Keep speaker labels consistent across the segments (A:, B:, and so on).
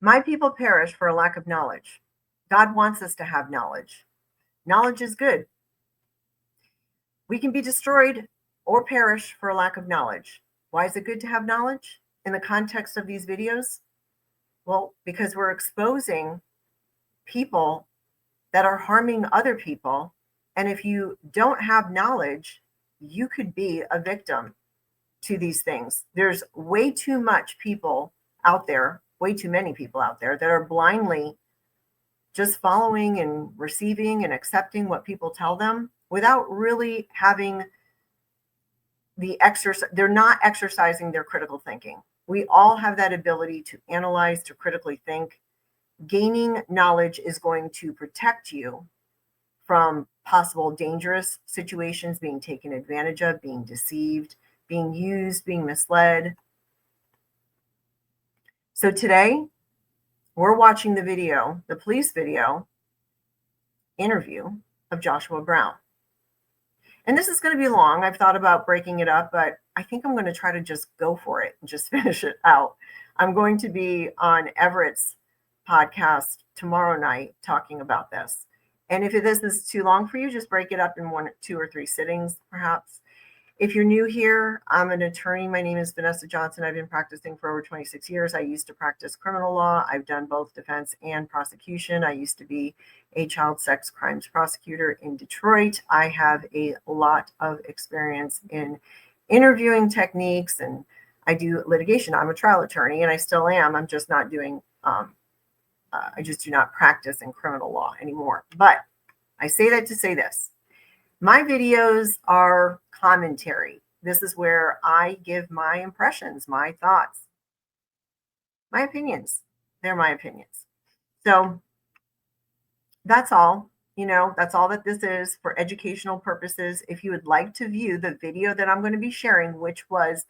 A: My people perish for a lack of knowledge. God wants us to have knowledge. Knowledge is good. We can be destroyed or perish for a lack of knowledge. Why is it good to have knowledge in the context of these videos? Well, because we're exposing people that are harming other people. And if you don't have knowledge, you could be a victim to these things. There's way too much people out there, way too many people out there that are blindly just following and receiving and accepting what people tell them without really having the exercise. They're not exercising their critical thinking. We all have that ability to analyze, to critically think. Gaining knowledge is going to protect you from possible dangerous situations, being taken advantage of, being deceived, being used, being misled. So today, we're watching the video, the police video interview of Joshua Brown. And this is going to be long. I've thought about breaking it up, but I think I'm going to try to just go for it and just finish it out. I'm going to be on Everett's podcast tomorrow night talking about this. And if this is too long for you, just break it up in 1, 2, or 3 sittings, perhaps. If you're new here, I'm an attorney. My name is Vanessa Johnson. I've been practicing for over 26 years. I used to practice criminal law. I've done both defense and prosecution. I used to be a child sex crimes prosecutor in Detroit. I have a lot of experience in interviewing techniques, and I do litigation. I'm a trial attorney, and I still am. I'm just not doing, I just do not practice in criminal law anymore. But I say that to say this. My videos are commentary. This is where I give my impressions, my thoughts, my opinions. They're my opinions. So that's all. That's all that this is for educational purposes. If you would like to view the video that I'm going to be sharing, which was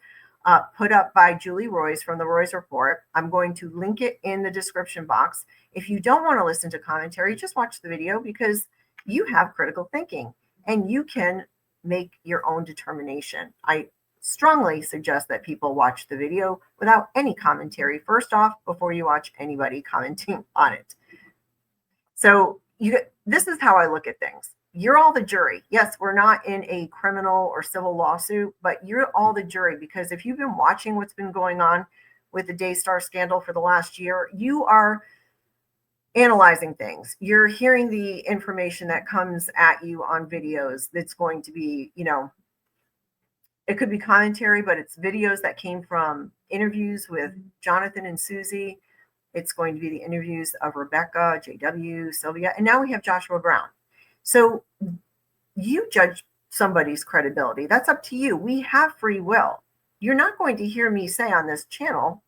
A: put up by Julie Royce from the Royce Report, I'm going to link it in the description box. If you don't want to listen to commentary, just watch the video because you have critical thinking and you can make your own determination. I strongly suggest that people watch the video without any commentary first off before you watch anybody commenting on it. So this is how I look at things. You're all the jury. Yes, we're not in a criminal or civil lawsuit, but you're all the jury because if you've been watching what's been going on with the Daystar scandal for the last year, you are analyzing things. You're hearing the information that comes at you on videos that's going to be, it could be commentary, but it's videos that came from interviews with Jonathan and Susie. It's going to be the interviews of Rebecca, JW, Sylvia, and now we have Joshua Brown. So you judge somebody's credibility. That's up to you. We have free will. You're not going to hear me say on this channel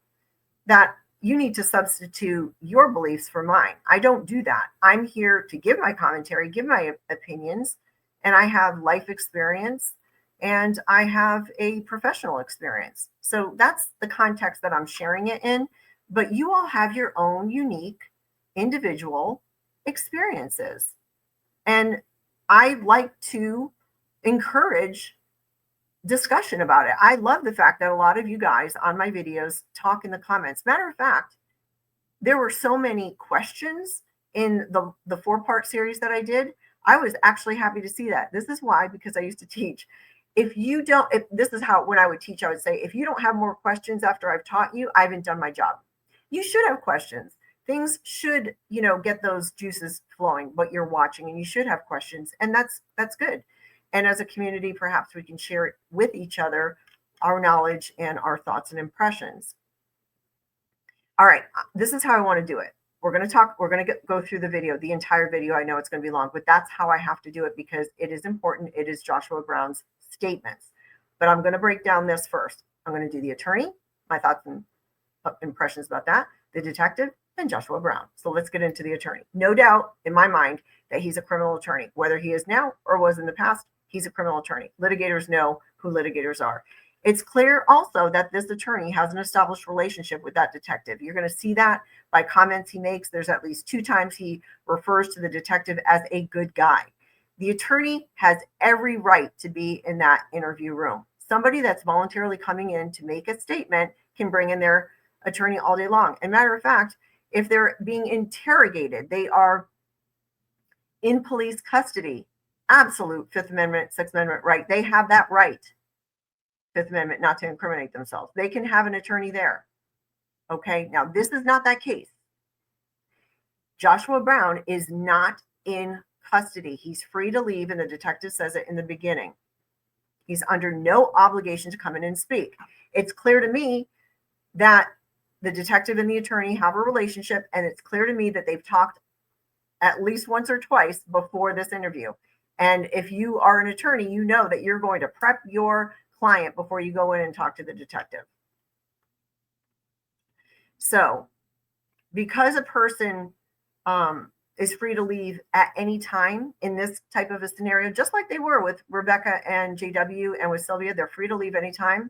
A: that you need to substitute your beliefs for mine. I don't do that. I'm here to give my commentary, give my opinions, and I have life experience and I have a professional experience. So that's the context that I'm sharing it in. But you all have your own unique individual experiences. And I like to encourage discussion about it. I love the fact that a lot of you guys on my videos talk in the comments. Matter of fact, there were so many questions in the 4-part series that I did. I was actually happy to see that. This is why, because I used to teach. If this is how, when I would teach, I would say, if you don't have more questions after I've taught you, I haven't done my job. You should have questions. Things should, get those juices flowing, what you're watching, and you should have questions. And that's good. And as a community, perhaps we can share it with each other, our knowledge and our thoughts and impressions. All right, this is how I want to do it. We're going to go through the video, the entire video. I know it's going to be long, but that's how I have to do it because it is important. It is Joshua Brown's statements. But I'm going to break down this first. I'm going to do the attorney, my thoughts and impressions about that, the detective, and Joshua Brown. So let's get into the attorney. No doubt in my mind that he's a criminal attorney. Whether he is now or was in the past, he's a criminal attorney. Litigators know who litigators are. It's clear also that this attorney has an established relationship with that detective. You're going to see that by comments he makes. There's at least 2 times he refers to the detective as a good guy. The attorney has every right to be in that interview room. Somebody that's voluntarily coming in to make a statement can bring in their attorney all day long. And matter of fact, If they're being interrogated, they are in police custody. Absolute Fifth Amendment, Sixth Amendment right. They have that right, Fifth Amendment, not to incriminate themselves. They can have an attorney there. Okay, now this is not that case. Joshua Brown is not in custody. He's free to leave, and the detective says it in the beginning. He's under no obligation to come in and speak. It's clear to me that the detective and the attorney have a relationship, and it's clear to me that they've talked at least once or twice before this interview. And if you are an attorney, you know that you're going to prep your client before you go in and talk to the detective. So because a person is free to leave at any time in this type of a scenario, just like they were with Rebecca and JW and with Sylvia, they're free to leave anytime.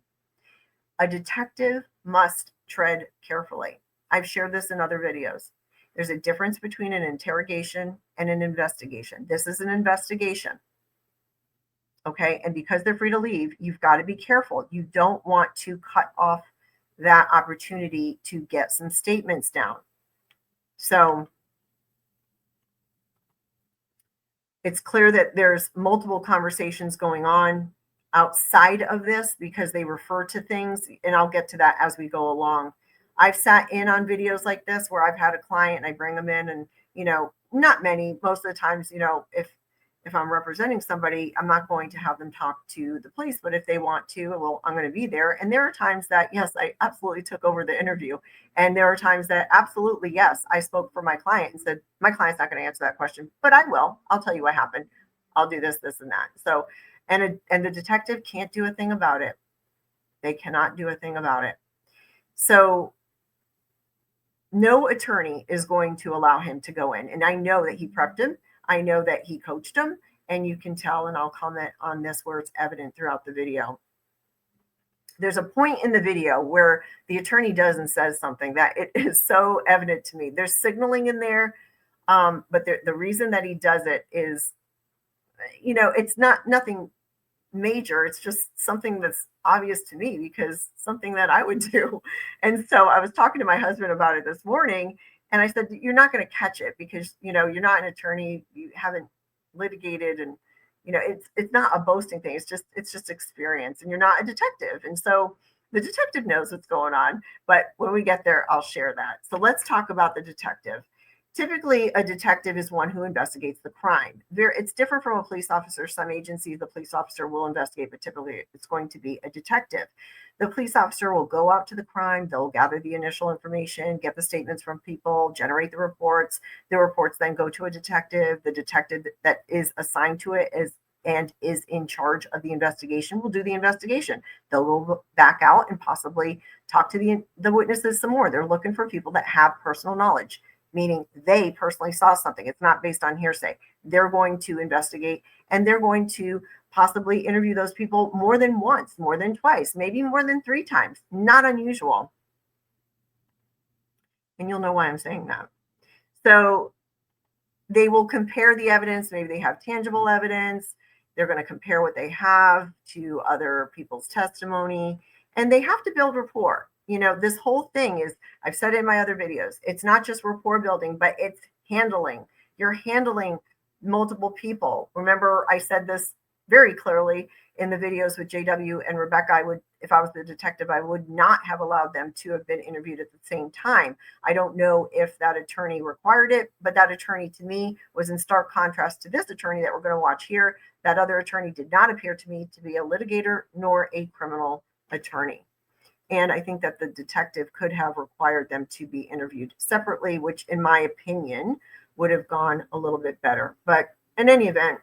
A: A detective must tread carefully. I've shared this in other videos. There's a difference between an interrogation and an investigation. This is an investigation. Okay. And because they're free to leave, you've got to be careful. You don't want to cut off that opportunity to get some statements down. So it's clear that there's multiple conversations going on outside of this because they refer to things, and I'll get to that as we go along. I've sat in on videos like this where I've had a client and I bring them in, and not many, most of the times, if I'm representing somebody, I'm not going to have them talk to the police, but if they want to, well, I'm going to be there. And there are times that, yes, I absolutely took over the interview. And there are times that absolutely, yes, I spoke for my client and said, my client's not going to answer that question, but I will. I'll tell you what happened. I'll do this, this, and that. So, and the detective can't do a thing about it. They cannot do a thing about it. So no attorney is going to allow him to go in. And I know that he prepped him. I know that he coached him, and you can tell, and I'll comment on this where it's evident throughout the video. There's a point in the video where the attorney does and says something that it is so evident to me. There's signaling in there, but the reason that he does it is, it's nothing major. It's just something that's obvious to me because something that I would do. And so I was talking to my husband about it this morning, and I said, you're not going to catch it because, you're not an attorney. You haven't litigated, and, it's not a boasting thing. It's just experience, and you're not a detective. And so the detective knows what's going on, but when we get there, I'll share that. So let's talk about the detective. Typically, a detective is one who investigates the crime. It's different from a police officer. Some agencies, the police officer will investigate, but typically it's going to be a detective. The police officer will go out to the crime. They'll gather the initial information, get the statements from people, generate the reports. The reports then go to a detective. The detective that is assigned to it is in charge of the investigation will do the investigation. They'll go back out and possibly talk to the witnesses some more. They're looking for people that have personal knowledge, meaning they personally saw something. It's not based on hearsay. They're going to investigate, and they're going to possibly interview those people more than once, more than twice, maybe more than 3 times. Not unusual. And you'll know why I'm saying that. So they will compare the evidence. Maybe they have tangible evidence. They're going to compare what they have to other people's testimony, and they have to build rapport. This whole thing is, I've said it in my other videos, it's not just rapport building, but it's handling. You're handling multiple people. Remember, I said this very clearly in the videos with JW and Rebecca. If I was the detective, I would not have allowed them to have been interviewed at the same time. I don't know if that attorney required it, but that attorney to me was in stark contrast to this attorney that we're going to watch here. That other attorney did not appear to me to be a litigator nor a criminal attorney. And I think that the detective could have required them to be interviewed separately, which in my opinion would have gone a little bit better. But in any event,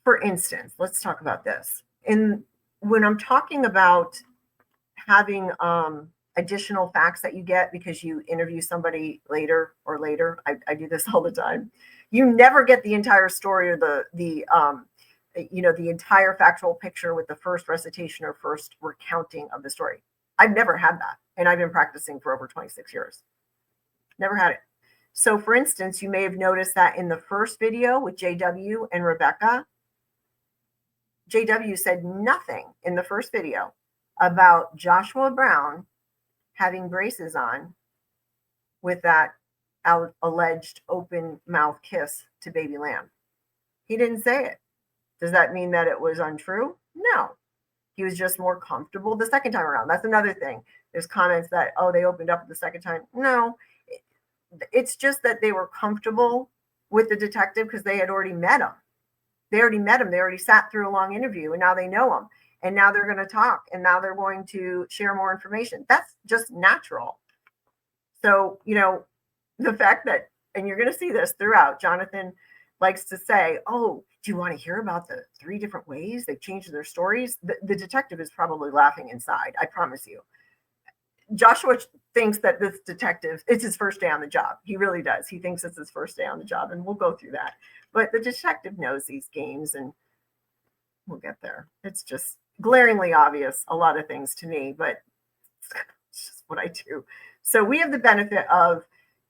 A: for instance, let's talk about this. When I'm talking about having additional facts that you get because you interview somebody later, I do this all the time. You never get the entire story or the entire factual picture with the first recitation or first recounting of the story. I've never had that. And I've been practicing for over 26 years. Never had it. So for instance, you may have noticed that in the first video with JW and Rebecca, JW said nothing in the first video about Joshua Brown having braces on with that alleged open mouth kiss to baby Lamb. He didn't say it. Does that mean that it was untrue? No. He was just more comfortable the second time around. That's another thing. There's comments that, oh, they opened up the second time. No, it's just that they were comfortable with the detective because they had already met him. They already met him. They already sat through a long interview, and now they know him. And now they're going to talk, and now they're going to share more information. That's just natural. So, the fact that, and you're going to see this throughout, Jonathan likes to say, oh, do you want to hear about the 3 different ways they've changed their stories? The detective is probably laughing inside, I promise you. Joshua thinks that this detective, it's his first day on the job. He really does. He thinks it's his first day on the job, and we'll go through that. But the detective knows these games, and we'll get there. It's just glaringly obvious, a lot of things to me, but it's just what I do. So we have the benefit of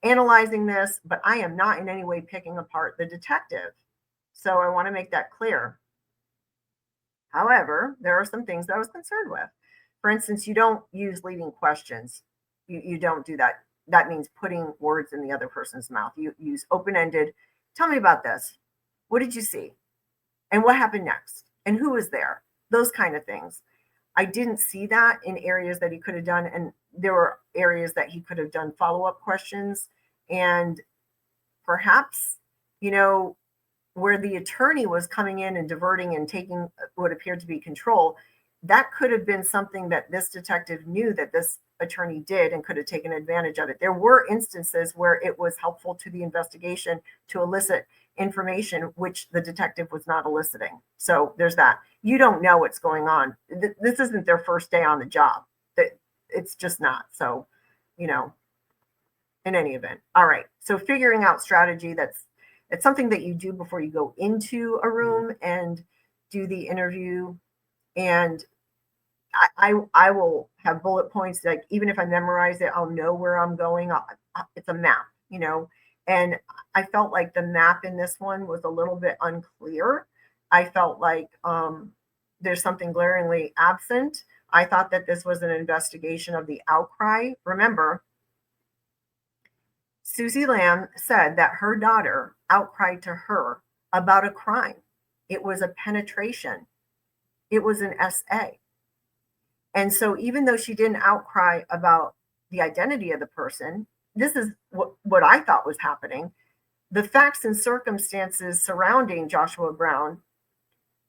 A: analyzing this, but I am not in any way picking apart the detective. So I want to make that clear. However, there are some things that I was concerned with. For instance, you don't use leading questions. You don't do that. That means putting words in the other person's mouth. You use open-ended. Tell me about this. What did you see? And what happened next? And who was there? Those kind of things. I didn't see that in areas that he could have done. And there were areas that he could have done follow-up questions. And perhaps, where the attorney was coming in and diverting and taking what appeared to be control, that could have been something that this detective knew that this attorney did and could have taken advantage of it. There were instances where it was helpful to the investigation to elicit information which the detective was not eliciting. So there's that. You don't know what's going on. This isn't their first day on the job. It's just not. So, in any event. All right. So figuring out strategy, it's something that you do before you go into a room and do the interview. And I will have bullet points, like even if I memorize it, I'll know where I'm going. It's a map, and I felt like the map in this one was a little bit unclear. I felt like there's something glaringly absent. I thought that this was an investigation of the outcry. Remember, Susie Lamb said that her daughter outcried to her about a crime. It was a penetration. It was an SA. And so even though she didn't outcry about the identity of the person, this is what I thought was happening. The facts and circumstances surrounding Joshua Brown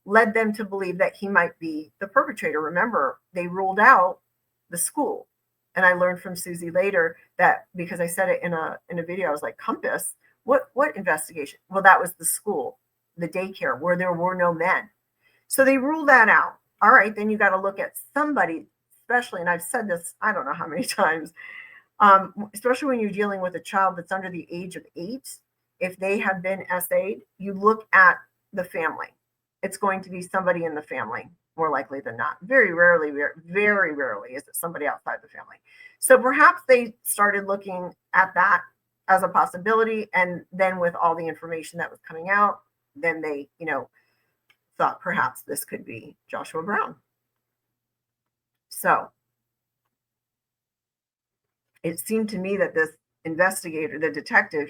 A: led them to believe that he might be the perpetrator. Remember, they ruled out the school. And I learned from Susie later that, because I said it in a video, I was like, Compass, what investigation? Well, that was the school, the daycare, where there were no men. So they ruled that out. All right, then you got to look at somebody, especially, and I've said this, I don't know how many times, especially when you're dealing with a child that's under the age of 8, if they have been SA'd, you look at the family. It's going to be somebody in the family, more likely than not. Very rarely is it somebody outside the family. So perhaps they started looking at that as a possibility. And then with all the information that was coming out, then they, thought perhaps this could be Joshua Brown. So it seemed to me that this investigator, the detective,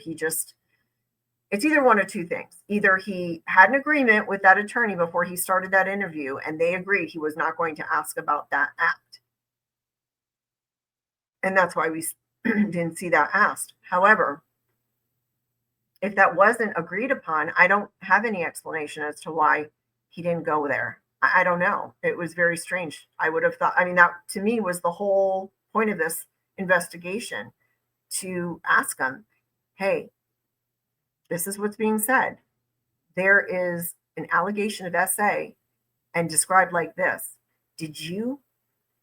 A: it's either one of two things. Either he had an agreement with that attorney before he started that interview, and they agreed he was not going to ask about that act. And that's why we didn't see that asked. However, if that wasn't agreed upon, I don't have any explanation as to why he didn't go there. I don't know. It was very strange. I would have thought, that to me was the whole point of this investigation, to ask him, hey, this is what's being said. There is an allegation of SA and described like this. Did you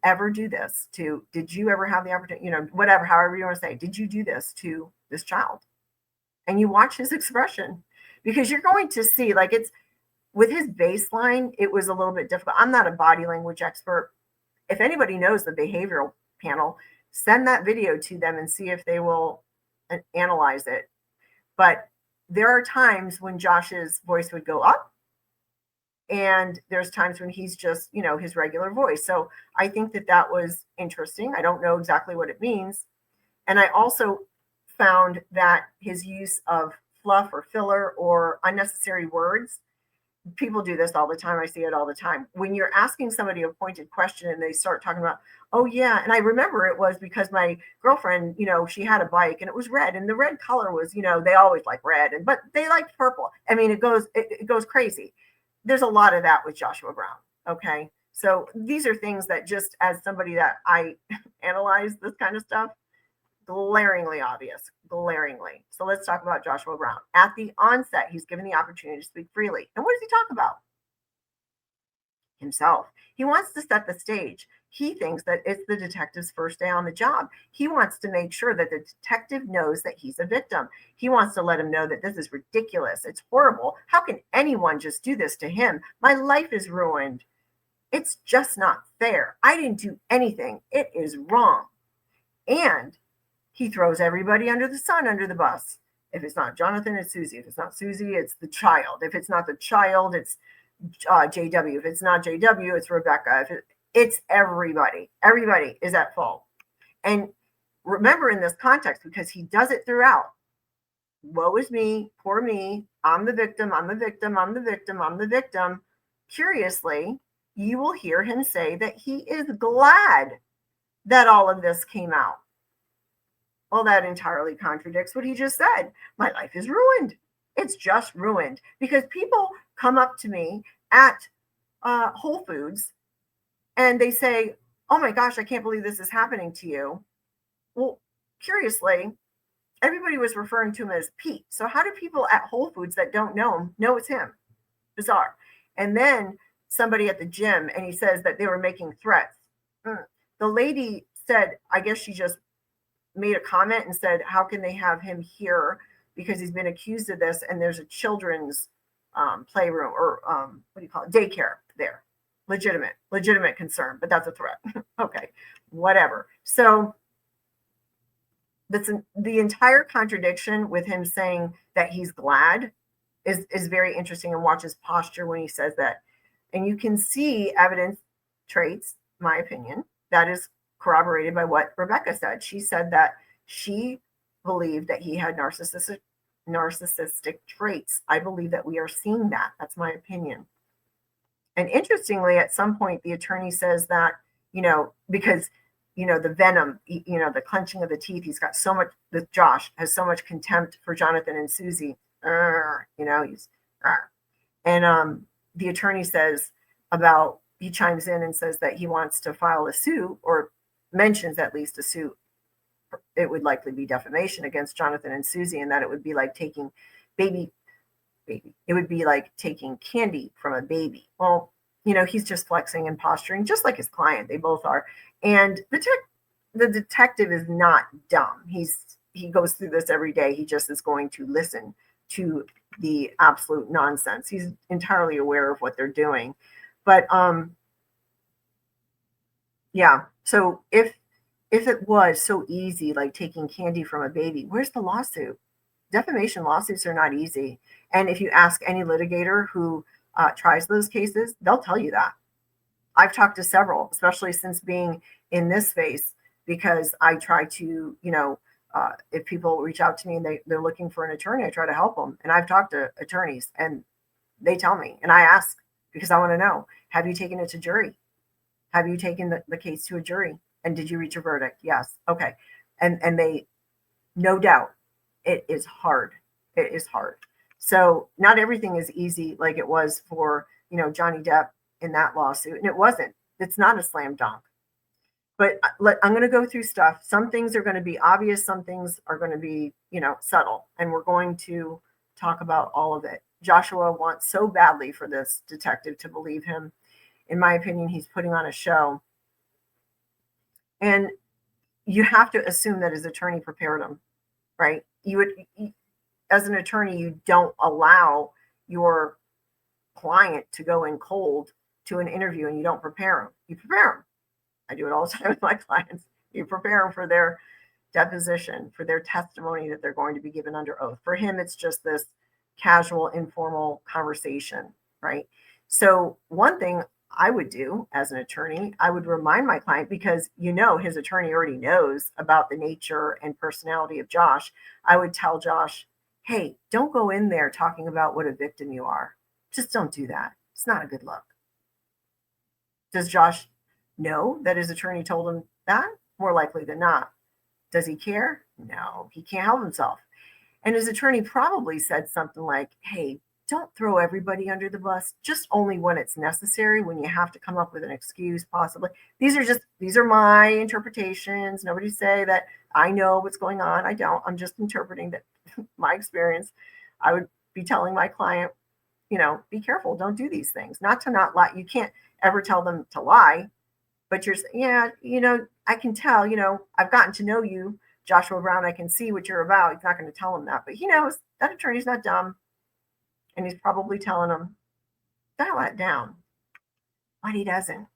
A: ever do this did you ever have the opportunity, whatever, however you want to say, did you do this to this child? And you watch his expression, because you're going to see, like, it's with his baseline, it was a little bit difficult. I'm not a body language expert. If anybody knows the behavioral panel, send that video to them and see if they will analyze it. But there are times when Josh's voice would go up And there's times when he's just, his regular voice. So I think that that was interesting. I don't know exactly what it means. And I also found that his use of fluff or filler or unnecessary words, people do this all the time. I see it all the time. When you're asking somebody a pointed question and they start talking about, oh yeah, and I remember it was because my girlfriend, she had a bike and it was red, and the red color was, they always like red, but they liked purple. I mean, it goes crazy. There's a lot of that with Joshua Brown. Okay. So these are things that, just as somebody that I analyze this kind of stuff, glaringly obvious, glaringly. So let's talk about Joshua Brown. At the onset, he's given the opportunity to speak freely. And what does he talk about? Himself. He wants to set the stage. He thinks that it's the detective's first day on the job. He wants to make sure that the detective knows that he's a victim. He wants to let him know that this is ridiculous. It's horrible. How can anyone just do this to him? My life is ruined. It's just not fair. I didn't do anything. It is wrong. And he throws everybody under the sun under the bus. If it's not Jonathan, it's Susie. If it's not Susie, it's the child. If it's not the child, it's JW. If it's not JW, it's Rebecca. It's everybody. Everybody is at fault. And remember, in this context, because he does it throughout, woe is me, poor me, I'm the victim, I'm the victim, I'm the victim, I'm the victim. Curiously, you will hear him say that he is glad that all of this came out. Well, that entirely contradicts what he just said. My life is ruined. It's just ruined because people come up to me at Whole Foods and they say, oh my gosh, I can't believe this is happening to you. Well, curiously, everybody was referring to him as Pete. So how do people at Whole Foods that don't know him know it's him? Bizarre. And then somebody at the gym, and he says that they were making threats. The lady said, I guess she just made a comment and said, how can they have him here because he's been accused of this, and there's a children's playroom or what do you call it, daycare there. Legitimate concern, but that's a threat. Okay, whatever. So that's the entire contradiction with him saying that he's glad is very interesting. And watch his posture when he says that. And you can see evidence, traits, my opinion, that is corroborated by what Rebecca said. She said that she believed that he had narcissistic traits. I believe that we are seeing that. That's my opinion. And interestingly, at some point, the attorney says that, because, the venom, the clenching of the teeth, he's got so much, Josh has so much contempt for Jonathan and Susie. He's, and the attorney says he chimes in and says that he wants to file a suit, or mentions at least a suit. It would likely be defamation against Jonathan and Susie, and that it would be like taking baby. It would be like taking candy from a baby. Well, he's just flexing and posturing, just like his client. They both are. And the detective is not dumb. He goes through this every day. He just is going to listen to the absolute nonsense. He's entirely aware of what they're doing. But yeah. So if it was so easy, like taking candy from a baby, where's the lawsuit? Defamation lawsuits are not easy. And if you ask any litigator who tries those cases, they'll tell you that. I've talked to several, especially since being in this space, because I try to, if people reach out to me and they're looking for an attorney, I try to help them. And I've talked to attorneys and they tell me, and I ask because I want to know, have you taken it to jury? Have you taken the case to a jury? And did you reach a verdict? Yes. Okay. And they, no doubt, it is hard. It is hard. So not everything is easy like it was for, Johnny Depp in that lawsuit. And it wasn't. It's not a slam dunk. But I'm going to go through stuff. Some things are going to be obvious. Some things are going to be, subtle. And we're going to talk about all of it. Joshua wants so badly for this detective to believe him. In my opinion, he's putting on a show. And you have to assume that his attorney prepared him, right? As an attorney, you don't allow your client to go in cold to an interview and you don't prepare them. You prepare them. I do it all the time with my clients. You prepare them for their deposition, for their testimony that they're going to be given under oath. For him, it's just this casual, informal conversation, right? So one thing I would do as an attorney, I would remind my client, because his attorney already knows about the nature and personality of Josh. I would tell Josh, hey, don't go in there talking about what a victim you are. Just don't do that. It's not a good look. Does Josh know that his attorney told him that? More likely than not. Does he care? No, he can't help himself. And his attorney probably said something like, hey, don't throw everybody under the bus, just only when it's necessary, when you have to come up with an excuse, possibly. These are my interpretations. Nobody say that I know what's going on. I don't. I'm just interpreting that my experience. I would be telling my client, be careful. Don't do these things. Not lie. You can't ever tell them to lie, but I can tell, I've gotten to know you, Joshua Brown. I can see what you're about. He's not going to tell him that, but he knows that attorney's not dumb. And he's probably telling him, dial that down. But he doesn't.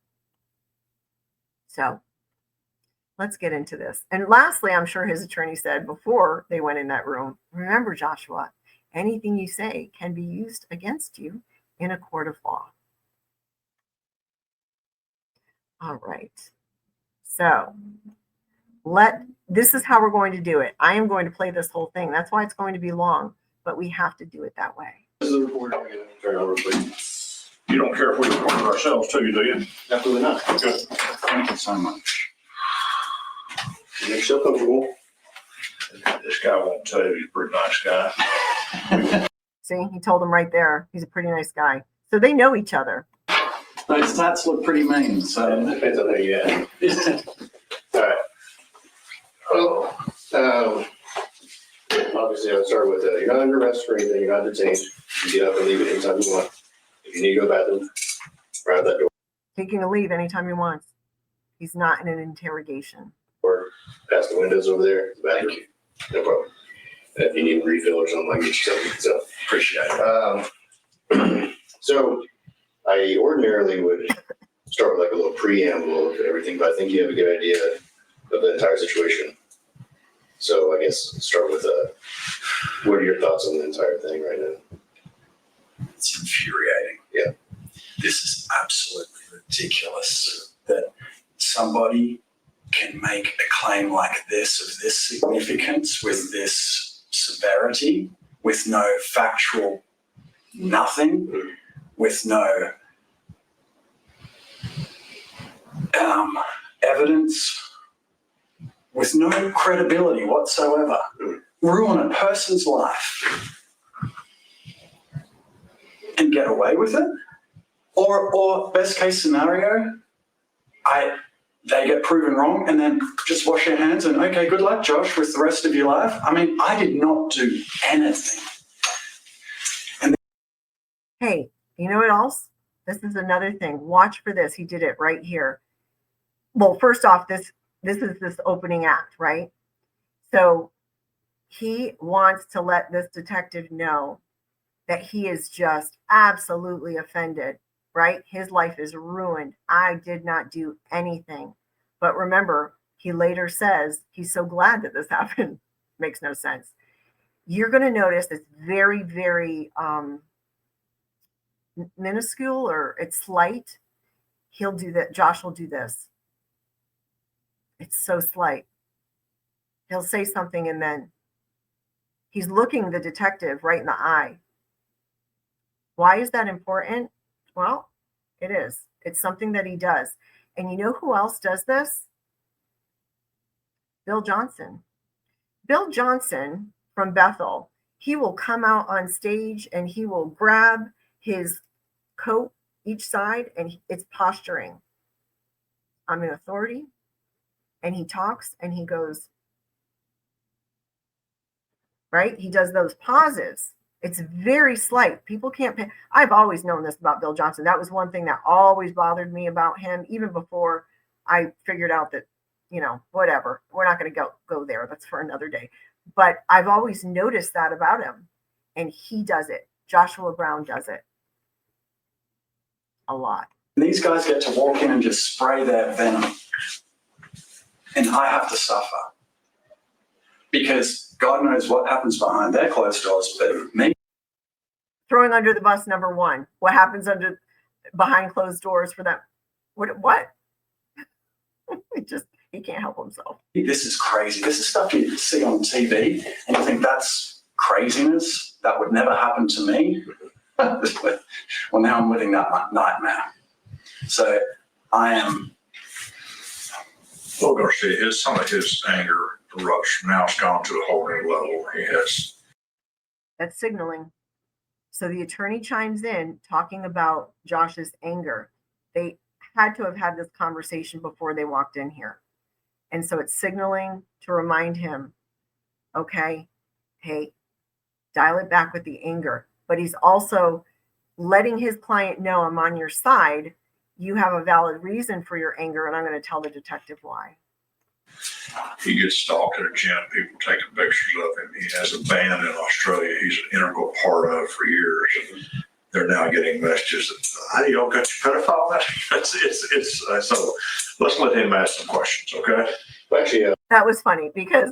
A: So let's get into this. And lastly, I'm sure his attorney said before they went in that room, remember, Joshua, anything you say can be used against you in a court of law. All right. So this is how we're going to do it. I am going to play this whole thing. That's why it's going to be long, but we have to do it that way.
B: This is the report. I'm going to turn it over, please. You don't care if we record ourselves too, do you? Absolutely not. Good. Thank you so much. You make yourself comfortable. This guy won't tell you he's a pretty nice guy.
A: See, he told him right there. He's a pretty nice guy. So they know each other.
C: Those stats look pretty mean, so.
B: It depends on who you ask. All right. Well, obviously, I'll start with you're not under arrest or anything. You're not detained. You get up and leave at any time you want. If you need to go to the bathroom, right out that door.
A: He can leave anytime he wants. He's not in an interrogation.
B: Or past the windows over there, the bathroom. No problem. If you need a refill or something, I can get you something. So appreciate it. So I ordinarily would start with like a little preamble of everything, but I think you have a good idea of the entire situation. So I guess start with what are your thoughts on the entire thing right now?
C: It's infuriating.
B: Yeah.
C: This is absolutely ridiculous that somebody can make a claim like this, of this significance, with this severity, with no factual nothing, with no evidence, with no credibility whatsoever, ruin a person's life and get away with it? Or best case scenario, they get proven wrong and then just wash their hands and, okay, good luck, Josh, with the rest of your life. I mean, I did not do anything.
A: Hey, you know what else? This is another thing. Watch for this. He did it right here. Well, first off, this is this opening act, right? So he wants to let this detective know that he is just absolutely offended, right? His life is ruined. I did not do anything. But remember, he later says he's so glad that this happened. Makes no sense. You're going to notice it's very, very minuscule, or it's slight. He'll do that. Josh will do this. It's so slight. He'll say something and then he's looking the detective right in the eye. Why is that important? Well, it is. It's something that he does. And you know who else does this? Bill Johnson. Bill Johnson from Bethel. He will come out on stage and he will grab his coat each side, and it's posturing. I'm in authority. And he talks and he goes, right? He does those pauses. It's very slight. People can't pay. I've always known this about Bill Johnson. That was one thing that always bothered me about him, even before I figured out that, whatever, we're not going to go there. That's for another day. But I've always noticed that about him. And he does it. Joshua Brown does it a lot.
C: These guys get to walk in and just spray their venom. And I have to suffer. Because God knows what happens behind their closed doors, but me.
A: Throwing under the bus, number one. What happens under behind closed doors for that. What? He can't help himself.
C: This is crazy. This is stuff you see on TV and you think that's craziness. That would never happen to me. Well, now I'm living that nightmare. So I am.
D: Well, Garcia, some of his anger eruption now has gone to a whole new level. He has.
A: That's signaling. So the attorney chimes in talking about Josh's anger. They had to have had this conversation before they walked in here. And so it's signaling to remind him, okay, hey, dial it back with the anger. But he's also letting his client know, I'm on your side. You have a valid reason for your anger, and I'm going to tell the detective why.
D: He gets stalked at a gym. People taking pictures of him. He has a band in Australia he's an integral part of for years. And they're now getting messages that, hey, y'all got your pedophile? So let's let him ask some questions, okay?
B: Actually,
A: That was funny because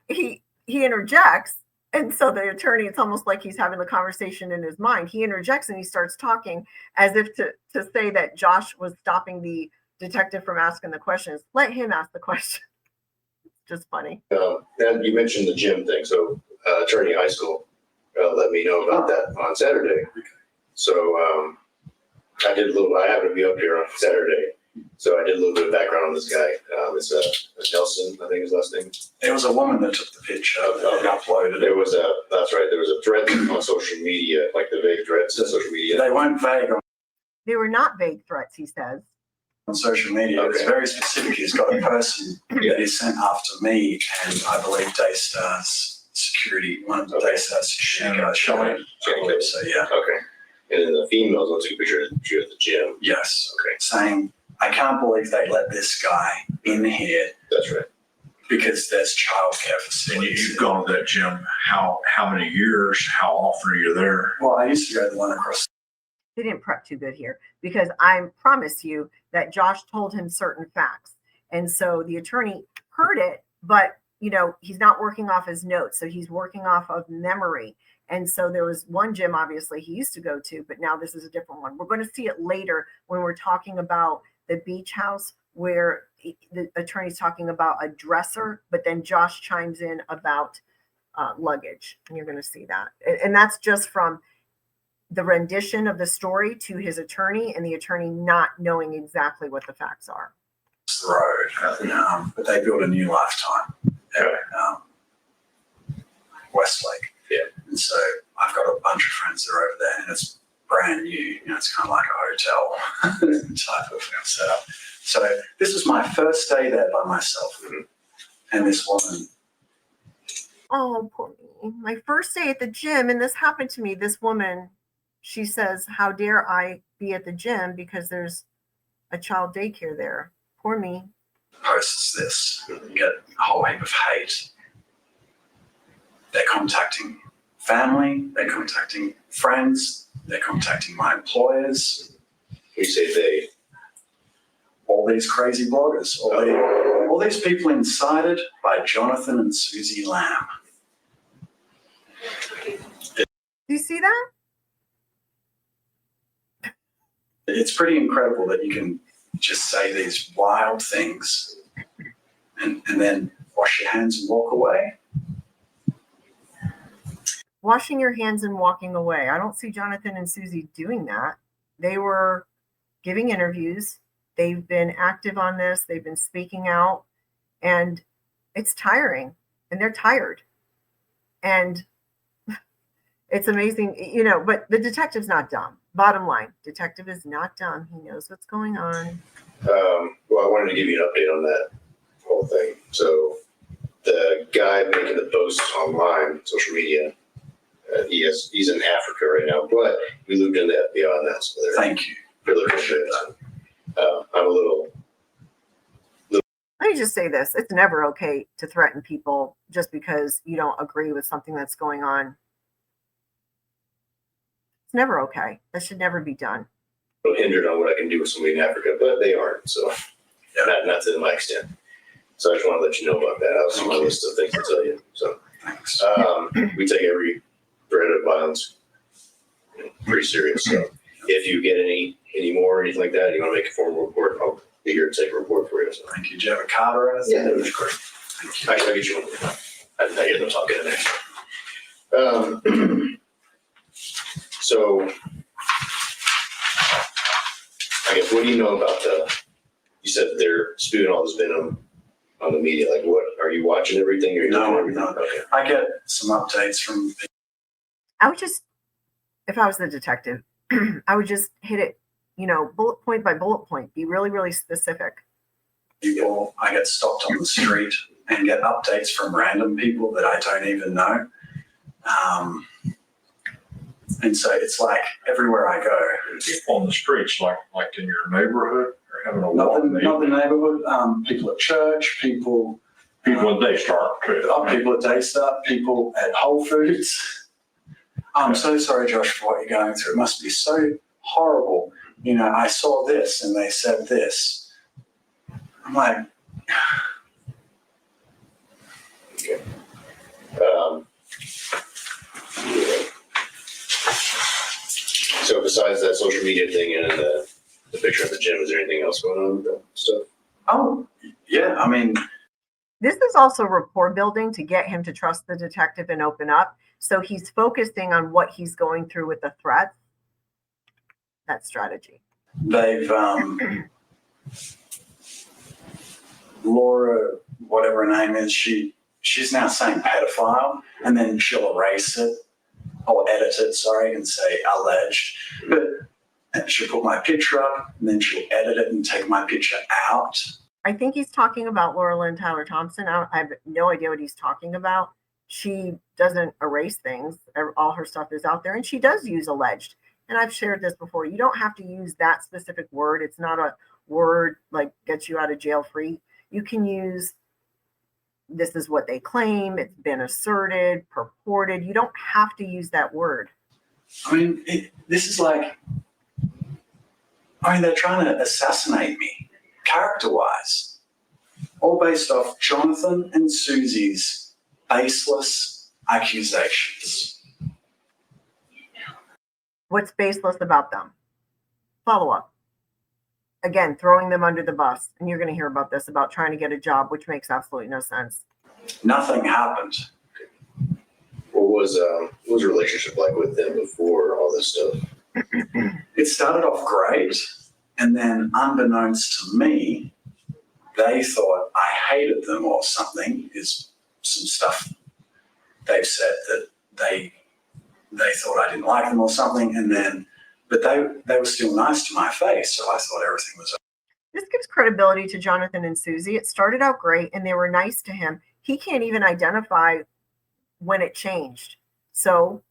A: he interjects. And so the attorney, it's almost like he's having the conversation in his mind. He interjects and he starts talking as if to say that Josh was stopping the detective from asking the questions. Let him ask the question. It's just funny.
B: and you mentioned the gym thing. So attorney high school let me know about that on Saturday. So I happened to be up here on Saturday. So I did a little bit of background on this guy. It's Nelson, I think his last name.
C: There was a woman that took the picture and uploaded it.
B: That's right. There was a thread on social media, like the vague threads on social media.
C: They weren't vague
A: They were not vague threats, he says.
C: on social media. It was very specific. He's got a person that is sent after me and I believe Daystar's security, one of the Daystar's security guys. So yeah.
B: Okay. And then the females want to take a picture of you at the gym.
C: Yes.
B: Okay.
C: Saying, I can't believe they let this guy in here
B: That's right.
C: because there's childcare
D: And
C: facilities.
D: you've gone to that gym how many years? How often are you there?
C: Well, I used to go to the one across.
A: They didn't prep too good here because I promise you that Josh told him certain facts. And so the attorney heard it, but he's not working off his notes. So he's working off of memory. And so there was one gym, obviously, he used to go to, but now this is a different one. We're going to see it later when we're talking about the beach house where the attorney's talking about a dresser, but then Josh chimes in about luggage. And you're going to see that. And that's just from the rendition of the story to his attorney and the attorney not knowing exactly what the facts are.
C: The road, but they built a new Lifetime at Westlake.
B: Yeah.
C: And so I've got a bunch of friends that are over there and it's brand new. It's kind of like a hotel type of setup. So this is my first day there by myself. And this woman.
A: Oh, poor me. My first day at the gym, and this happened to me. This woman, she says, how dare I be at the gym because there's a child daycare there. Poor me.
C: Posts this. You get a whole heap of hate. They're contacting family, they're contacting friends, they're contacting my employers.
B: We say they.
C: All these crazy bloggers, all these people incited by Jonathan and Susie Lamb.
A: Do you see that?
C: It's pretty incredible that you can just say these wild things and then wash your hands and walk away.
A: Washing your hands and walking away. I don't see Jonathan and Susie doing that. They were giving interviews. They've been active on this. They've been speaking out. And it's tiring. And they're tired. And it's amazing, but the detective's not dumb. Bottom line, detective is not dumb. He knows what's going on.
B: Well, I wanted to give you an update on that whole thing. So the guy making the posts online, social media, he's in Africa right now, but we looped in the FBI on that. So
C: Thank you.
B: Really appreciate that. I'm a little.
A: Let me just say this. It's never okay to threaten people just because you don't agree with something that's going on. It's never okay. That should never be done.
B: Hindered on what I can do with somebody in Africa, but they aren't. So not to my extent. So I just want to let you know about that. I was on my list of things to tell you. So
C: Thanks.
B: we take every threat of violence pretty serious. So if you get any any more or anything like that? You want to make a formal report? I'll be here to take a report for you. So.
C: Thank you. Do you have a card or anything?
B: Yeah, that was great. I'll get you one. I get those. I'll get in there. So, I guess, what do you know about you said they're spewing all this venom on the media. Like, what, are you watching everything? Are you looking at everything? Okay.
C: I get some updates from
A: I would just, if I was the detective, I would just hit it, bullet point by bullet point. Be really, really specific.
C: people. I get stopped on the street and get updates from random people that I don't even know. And so it's like everywhere I go.
D: On the streets, like in your neighborhood, or having a
C: Not
D: walk.
C: the neighborhood, people at church, people
D: People at Daystar too.
C: people at Daystar, people at Whole Foods. I'm so sorry, Josh, for what you're going through. It must be so horrible. I saw this and they said this. I'm like,
B: Okay. So besides that social media thing and the picture of the gym, is there anything else going on with that stuff?
C: oh, yeah, I mean,
A: This is also rapport building to get him to trust the detective and open up. So he's focusing on what he's going through with the threats. That strategy.
C: they've, Laura, whatever her name is, she's now saying pedophile, and then she'll erase it or edit it, and say alleged. But she'll put my picture up, and then she'll edit it and take my picture out.
A: I think he's talking about Laura Lynn Tyler Thompson. I have no idea what he's talking about. She doesn't erase things. All her stuff is out there, and she does use alleged. And I've shared this before. You don't have to use that specific word. It's not a word like gets you out of jail free. You can use this is what they claim. It's been asserted, purported. You don't have to use that word.
C: I mean, this is like, they're trying to assassinate me, character-wise, all based off Jonathan and Susie's baseless accusations.
A: What's baseless about them? Follow up. Again, throwing them under the bus. And you're going to hear about this, about trying to get a job, which makes absolutely no sense.
C: Nothing happened.
B: What was your relationship like with them before all this stuff?
C: It started off great, and then unbeknownst to me, they thought I hated them or something. Is some stuff they've said that they thought I didn't like them or something, and then but they were still nice to my face, so I thought everything was okay.
A: This gives credibility to Jonathan and Susie. It started out great and they were nice to him. He can't even identify when it changed. So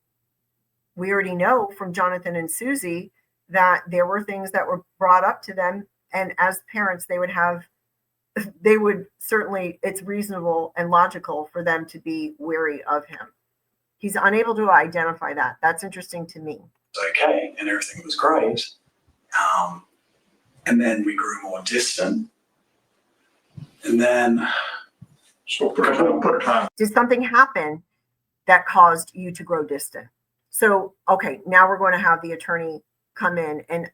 A: we already know from Jonathan and Susie that there were things that were brought up to them. And as parents, they would certainly, it's reasonable and logical for them to be wary of him. He's unable to identify that. That's interesting to me.
C: Okay, and everything was great. And then we grew more distant. And then
D: So put a time.
A: Did something happen that caused you to grow distant? So, okay, now we're going to have the attorney come in and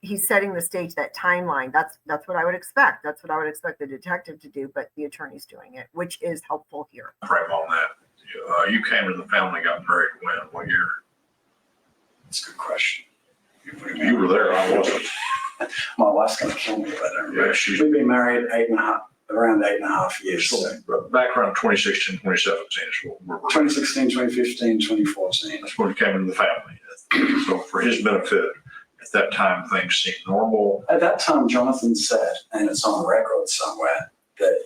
A: he's setting the stage, that timeline. That's what I would expect. That's what I would expect the detective to do, but the attorney's doing it, which is helpful here.
D: Frame on that. You came to the family, got married when? What year?
C: that's a good question.
D: You were there. I wasn't.
C: My wife's going to kill me if I don't remember.
D: Yeah,
C: We've been married around 8.5 years. So
D: back around 2016, 2017 is what we're
C: 2016, 2015, 2014.
D: That's when he came into the family. So for his benefit, at that time, things seemed normal.
C: At that time, Jonathan said, and it's on record somewhere, that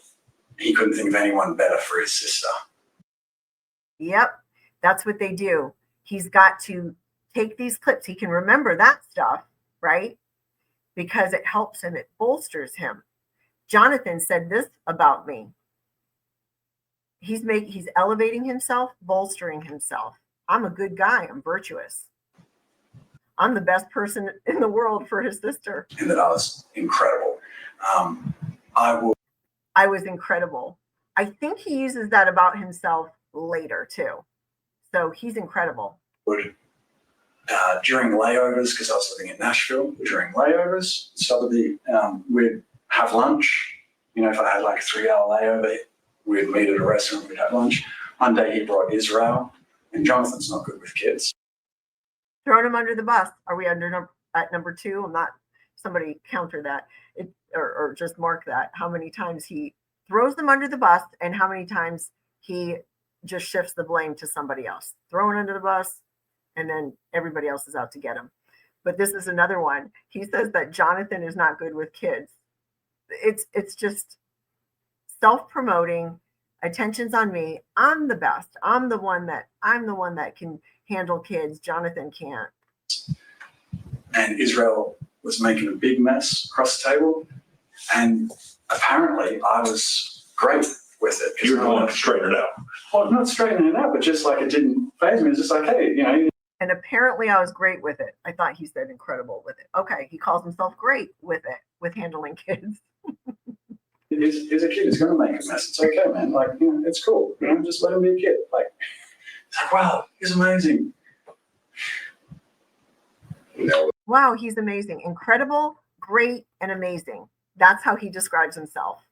C: he couldn't think of anyone better for his sister.
A: Yep, that's what they do. He's got to take these clips. He can remember that stuff, right? Because it helps him, it bolsters him. Jonathan said this about me. He's elevating himself, bolstering himself. I'm a good guy. I'm virtuous. I'm the best person in the world for his sister.
C: And that I was incredible.
A: I was incredible. I think he uses that about himself later too. So he's incredible.
C: Would during layovers, because I was living in Nashville, during layovers, we'd have lunch. You know, if I had like a 3-hour layover, we'd meet at a restaurant, we'd have lunch. One day he brought Israel, and Jonathan's not good with kids.
A: Throwing him under the bus. Are we at number 2? I'm not, somebody counter that or just mark that. How many times he throws them under the bus and how many times he just shifts the blame to somebody else. Thrown under the bus and then everybody else is out to get him. But this is another one. He says that Jonathan is not good with kids. It's just self-promoting. Attention's on me. I'm the best. I'm the one that can handle kids. Jonathan can't.
C: And Israel was making a big mess across the table. And apparently I was great with it.
D: You were the one to straighten it out.
C: Well, not straightening it out, but just like it didn't faze me. It was just like, hey, you know.
A: And apparently I was great with it. I thought he said incredible with it. Okay, he calls himself great with it, with handling kids.
C: He's a kid. He's going to make a mess. It's okay, man. Like, you know, it's cool. You know, just let him be a kid. Like, it's like, wow, he's amazing.
B: No,
A: Wow, he's amazing. Incredible, great, and amazing. That's how he describes himself.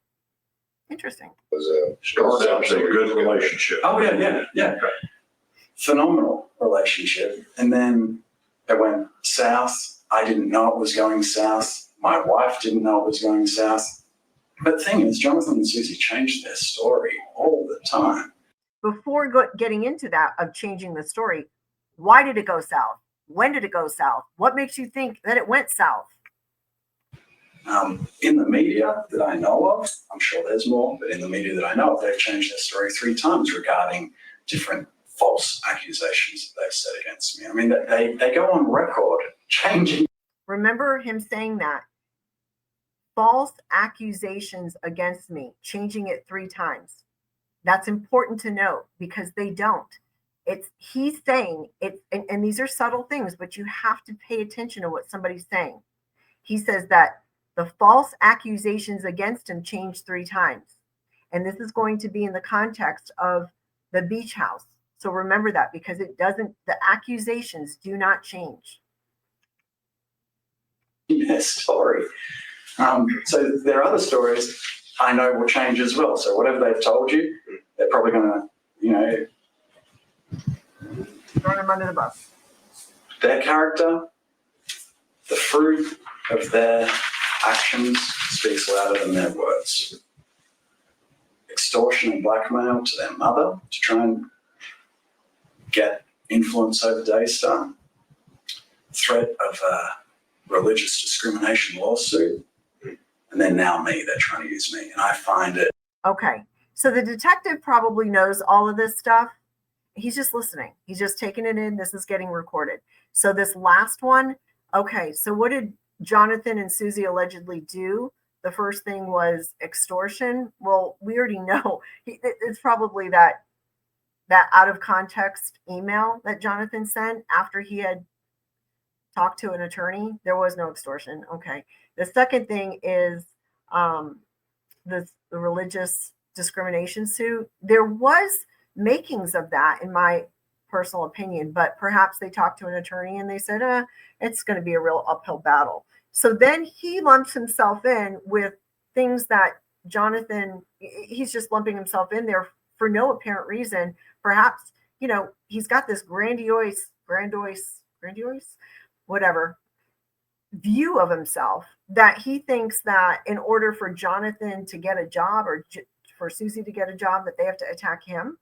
A: Interesting.
B: it was
D: Started out as a good relationship.
C: Oh, yeah. Phenomenal relationship. And then it went south. I didn't know it was going south. My wife didn't know it was going south. But the thing is, Jonathan and Susie changed their story all the time.
A: Before getting into that of changing the story, why did it go south? When did it go south? What makes you think that it went south?
C: In the media that I know of, I'm sure there's more, but in the media that I know of, they've changed their story 3 times regarding different false accusations that they've said against me. I mean, they go on record changing.
A: Remember him saying that. False accusations against me, changing it 3 times. That's important to note because they don't. He's saying it, and these are subtle things, but you have to pay attention to what somebody's saying. He says that the false accusations against him changed 3 times. And this is going to be in the context of the beach house. So remember that because the accusations do not change.
C: Their story. So there are other stories I know will change as well. So whatever they've told you, they're probably going to, you know,
A: Throwing him under the bus.
C: their character, the fruit of their actions speaks louder than their words. Extortion and blackmail to their mother to try and get influence over Daystar. Threat of a religious discrimination lawsuit. And then now me, they're trying to use me. And I find it.
A: Okay. So the detective probably knows all of this stuff. He's just listening. He's just taking it in. This is getting recorded. So this last one, okay. So what did Jonathan and Susie allegedly do? The first thing was extortion. Well, we already know it's probably that out of context email that Jonathan sent after he had talked to an attorney. There was no extortion. Okay. The second thing is the religious discrimination suit. There was makings of that in my personal opinion, but perhaps they talked to an attorney and they said, it's going to be a real uphill battle. So then he lumps himself in with things that Jonathan, he's just lumping himself in there for no apparent reason. Perhaps, you know, he's got this grandiose, whatever view of himself that he thinks that in order for Jonathan to get a job or for Susie to get a job, that they have to attack him.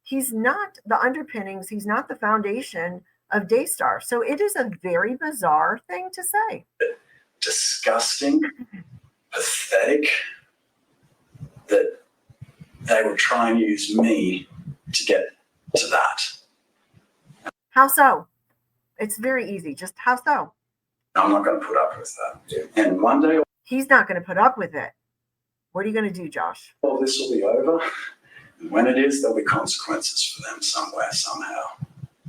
A: He's not the underpinnings. He's not the foundation of Daystar. So it is a very bizarre thing to say.
C: Disgusting, pathetic that they would try and use me to get to that.
A: How so? It's very easy. Just how so?
C: I'm not going to put up with that. And one day
A: He's not going to put up with it. What are you going to do, Josh?
C: all this will be over. And when it is, there'll be consequences for them somewhere, somehow.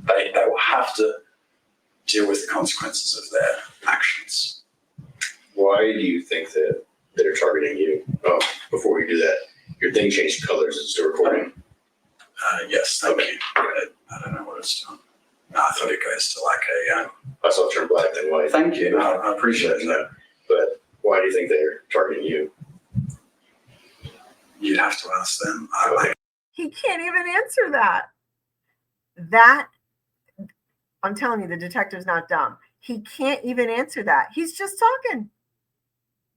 C: They will have to deal with the consequences of their actions.
B: Why do you think that they're targeting you? Oh, before we do that, your thing changed colors. It's still recording.
C: Yes, thank you. I don't know what it's doing. No, I thought it goes to like
B: I saw it turn black and white.
C: thank you. I appreciate that.
B: But why do you think they're targeting you?
C: You'd have to ask them.
A: He can't even answer that. That, I'm telling you, the detective's not dumb. He can't even answer that. He's just talking.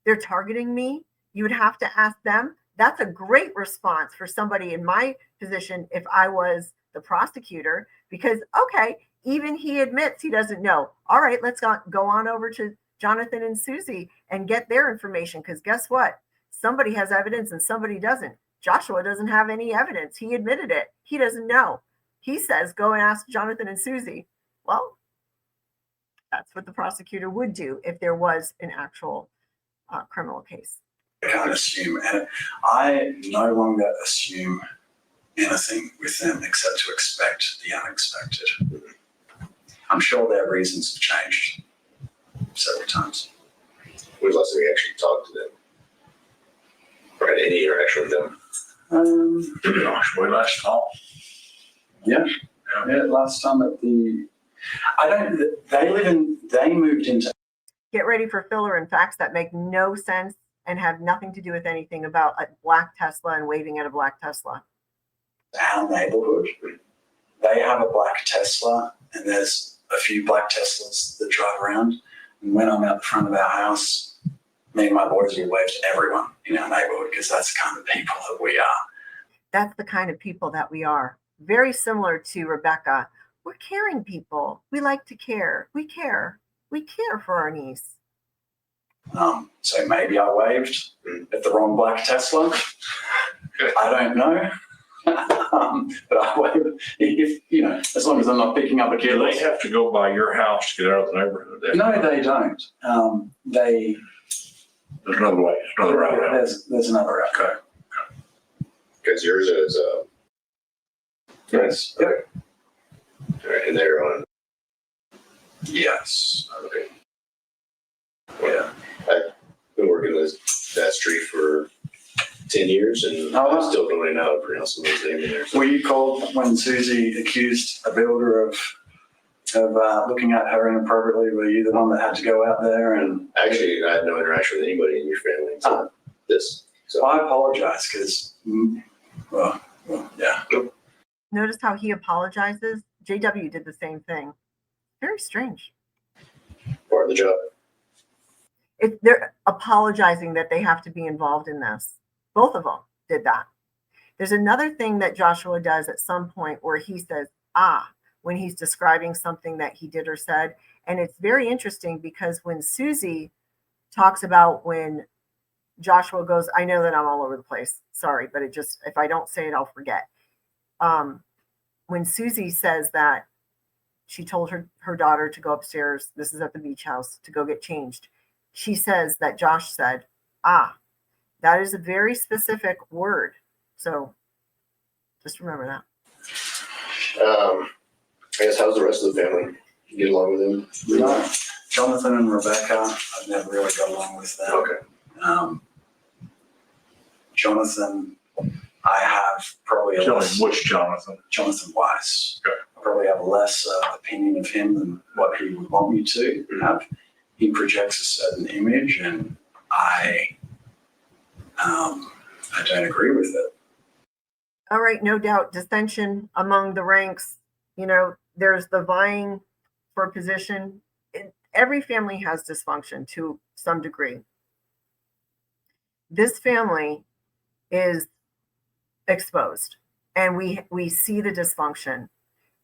A: They're targeting me. You would have to ask them. That's a great response for somebody in my position if I was the prosecutor, because, okay, even he admits he doesn't know. All right, let's go on over to Jonathan and Susie and get their information, because guess what? Somebody has evidence and somebody doesn't. Joshua doesn't have any evidence. He admitted it. He doesn't know. He says, go and ask Jonathan and Susie. Well, that's what the prosecutor would do if there was an actual criminal case.
C: I can't assume, and I no longer assume anything with them except to expect the unexpected. I'm sure their reasons have changed several times.
B: When was the last time you actually talked to them? Or had any interaction with them?
D: Gosh, way last fall.
C: Yeah, last time at the, they moved into.
A: Get ready for filler and facts that make no sense and have nothing to do with anything about a black Tesla and waving at a black Tesla.
C: Our neighborhood, they have a black Tesla, and there's a few black Teslas that drive around. And when I'm out the front of our house, me and my boys will wave to everyone in our neighborhood, because that's the kind of people that we are.
A: That's the kind of people that we are. Very similar to Rebecca. We're caring people. We like to care. We care. We care for our niece.
C: So maybe I waved at the wrong black Tesla. I don't know. But I waved, if, as long as I'm not picking up a kid.
D: Do they have to go by your house to get out of the neighborhood?
C: No, they don't.
D: There's another way. There's another route out.
C: There's another route.
D: Okay.
B: Because yours is
C: Yes.
B: okay. All right, and they're on.
C: Yes.
B: Okay.
C: Yeah.
B: I've been working with that street for 10 years, and
C: Oh, wow.
B: I still don't know how to pronounce someone's name in there. So.
C: Were you called when Susie accused a builder of looking at her inappropriately? Were you the one that had to go out there and?
B: Actually, I had no interaction with anybody in your family until this. So
C: I apologize because, well, yeah.
A: Notice how he apologizes? JW did the same thing. Very strange.
B: part of the job.
A: They're apologizing that they have to be involved in this. Both of them did that. There's another thing that Joshua does at some point where he says, when he's describing something that he did or said. And it's very interesting because when Susie talks about when Joshua goes, I know that I'm all over the place. Sorry, but if I don't say it, I'll forget. When Susie says that she told her daughter to go upstairs, this is at the beach house, to go get changed. She says that Josh said, that is a very specific word. So just remember that.
B: I guess how's the rest of the family? You get along with them?
C: No, Jonathan and Rebecca, I've never really got along with them.
B: Okay.
C: Jonathan, I have probably
D: Tell him which Jonathan.
C: Jonathan Weiss.
D: Okay.
C: I probably have less opinion of him than what he would want me to have. He projects a certain image, and I don't agree with it.
A: All right, no doubt dissension among the ranks. There's the vying for position. Every family has dysfunction to some degree. This family is exposed, and we see the dysfunction.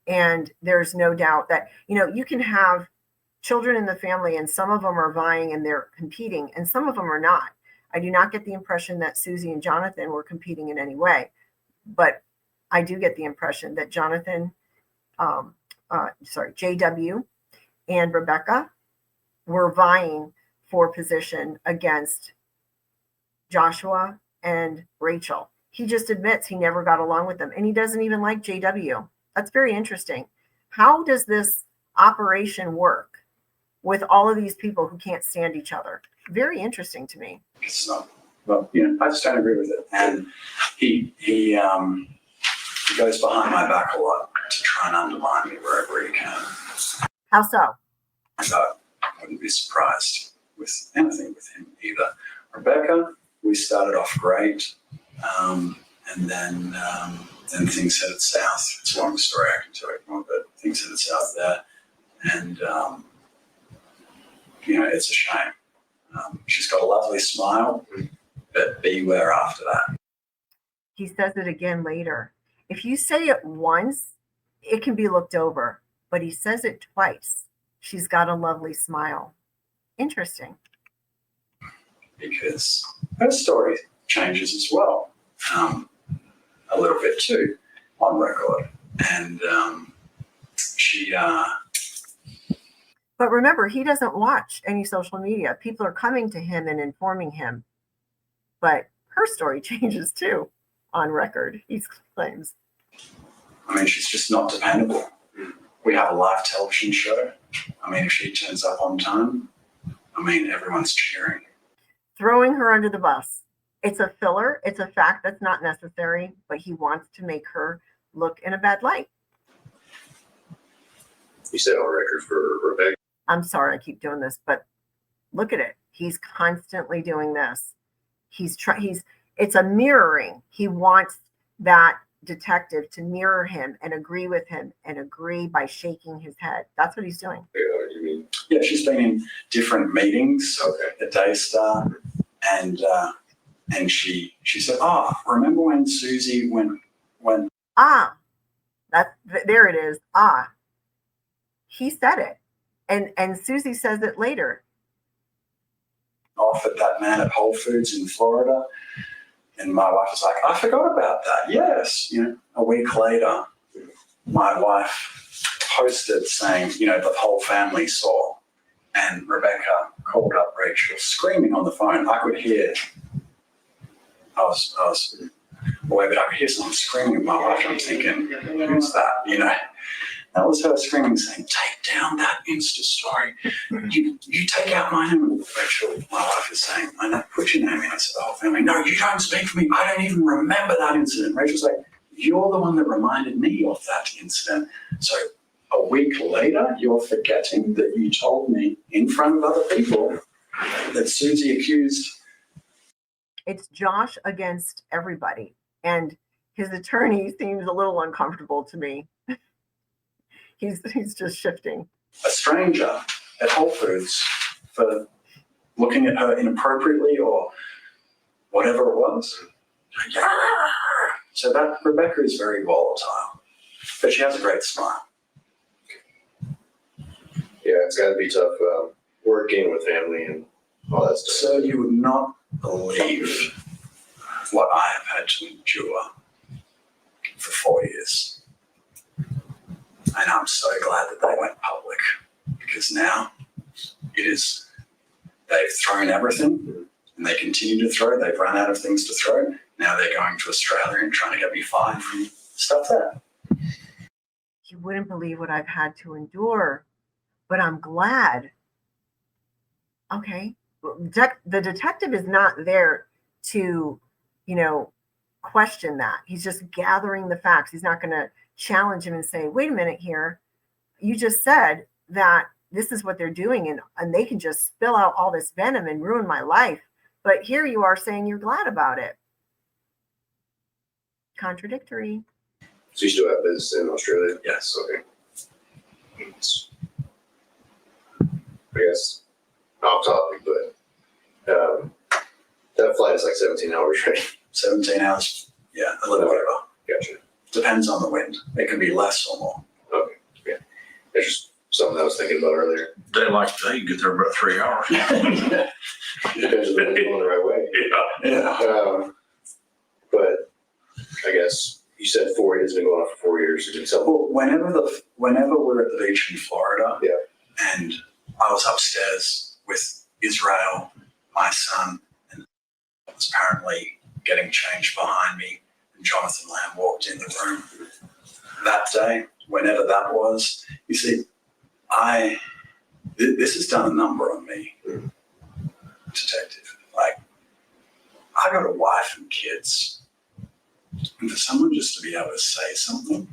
A: And there's no doubt that, you can have children in the family, and some of them are vying and they're competing, and some of them are not. I do not get the impression that Susie and Jonathan were competing in any way, but I do get the impression that JW and Rebecca were vying for position against Joshua and Rachel. He just admits he never got along with them, and he doesn't even like JW. That's very interesting. How does this operation work with all of these people who can't stand each other? Very interesting to me.
C: It's not, well, I just don't agree with it. And he goes behind my back a lot to try try and undermine me wherever he can.
A: How so?
C: So I wouldn't be surprised with anything with him either. Rebecca, we started off great, and then things headed south. It's a long story, I can tell you more, but things headed south there, and it's a shame. She's got a lovely smile, but beware after that.
A: He says it again later. If you say it once, it can be looked over, but he says it twice. She's got a lovely smile. Interesting.
C: Because her story changes as well, a little bit too, on record. And she...
A: But remember, he doesn't watch any social media. People are coming to him and informing him. But her story changes too, on record, he claims.
C: I mean, she's just not dependable. We have a live television show. I mean, if she turns up on time, I mean, everyone's cheering.
A: Throwing her under the bus. It's a filler. It's a fact that's not necessary, but he wants to make her look in a bad light.
B: You said on record for Rebecca.
A: I'm sorry I keep doing this, but look at it. He's constantly doing this. It's a mirroring. He wants that detective to mirror him and agree with him and agree by shaking his head. That's what he's doing.
B: Yeah, you mean?
C: Yeah, she's been in different meetings at Daystar, and she said, remember when Susie when
A: there it is. He said it. And Susie says it later.
C: Offered that man at Whole Foods in Florida. And my wife was like, I forgot about that. Yes. A week later, my wife posted saying, the whole family saw. And Rebecca called up Rachel screaming on the phone. I could hear, I was away, but I could hear someone screaming at my wife. I'm thinking, who's that? That was her screaming, saying, take down that Insta story. You take out my name. Rachel, my wife is saying, I know, put your name in. I said, the whole family, no, you don't speak for me. I don't even remember that incident. Rachel's like, you're the one that reminded me of that incident. So a week later, you're forgetting that you told me in front of other people that Susie accused.
A: It's Josh against everybody. And his attorney seems a little uncomfortable to me. He's just shifting.
C: A stranger at Whole Foods for looking at her inappropriately or whatever it was. So that Rebecca is very volatile, but she has a great smile.
B: Yeah, it's got to be tough working with family and all that stuff.
C: So you would not believe what I have had to endure for 4 years. And I'm so glad that they went public, because now they've thrown everything and they continue to throw. They've run out of things to throw. Now they're going to Australia and trying to get me fired from stuff there.
A: You wouldn't believe what I've had to endure, but I'm glad. Okay. The detective is not there to, question that. He's just gathering the facts. He's not going to challenge him and say, wait a minute here. You just said that this is what they're doing and they can just spill out all this venom and ruin my life. But here you are saying you're glad about it. Contradictory.
B: So you still have business in Australia?
C: Yes.
B: Okay. I guess off topic, but that flight is like 17 hours, right?
C: 17 hours. Yeah, a little over.
B: Gotcha.
C: Depends on the wind. It can be less or more.
B: Okay. Yeah. That's just something I was thinking about earlier.
D: They get there about 3 hours.
B: Depends on the wind going the right way.
C: Yeah.
B: But I guess you said 4 years, been going on for 4 years.
C: Well, whenever we're at the beach in Florida,
B: yeah,
C: and I was upstairs with Israel, my son, and was apparently getting changed behind me, and Jonathan Lamb walked in the room that day, whenever that was. You see, this has done a number on me, detective. Like, I got a wife and kids, and for someone just to be able to say something,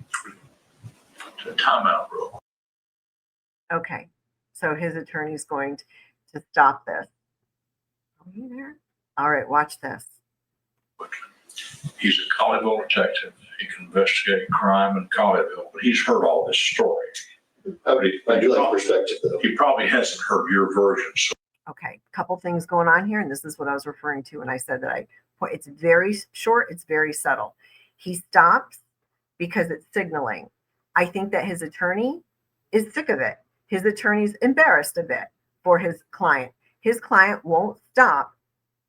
D: Timeout, bro.
A: Okay. So his attorney's going to stop this. Are you there? All right, watch this.
D: He's a Colleyville detective. He can investigate crime in Colleyville, but he's heard all this story.
B: I do like perspective, though.
D: He probably hasn't heard your version. So
A: Okay, couple things going on here, and this is what I was referring to when I said that it's very short, it's very subtle. He stops because it's signaling. I think that his attorney is sick of it. His attorney's embarrassed a bit for his client. His client won't stop.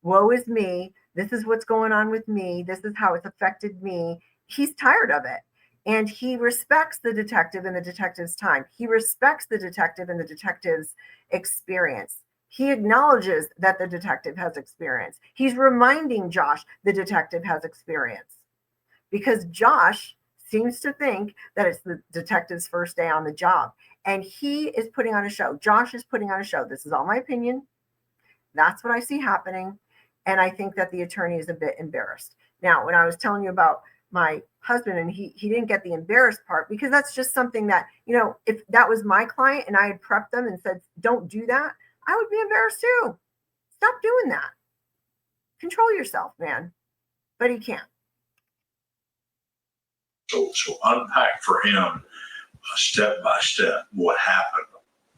A: Woe is me. This is what's going on with me. This is how it's affected me. He's tired of it. And he respects the detective and the detective's time. He respects the detective and the detective's experience. He acknowledges that the detective has experience. He's reminding Josh the detective has experience because Josh seems to think that it's the detective's first day on the job. And he is putting on a show. Josh is putting on a show. This is all my opinion. That's what I see happening. And I think that the attorney is a bit embarrassed. Now, when I was telling you about my husband and he didn't get the embarrassed part because that's just something that, if that was my client and I had prepped them and said, don't do that, I would be embarrassed too. Stop doing that. Control yourself, man. But he can't.
D: So unpack for him step by step what happened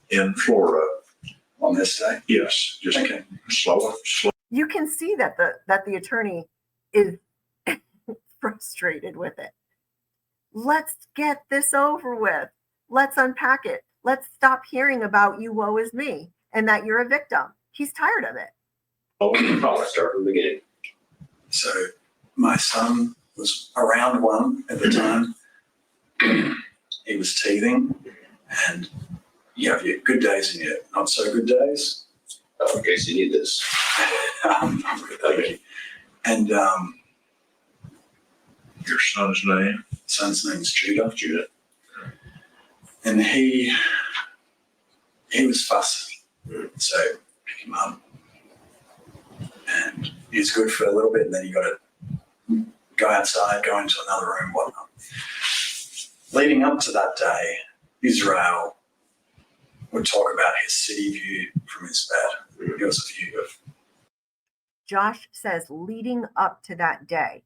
D: in Florida
C: On this day?
D: Yes, just
C: Okay.
D: slow.
A: You can see that the attorney is frustrated with it. Let's get this over with. Let's unpack it. Let's stop hearing about you, woe is me, and that you're a victim. He's tired of it.
B: I'll start from the beginning.
C: So my son was around 1 at the time. He was teething, and you have your good days and your not so good days.
B: Oh, okay, so you need this.
C: I'm good, thank you. And
D: Your son's name?
C: son's name's Judah. And he was fussy. So pick him up. And he was good for a little bit, and then you got to go outside, go into another room, whatnot. Leading up to that day, Israel would talk about his city view from his bed. It was a view of.
A: Josh says leading up to that day,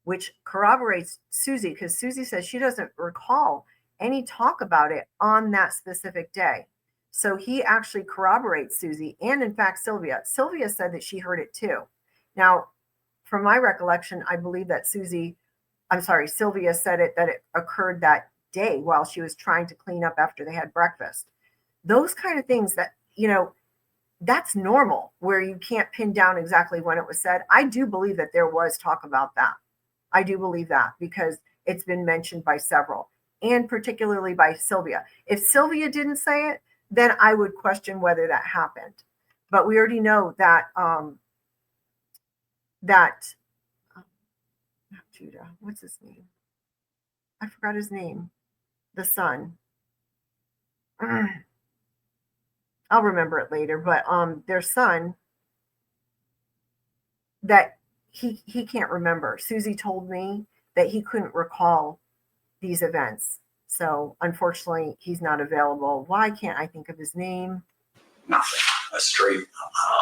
A: which corroborates Susie, because Susie says she doesn't recall any talk about it on that specific day. So he actually corroborates Susie and, in fact, Sylvia. Sylvia said that she heard it too. Now, from my recollection, I believe that Sylvia said that it occurred that day while she was trying to clean up after they had breakfast. Those kind of things that, that's normal where you can't pin down exactly when it was said. I do believe that there was talk about that. I do believe that because it's been mentioned by several, and particularly by Sylvia. If Sylvia didn't say it, then I would question whether that happened. But we already know that Judah, what's his name? I forgot his name. The son. I'll remember it later, but their son, that he can't remember. Susie told me that he couldn't recall these events. So unfortunately, he's not available. Why can't I think of his name?
C: Nothing. A street.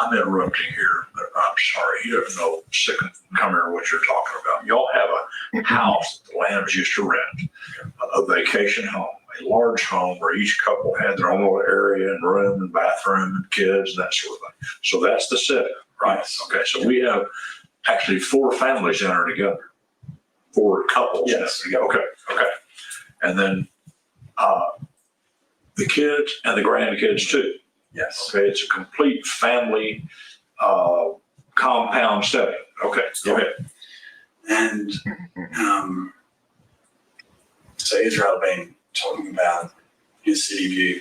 D: I'm interrupting here, but I'm sorry. He doesn't know sick and come here what you're talking about. Y'all have a house that the Lambs used to rent, a vacation home, a large home where each couple had their own little area and room and bathroom and kids and that sort of thing. So that's the setup, right?
C: Yes.
D: Okay, so we have actually 4 families in there together. 4 couples.
C: Yes.
D: Together. Okay. And then the kids and the grandkids too.
C: Yes.
D: Okay, it's a complete family compound setting. Okay, go ahead.
C: And so Israel had been talking about his city view.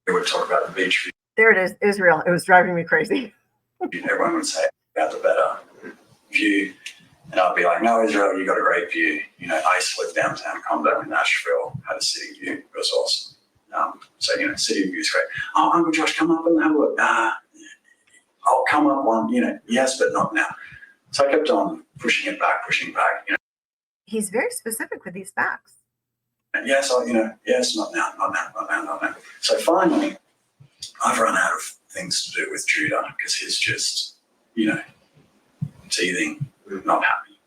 C: They would talk about the beach view.
A: There it is, Israel. It was driving me crazy.
C: Everyone would say about the better view. And I'd be like, no, Israel, you got a great view. I used to live downtown Condo in Nashville, had a city view. It was awesome. So, city view is great. Oh, Uncle Josh, come up and have a look. I'll come up one, yes, but not now. So I kept on pushing it back.
A: He's very specific with these facts.
C: Yes, yes, not now, not now, not now, not now. So finally, I've run out of things to do with Judah because he's just, teething, not happy.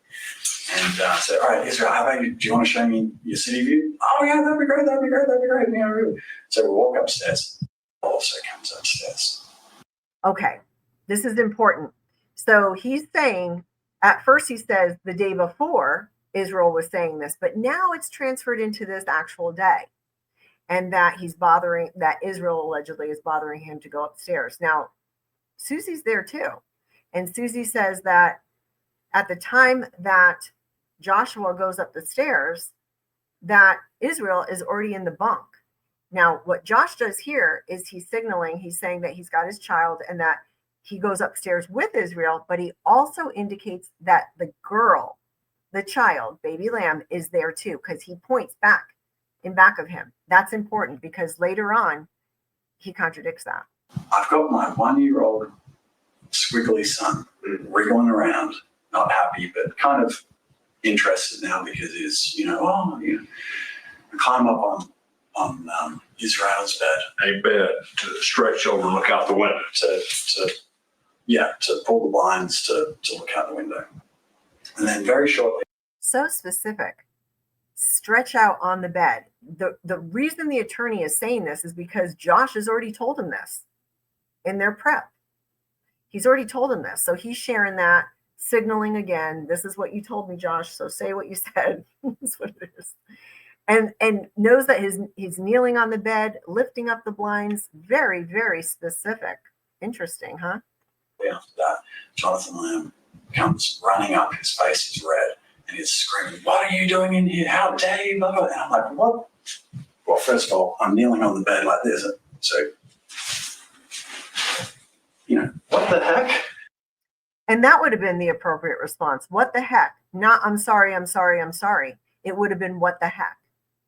C: And I said, all right, Israel, how about you? Do you want to show me your city view? Oh, yeah, that'd be great, that'd be great, that'd be great. Really. So we walk upstairs. Also comes upstairs.
A: Okay, this is important. So he's saying, at first he says the day before Israel was saying this, but now it's transferred into this actual day. And that that Israel allegedly is bothering him to go upstairs. Now, Susie's there too. And Susie says that at the time that Joshua goes up the stairs, that Israel is already in the bunk. Now, what Josh does here is he's signaling, he's saying that he's got his child and that he goes upstairs with Israel, but he also indicates that the girl, the child, baby lamb, is there too, because he points back in back of him. That's important because later on, he contradicts that.
C: I've got my 1-year-old squiggly son wriggling around, not happy, but kind of interested now because he's, climb up on Israel's bed.
D: A bed to stretch over and look out the window.
C: To pull the blinds to look out the window. And then very shortly.
A: So specific. Stretch out on the bed. The reason the attorney is saying this is because Josh has already told him this in their prep. He's already told him this. So he's sharing that, signaling again, this is what you told me, Josh. So say what you said. That's what it is. And knows that he's kneeling on the bed, lifting up the blinds. Very, very specific. Interesting, huh?
C: After that, Jonathan Lamb comes running up. His face is red. And he's screaming, what are you doing in here? How dare you? And I'm like, what? Well, first of all, I'm kneeling on the bed like this. So, what the heck?
A: And that would have been the appropriate response. What the heck? Not, I'm sorry, I'm sorry, I'm sorry. It would have been, what the heck?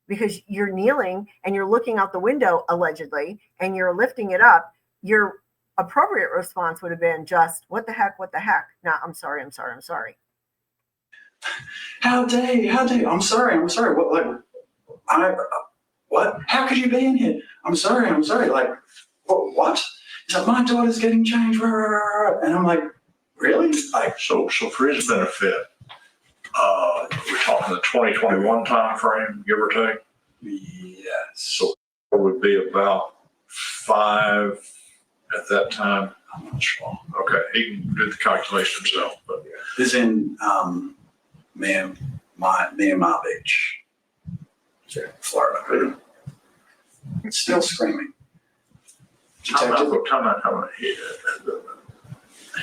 A: Because you're kneeling and you're looking out the window, allegedly, and you're lifting it up. Your appropriate response would have been just, what the heck, what the heck? Not, I'm sorry, I'm sorry, I'm sorry.
C: How dare you? How dare you? I'm sorry. What? How could you be in here? I'm sorry. Like, what? He's like, my daughter's getting changed. And I'm like, really? Like,
D: so for his benefit, we're talking the 2021 time frame, give or take.
C: yes.
D: So it would be about 5 at that time.
C: I'm not sure.
D: Okay, he can do the calculation himself, but
C: This is in Miami Beach, Florida. Still screaming.
D: time out.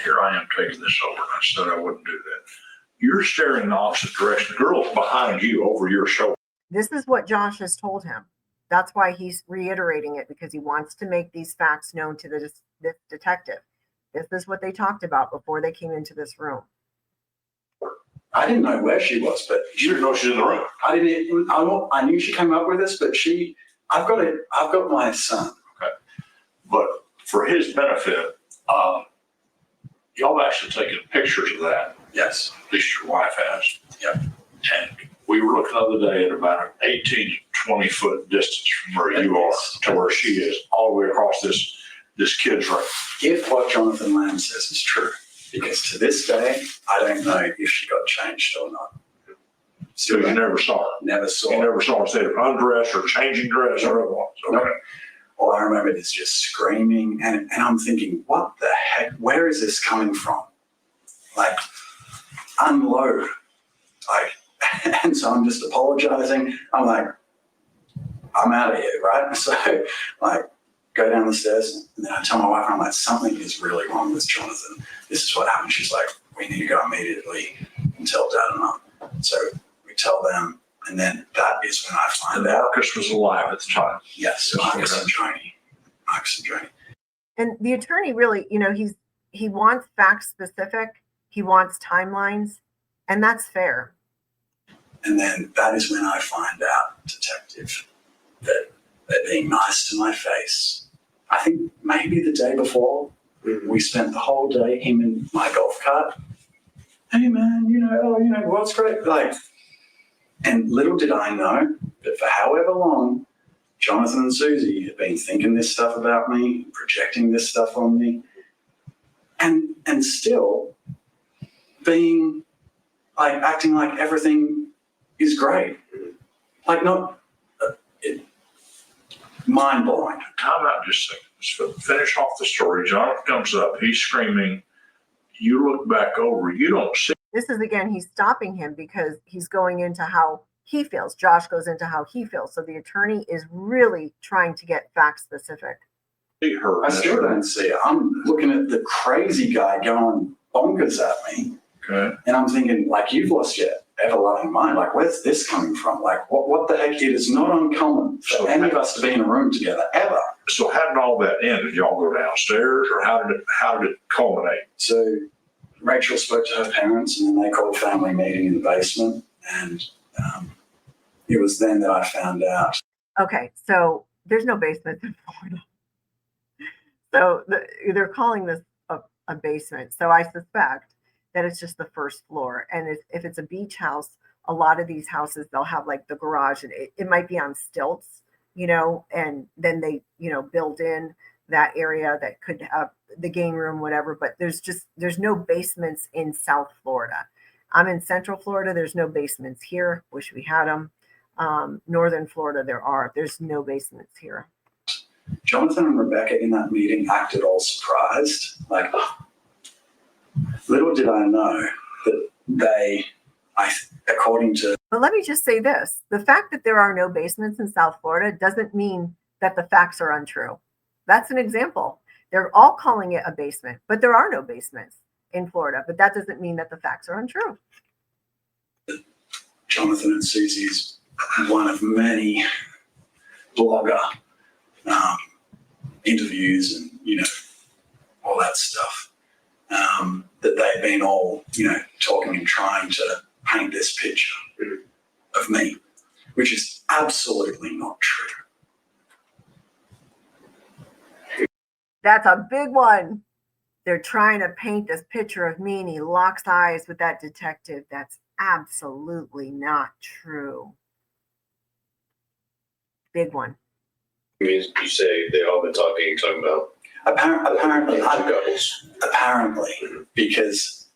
D: Here I am taking this over, and I said I wouldn't do that. You're staring in the opposite direction. The girl's behind you over your shoulder.
A: This is what Josh has told him. That's why he's reiterating it, because he wants to make these facts known to this detective. This is what they talked about before they came into this room.
C: I didn't know where she was, but
D: You didn't know she's in the room.
C: I knew she came up with this, but I've got my son.
D: Okay. But for his benefit, y'all actually taken pictures of that.
C: Yes.
D: At least your wife has.
C: Yep.
D: And we were looking the other day at about an 18 to 20 foot distance from where you are to where she is, all the way across this kid's room.
C: If what Jonathan Lamb says is true, because to this day, I don't know if she got changed or not.
D: So you never saw her.
C: Never saw
D: You
C: her.
D: never saw her say undress or changing dress or otherwise. Okay.
C: No. All I remember is just screaming, and I'm thinking, what the heck? Where is this coming from? Like, unload. And so I'm just apologizing. I'm like, I'm out of here, right? So, go down the stairs, and then I tell my wife, I'm like, something is really wrong with Jonathan. This is what happened. She's like, we need to go immediately and tell Dad and Mom. So we tell them, and then that is when I find out.
D: Marcus was alive at the time.
C: Yes, Marcus and Joni.
A: And the attorney really, he wants facts specific. He wants timelines, and that's fair.
C: And then that is when I find out, detective, that they're being nice to my face. I think maybe the day before, we spent the whole day, him in my golf cart. Hey man, what's great? And little did I know But for however long, Jonathan and Susie have been thinking this stuff about me, projecting this stuff on me, and still being like acting like everything is great. Like not mind blowing.
D: How about just a second? Let's finish off the story. Jonathan comes up. He's screaming. You look back over. You don't see.
A: This is again, he's stopping him because he's going into how he feels. Josh goes into how he feels. So the attorney is really trying to get fact specific.
D: Her.
C: I still don't see it. I'm looking at the crazy guy going bonkers at me.
D: Okay.
C: And I'm thinking, like, you've lost your ever-loving mind. Like, where's this coming from? Like, what the heck? It is not uncommon for any of us to be in a room together, ever.
D: So how did all that end? Did y'all go downstairs, or how did it culminate?
C: So Rachel spoke to her parents, and then they called a family meeting in the basement. And it was then that I found out.
A: Okay, so there's no basements in Florida. So they're calling this a basement. So I suspect that it's just the first floor. And if it's a beach house, a lot of these houses, they'll have like the garage, and it might be on stilts, and then they, build in that area that could have the game room, whatever. But there's no basements in South Florida. I'm in Central Florida. There's no basements here. Wish we had them. Northern Florida, there's no basements here.
C: Jonathan and Rebecca in that meeting acted all surprised. Like, little did I know that according to.
A: But let me just say this. The fact that there are no basements in South Florida doesn't mean that the facts are untrue. That's an example. They're all calling it a basement, but there are no basements in Florida. But that doesn't mean that the facts are untrue.
C: Jonathan and Susie is one of many blogger interviews and, all that stuff that they've been all, talking and trying to paint this picture of me, which is absolutely not true.
A: That's a big one. They're trying to paint this picture of me, and he locks eyes with that detective. That's absolutely not true. Big one.
B: You say they all been talking about
C: Apparently,
B: couples.
C: Apparently, because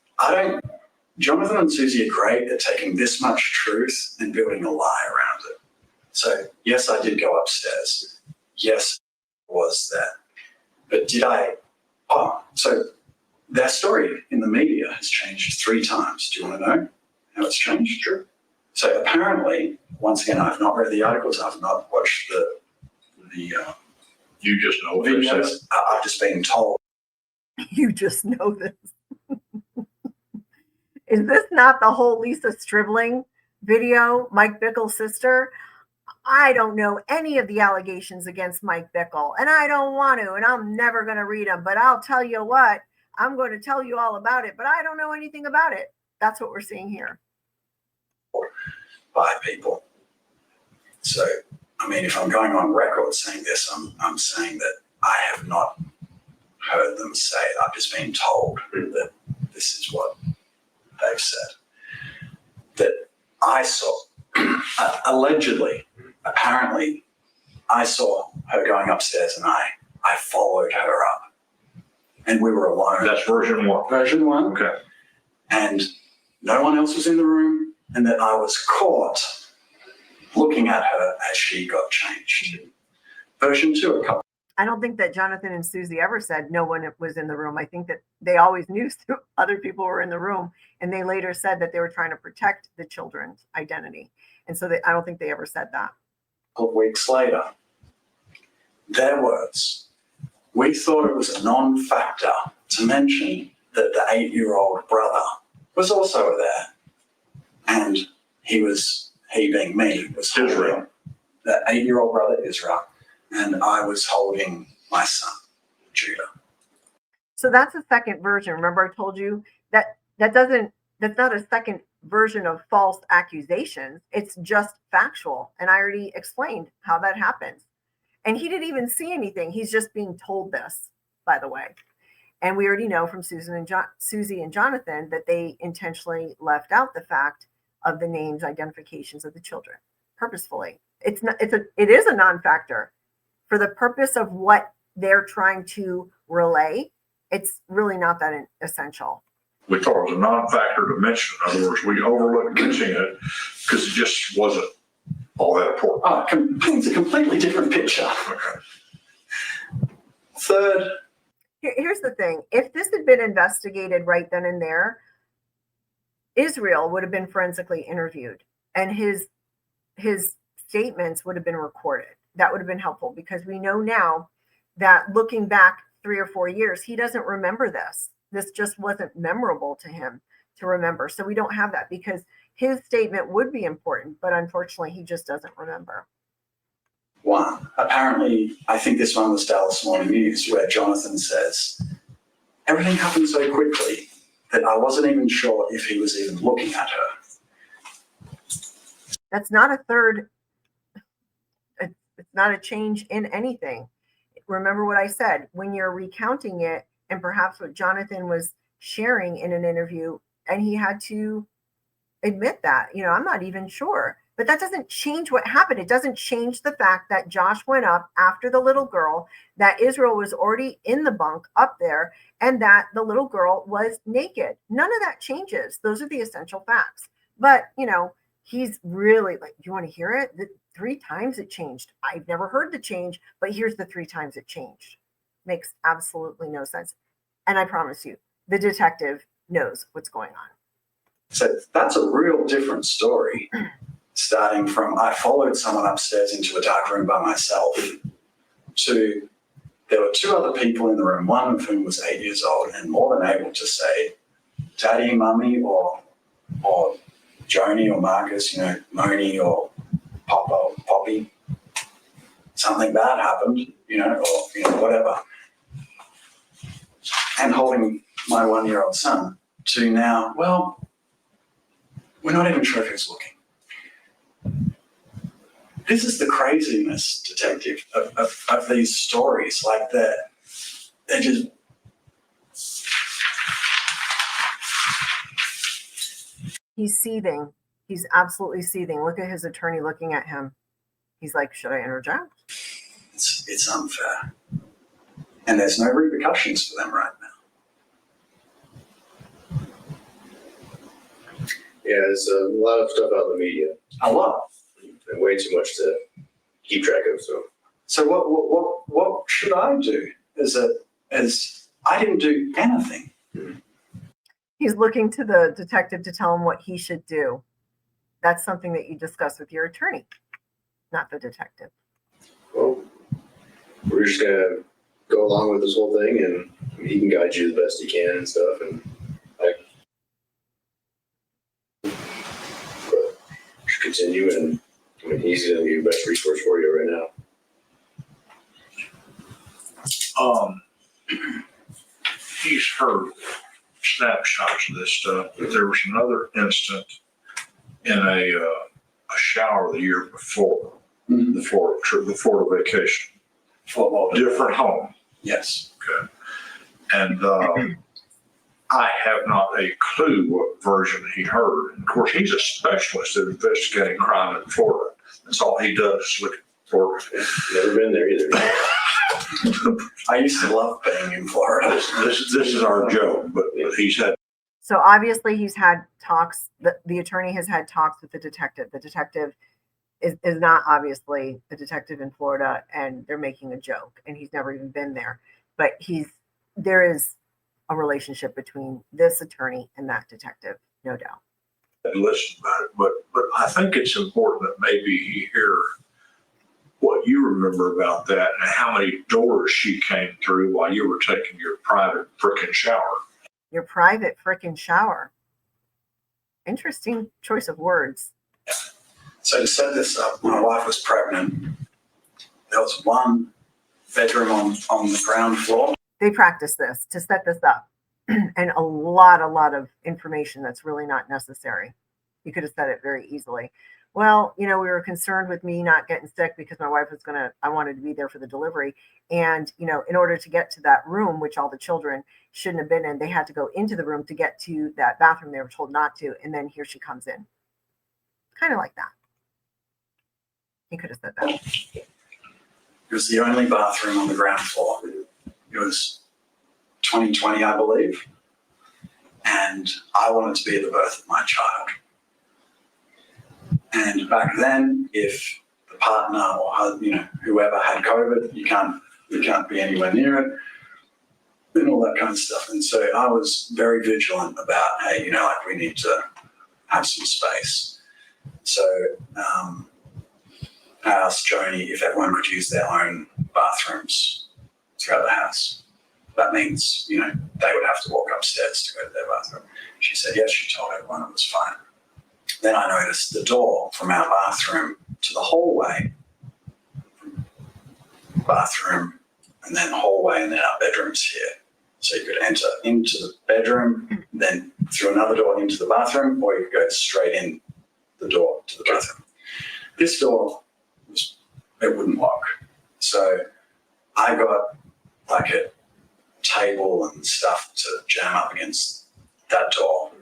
C: Jonathan and Susie are great at taking this much truth and building a lie around it. So, yes, I did go upstairs. Yes, was that. But did I? So their story in the media has changed 3 times. Do you want to know how it's changed?
B: Sure.
C: So apparently, once again, I've not read the articles. I've not watched the
D: You just know what they said.
C: videos. I've just been told.
A: You just know this. Is this not the whole Lisa Stribling video, Mike Bickle's sister? I don't know any of the allegations against Mike Bickle, and I don't want to, and I'm never going to read them. But I'll tell you what, I'm going to tell you all about it, but I don't know anything about it. That's what we're seeing here.
C: By people. So, I mean, if I'm going on record saying this, I'm saying that I have not heard them say it. I've just been told that this is what they've said. That I saw, allegedly, apparently, I saw her going upstairs and I followed her up. And we were alone.
D: That's version 1.
C: Version 1.
D: Okay.
C: And no one else was in the room, and that I was caught looking at her as she got changed. Version 2, a couple.
A: I don't think that Jonathan and Susie ever said no one was in the room. I think that they always knew other people were in the room, and they later said that they were trying to protect the children's identity. And so I don't think they ever said that.
C: A couple weeks later, their words. We thought it was a non-factor to mention that the 8-year-old brother was also there. And he being me, was
D: Israel.
C: The 8-year-old brother, Israel. And I was holding my son, Judah.
A: So that's a second version. Remember, I told you that's not a second version of false accusations. It's just factual. And I already explained how that happens. And he didn't even see anything. He's just being told this, by the way. And we already know from Susie and Jonathan that they intentionally left out the fact of the names, identifications of the children. purposefully. It is a non-factor for the purpose of what they're trying to relay. It's really not that essential.
D: We thought it was a non-factor to mention. In other words, we overlooked mentioning it because it just wasn't all that important.
C: It's a completely different picture.
D: Okay.
C: Third,
A: Here's the thing. If this had been investigated right then and there, Israel would have been forensically interviewed and his statements would have been recorded. That would have been helpful because we know now that looking back 3 or 4 years, he doesn't remember this. This just wasn't memorable to him to remember. So we don't have that because his statement would be important, but unfortunately he just doesn't remember.
C: one, apparently, I think this one was Dallas Morning News, where Jonathan says, everything happened so quickly that I wasn't even sure if he was even looking at her.
A: That's not a third. It's not a change in anything. Remember what I said, when you're recounting it and perhaps what Jonathan was sharing in an interview, and he had to admit that, I'm not even sure. But that doesn't change what happened. It doesn't change the fact that Josh went up after the little girl, that Israel was already in the bunk up there, and that the little girl was naked. None of that changes. Those are the essential facts. But, he's really like, do you want to hear it? The 3 times it changed. I've never heard the change, but here's the 3 times it changed. Makes absolutely no sense. And I promise you, the detective knows what's going on.
C: So that's a real different story. Starting from, I followed someone upstairs into a dark room by myself, to there were 2 other people in the room, one of whom was 8 years old and more than able to say, Daddy, Mummy, or Joni or Marcus, Moni or Papa or Poppy. Something bad happened, or whatever. And holding my 1-year-old son to now, well, we're not even sure if he's looking. This is the craziness, detective, of these stories. Like they're just.
A: He's seething. He's absolutely seething. Look at his attorney looking at him. He's like, should I interject?
C: It's unfair. And there's no repercussions for them right now.
B: Yeah, there's a lot of stuff out in the media.
C: A lot.
B: And way too much to keep track of.
C: So what should I do? As I didn't do anything.
A: He's looking to the detective to tell him what he should do. That's something that you discuss with your attorney, not the detective.
B: Well, we're just gonna go along with this whole thing, and he can guide you the best he can and stuff. And but just continue, and he's gonna be the best resource for you right now.
D: He's heard snapshots of this stuff, but there was another incident in a shower the year before the Florida trip, the Florida vacation. Different home.
C: Yes.
D: Okay. And I have not a clue what version he heard. And of course, he's a specialist in investigating crime in Florida. That's all he does is look at Florida.
B: Never been there either.
C: I used to love being in Florida.
D: This is our joke, but he's had.
A: So obviously he's had talks. The attorney has had talks with the detective. The detective is not obviously a detective in Florida, and they're making a joke, and he's never even been there. But there is a relationship between this attorney and that detective, no doubt.
D: Listen about it, but I think it's important that maybe he hear what you remember about that and how many doors she came through while you were taking your private frickin' shower.
A: Your private frickin' shower. Interesting choice of words.
C: So to set this up, my wife was pregnant. There was one bedroom on the ground floor.
A: They practice this to set this up. And a lot of information that's really not necessary. You could have said it very easily. Well, we were concerned with me not getting sick because my wife was I wanted to be there for the delivery. And, in order to get to that room, which all the children shouldn't have been in, they had to go into the room to get to that bathroom they were told not to. And then here she comes in. Kind of like that. He could have said that.
C: It was the only bathroom on the ground floor. It was 2020, I believe. And I wanted to be at the birth of my child. And back then, if the partner or whoever had COVID, you can't be anywhere near it, and all that kind of stuff. And so I was very vigilant about, hey, we need to have some space. So I asked Joni if everyone could use their own bathrooms throughout the house. That means, they would have to walk upstairs to go to their bathroom. She said, yes, she told everyone it was fine. Then I noticed the door from our bathroom to the hallway, bathroom, and then hallway, and then our bedrooms here. So you could enter into the bedroom, then through another door into the bathroom, or you could go straight in the door to the bathroom. This door, it wouldn't lock. So I got like a table and stuff to jam up against that door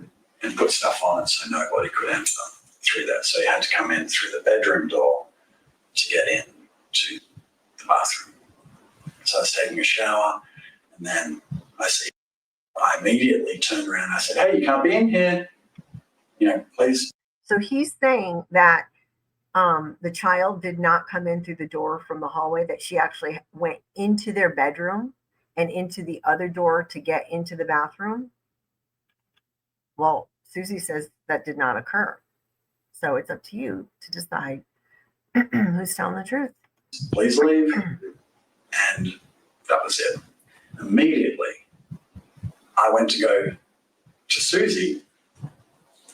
C: and put stuff on it so nobody could enter through that. So you had to come in through the bedroom door to get in to the bathroom. So I was taking a shower, and then I immediately turned around and I said, hey, you can't be in here, please.
A: So he's saying that the child did not come in through the door from the hallway, that she actually went into their bedroom and into the other door to get into the bathroom. Well, Susie says that did not occur. So it's up to you to decide who's telling the truth.
C: Please leave. And that was it. Immediately, I went to go to Susie.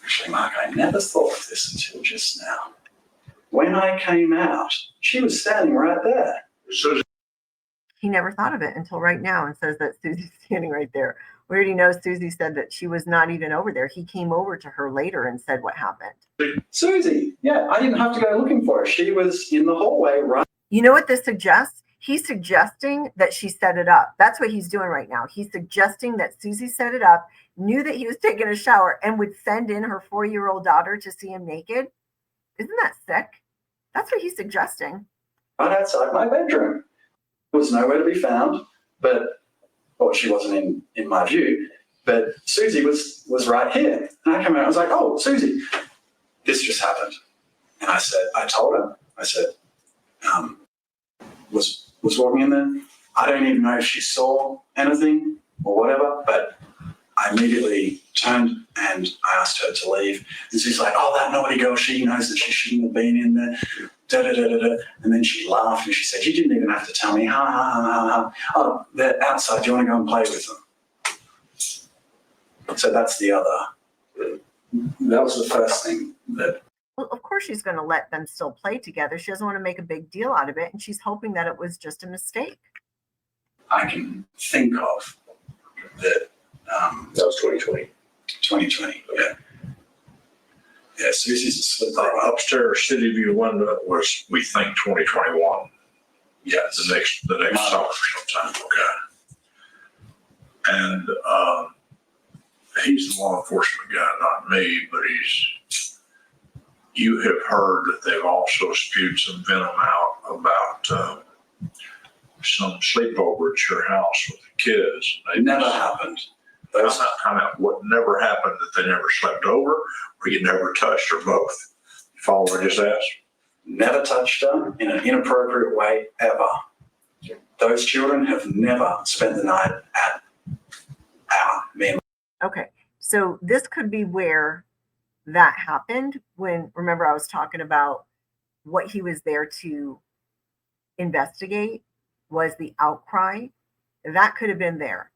C: Actually, Mark, I never thought of this until just now. When I came out, she was standing right there.
D: Susie.
A: He never thought of it until right now and says that Susie's standing right there. We already know Susie said that she was not even over there. He came over to her later and said what happened.
C: Susie, yeah, I didn't have to go looking for her. She was in the hallway, right?
A: You know what this suggests? He's suggesting that she set it up. That's what he's doing right now. He's suggesting that Susie set it up, knew that he was taking a shower, and would send in her 4-year-old daughter to see him naked. Isn't that sick? That's what he's suggesting.
C: Right outside my bedroom. Was nowhere to be found, she wasn't in my view, but Susie was right here. And I came out, I was like, oh, Susie, this just happened. And I told her, was walking in there. I don't even know if she saw anything or whatever, but I immediately turned and I asked her to leave. And she's like, oh, that naughty girl, she knows that she shouldn't have been in there. Da, da, da, da, da. And then she laughed and she said, you didn't even have to tell me. Ha, ha, ha, ha, ha. Oh, they're outside. Do you want to go and play with them? So that's the other. That was the first thing that.
A: Well, of course she's going to let them still play together. She doesn't want to make a big deal out of it. And she's hoping that it was just a mistake.
C: I can think of that.
B: That was 2020.
C: 2020, yeah. Yeah, Susie's a slip
D: The upstairs city view window was, we think, 2021.
C: Yeah,
D: The next summer sometime. Okay. And he's the law enforcement guy, not me, but you have heard that they've also spewed some venom out about some sleepover at your house with the kids.
C: it never happened.
D: Time out. What never happened, that they never slept over, or you never touched, or both? You follow what I just asked?
C: Never touched her in an inappropriate way ever. Those children have never spent the night at me and
A: Okay. So this could be where that happened when, remember, I was talking about what he was there to investigate was the outcry. That could have been there,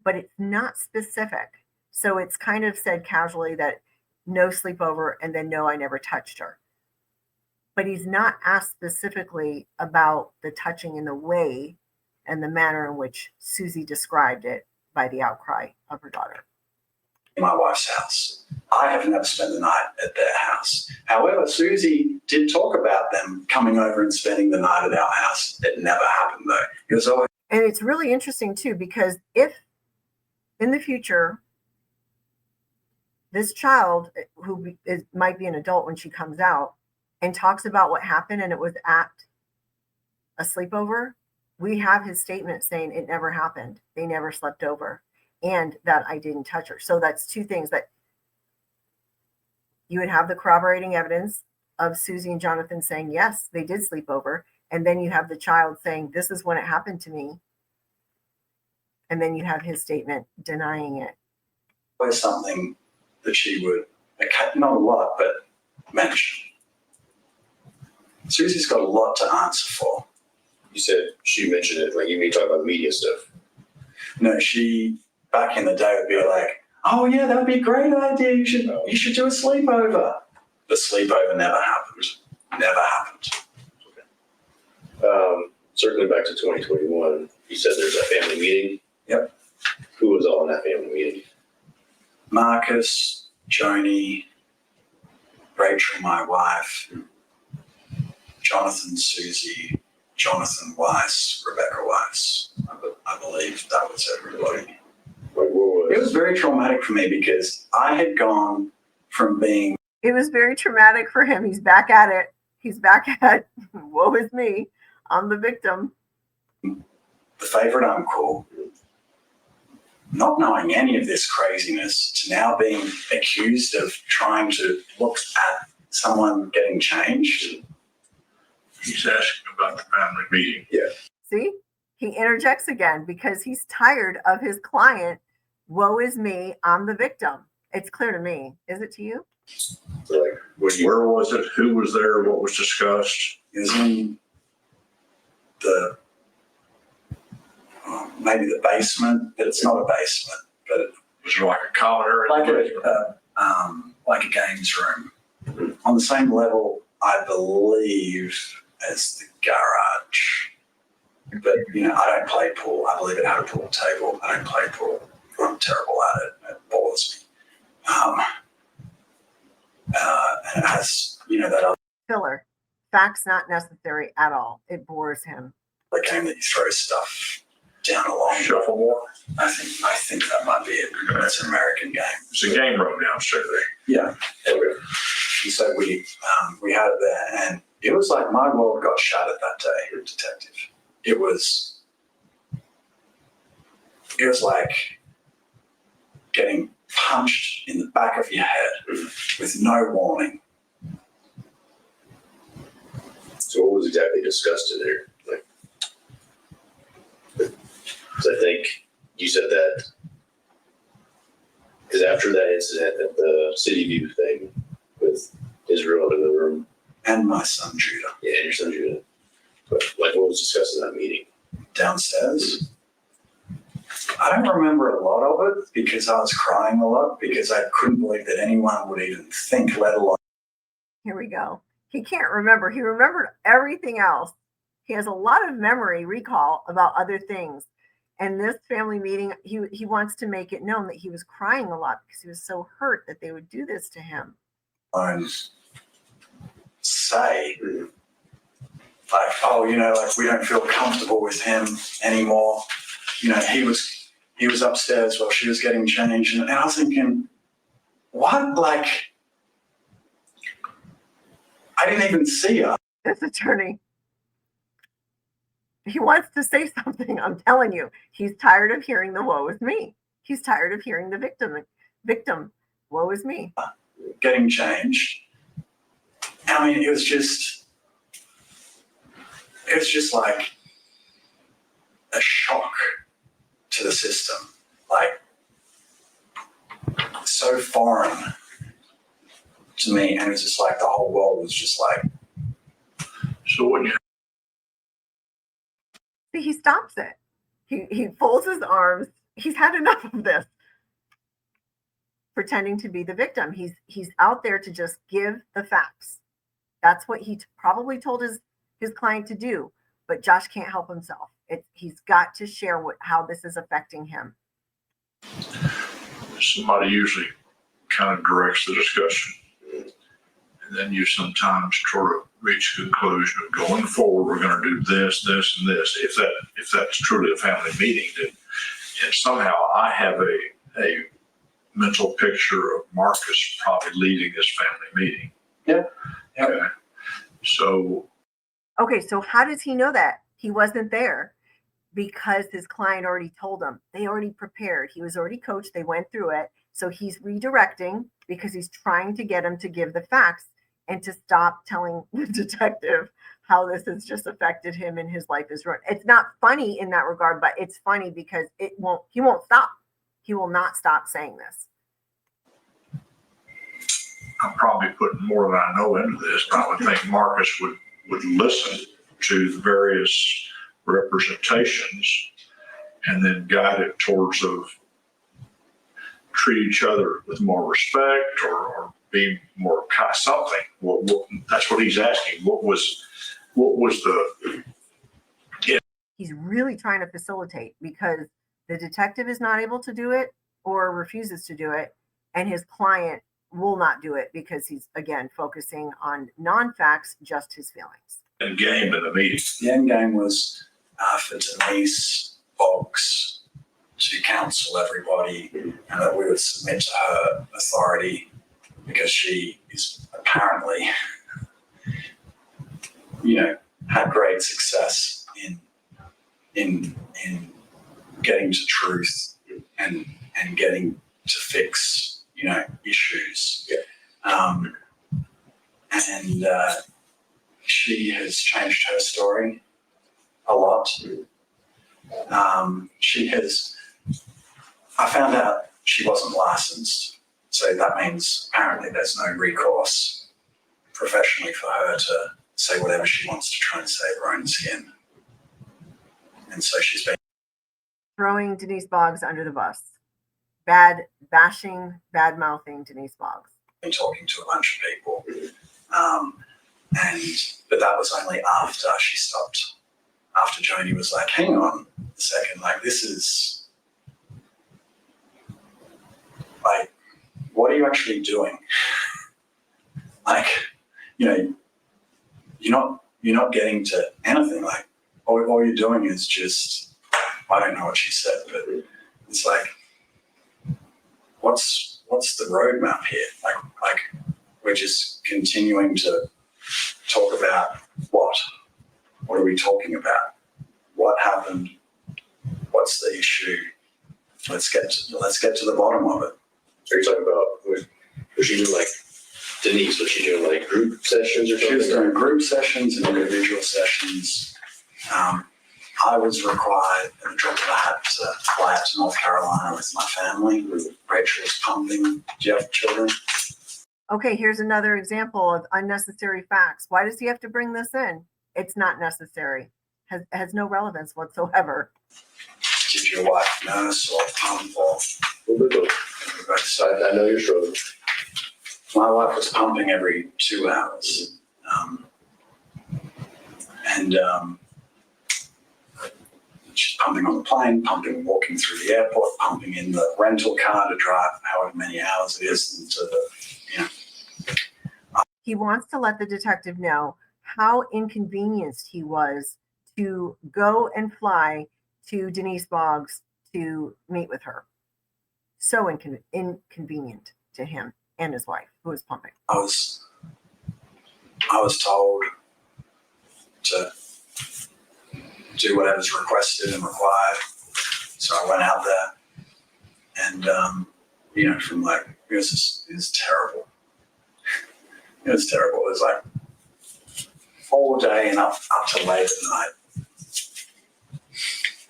A: but it's not specific. So it's kind of said casually that no sleepover and then no, I never touched her. But he's not asked specifically about the touching in the way and the manner in which Susie described it by the outcry of her daughter.
C: my wife's house. I have never spent the night at their house. However, Susie did talk about them coming over and spending the night at our house. It never happened though. It was always.
A: And it's really interesting too, because if in the future, this child who might be an adult when she comes out and talks about what happened and it was at a sleepover, we have his statement saying it never happened. They never slept over and that I didn't touch her. So that's two things that you would have the corroborating evidence of Susie and Jonathan saying, yes, they did sleep over. And then you have the child saying, this is when it happened to me. And then you have his statement denying it.
C: Always something that she would, not a lot, but mention. Susie's got a lot to answer for.
B: You said she mentioned it, like you mean talk about media stuff.
C: No, she, back in the day, would be like, oh yeah, that would be a great idea. You should do a sleepover. The sleepover never happened. Never happened.
B: Circling back to 2021, you said there's a family meeting.
C: Yep.
B: Who was all in that family meeting?
C: Marcus, Joni, Rachel, my wife, Jonathan, Susie, Jonathan Weiss, Rebecca Weiss. I believe that was everybody. It was very traumatic for me because I had gone from being...
A: It was very traumatic for him. He's back at it. He's back at, woe is me, I'm the victim.
C: The favorite uncle, not knowing any of this craziness, to now being accused of trying to look at someone getting changed.
D: He's asking about the family meeting.
B: Yeah.
A: See, he interjects again because he's tired of his client. Woe is me, I'm the victim. It's clear to me. Is it to you?
B: Like,
D: Where was it? Who was there? What was discussed?
C: It was in the, maybe the basement, but it's not a basement, but
D: Was it like a common area?
C: like a games room. On the same level, I believe, as the garage. But, I don't play pool. I believe it had a pool table. I don't play pool. I'm terrible at it. It bores me. And it has, that other
A: Filler. Facts not necessary at all. It bores him.
C: game that you throw stuff down along.
D: Shuffleboard.
C: I think that might be it. It's an American game.
D: It's a game room downstairs there.
C: Yeah.
B: okay.
C: And so we had it there, and it was like my world got shattered that day, detective. It was like getting punched in the back of your head with no warning.
B: So what was exactly discussed in there? Because I think you said that because after that incident at the City View thing with Israel in the room.
C: And my son Judah.
B: Yeah, and your son Judah. But what was discussed in that meeting?
C: Downstairs. I don't remember a lot of it because I was crying a lot because I couldn't believe that anyone would even think, let alone.
A: Here we go. He can't remember. He remembered everything else. He has a lot of memory recall about other things. And this family meeting, he wants to make it known that he was crying a lot because he was so hurt that they would do this to him.
C: Say, like, oh, like we don't feel comfortable with him anymore. He was upstairs while she was getting changed. And I was thinking, what? Like, I didn't even see her.
A: This attorney, he wants to say something. I'm telling you, he's tired of hearing the woe is me. He's tired of hearing the victim, woe is me.
C: Getting changed. I mean, it was just like a shock to the system, like so foreign to me. And it was just like the whole world was just like.
D: So when you
A: He stops it. He folds his arms. He's had enough of this. Pretending to be the victim. He's out there to just give the facts. That's what he probably told his client to do. But Josh can't help himself. He's got to share how this is affecting him.
D: somebody usually kind of directs the discussion. And then you sometimes sort of reach a conclusion of going forward, we're going to do this, this, and this. If that's truly a family meeting, then and somehow I have a mental picture of Marcus probably leading this family meeting.
C: Yeah. Yep.
D: Okay. So
A: Okay, so how does he know that? He wasn't there because his client already told him. They already prepared. He was already coached. They went through it. So he's redirecting because he's trying to get him to give the facts and to stop telling the detective how this has just affected him and his life is ruined. It's not funny in that regard, but it's funny because he won't stop. He will not stop saying this.
D: I'm probably putting more than I know into this, but I would think Marcus would listen to the various representations and then guide it towards of treat each other with more respect or be more kind, something. That's what he's asking. What was the?
A: He's really trying to facilitate because the detective is not able to do it or refuses to do it, and his client will not do it because he's, again, focusing on non-facts, just his feelings.
D: End game in the meeting.
C: The end game was for Denise Boggs to counsel everybody and that we would submit to her authority because she is apparently, had great success in getting to truth and getting to fix, issues.
B: Yeah.
C: And she has changed her story a lot. I found out she wasn't licensed, so that means apparently there's no recourse professionally for her to say whatever she wants to try and save her own skin. And so she's been
A: Throwing Denise Boggs under the bus. Bashing, bad-mouthing Denise Boggs.
C: talking to a bunch of people. But that was only after she stopped. After Joni was like, hang on a second, this is, what are you actually doing? You're not getting to anything. All you're doing is just, I don't know what she said, but it's what's the roadmap here? We're just continuing to talk about what? What are we talking about? What happened? What's the issue? Let's get to the bottom of it.
B: Are you talking about, was she doing Denise, was she doing group sessions or something?
C: She was doing group sessions and individual sessions. I was required at the drop of a hat to fly out to North Carolina with my family. Rachel was pumping. Do you have children?
A: Okay, here's another example of unnecessary facts. Why does he have to bring this in? It's not necessary. Has no relevance whatsoever.
C: Did your wife nurse or pump or?
B: I know you're struggling.
C: My wife was pumping every 2 hours. She's pumping on the plane, pumping walking through the airport, pumping in the rental car to drive however many hours it is into the,
A: He wants to let the detective know how inconvenienced he was to go and fly to Denise Boggs to meet with her. So inconvenient to him and his wife, who was pumping.
C: I was told to do whatever's requested and required. So I went out there and, from it was terrible. It was terrible. It was all day and up to late at night.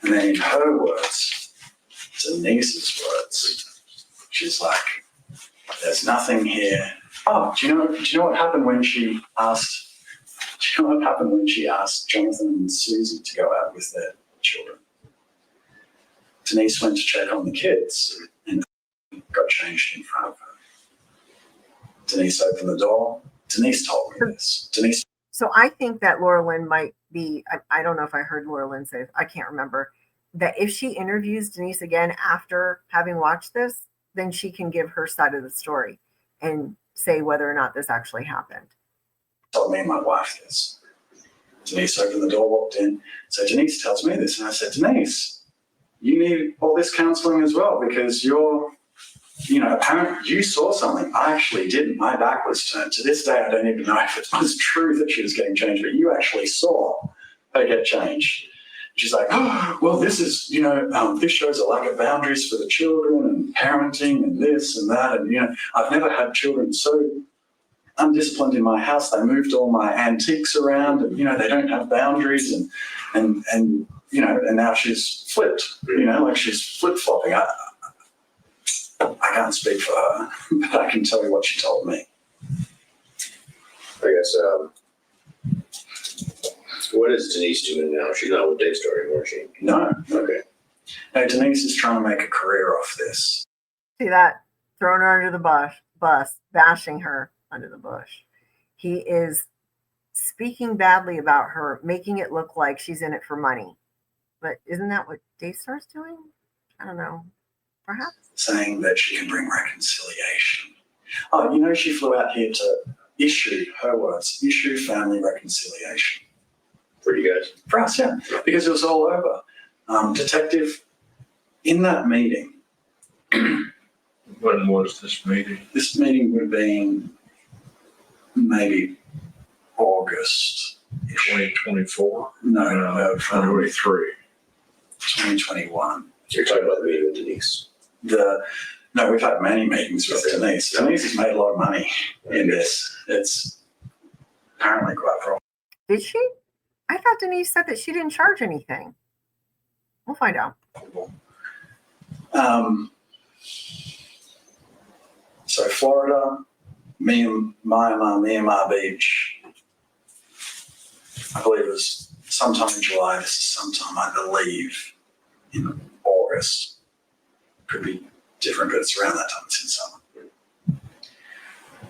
C: And then in her words, Denise's words, she's like, there's nothing here. Oh, do you know what happened when she asked Jonathan and Susie to go out with their children? Denise went to check on the kids and got changed in front of her. Denise opened the door. Denise told me this.
A: So I think that Laura Lynn might be, I don't know if I heard Laura Lynn say, I can't remember, that if she interviews Denise again after having watched this, then she can give her side of the story and say whether or not this actually happened.
C: Told me and my wife this. Denise opened the door, walked in. So Denise tells me this, and I said, Denise, you need all this counseling as well because you're apparently you saw something. I actually didn't. My back was turned. To this day, I don't even know if it was true that she was getting changed, but you actually saw her get changed. She's like, oh, well, this is, this shows a lack of boundaries for the children and parenting and this and that. And, I've never had children so undisciplined in my house. They moved all my antiques around and, they don't have boundaries and now she's flipped, like she's flip-flopping. I can't speak for her, but I can tell you what she told me.
B: I guess, what is Denise doing now? She's not with Daystar anymore, is she?
C: No.
B: Okay.
C: No, Denise is trying to make a career off this.
A: See that? Throwing her under the bus, bashing her under the bush. He is speaking badly about her, making it look like she's in it for money. But isn't that what Daystar's doing? I don't know. Perhaps.
C: Saying that she can bring reconciliation. Oh, she flew out here to issue family reconciliation.
B: For you guys?
C: For us, yeah. Because it was all over. Detective, in that meeting.
D: When was this meeting?
C: This meeting would have been maybe August.
D: 2024?
C: No,
D: 2023.
C: 2021.
B: So you're talking about the meeting with Denise?
C: No, we've had many meetings with Denise. Denise has made a lot of money in this. It's apparently quite profitable.
A: Did she? I thought Denise said that she didn't charge anything. We'll find out.
C: So Florida, Myanmar Beach, I believe it was sometime in July. This is sometime, I believe, in August. Could be different, but it's around that time. It's in summer.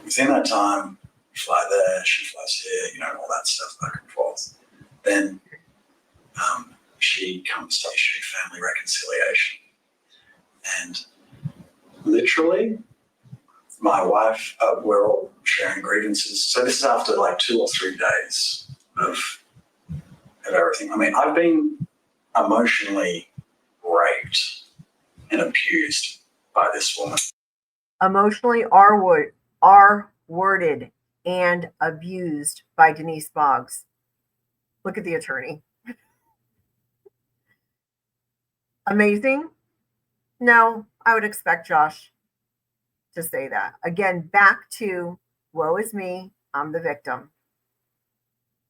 C: Within that time, we fly there, she flies here, all that stuff back and forth. Then she comes to issue family reconciliation. And literally, my wife, we're all sharing grievances. So this is after like 2 or 3 days of everything. I mean, I've been emotionally raped and abused by this woman.
A: Emotionally R-worded and abused by Denise Boggs. Look at the attorney. Amazing? No, I would expect Josh to say that. Again, back to woe is me, I'm the victim.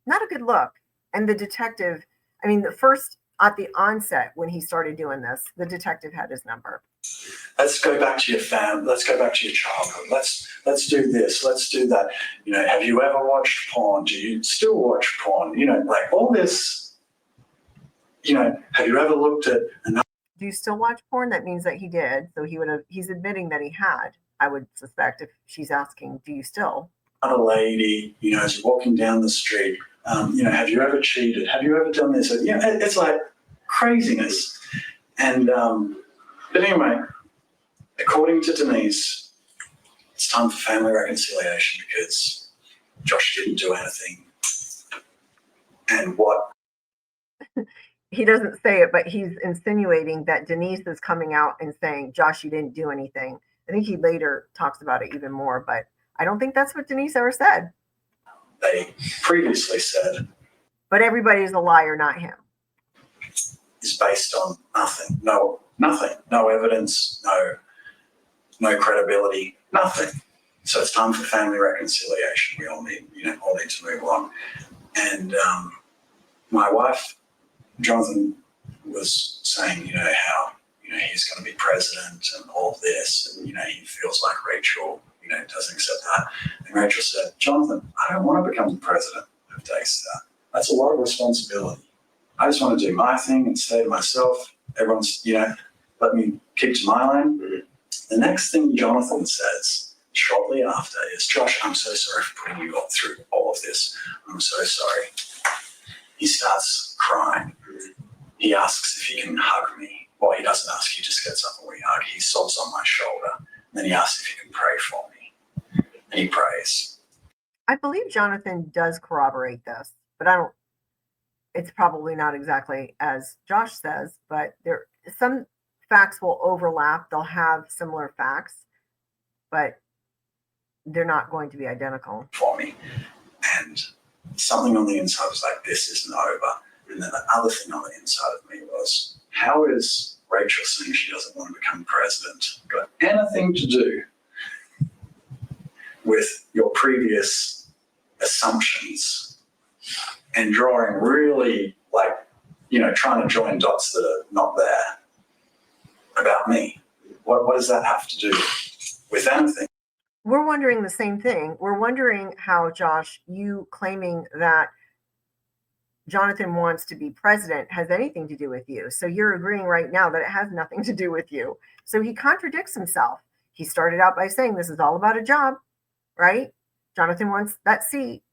A: Not a good look. And the detective, at the onset when he started doing this, the detective had his number.
C: Let's go back to your family. Let's go back to your childhood. Let's do this. Let's do that. Have you ever watched porn? Do you still watch porn? Like all this. Have you ever looked at another?
A: Do you still watch porn? That means that he did. So he's admitting that he had, I would suspect, if she's asking, do you still?
C: Another lady, as you're walking down the street, have you ever cheated? Have you ever done this? It's like craziness. And, but anyway, according to Denise, it's time for family reconciliation because Josh didn't do anything. And what?
A: He doesn't say it, but he's insinuating that Denise is coming out and saying, Josh, you didn't do anything. I think he later talks about it even more, but I don't think that's what Denise ever said.
C: They previously said.
A: But everybody's a liar, not him.
C: Is based on nothing. Nothing. No evidence, no credibility, nothing. So it's time for family reconciliation. We all need to move on. And my wife, Jonathan, was saying, how, he's going to be president and all of this. And, he feels like Rachel, doesn't accept that. And Rachel said, Jonathan, I don't want to become the president of Daystar. That's a lot of responsibility. I just want to do my thing and stay to myself. Everyone's, let me keep to my lane. Mm-hmm. The next thing Jonathan says shortly after is, Josh, I'm so sorry for putting you all through all of this. I'm so sorry. He starts crying. He asks if he can hug me. Well, he doesn't ask. He just gets up and we hug. He sobs on my shoulder. And then he asks if he can pray for me. And he prays.
A: I believe Jonathan does corroborate this, but it's probably not exactly as Josh says, but some facts will overlap. They'll have similar facts. but they're not going to be identical.
C: For me. And something on the inside was like, this isn't over. And then the other thing on the inside of me was, how is Rachel saying she doesn't want to become president got anything to do with your previous assumptions and drawing really trying to join dots that are not there about me? What does that have to do with anything?
A: We're wondering the same thing. We're wondering how, Josh, you claiming that Jonathan wants to be president has anything to do with you. So you're agreeing right now that it has nothing to do with you. So he contradicts himself. He started out by saying this is all about a job, right? Jonathan wants that seat.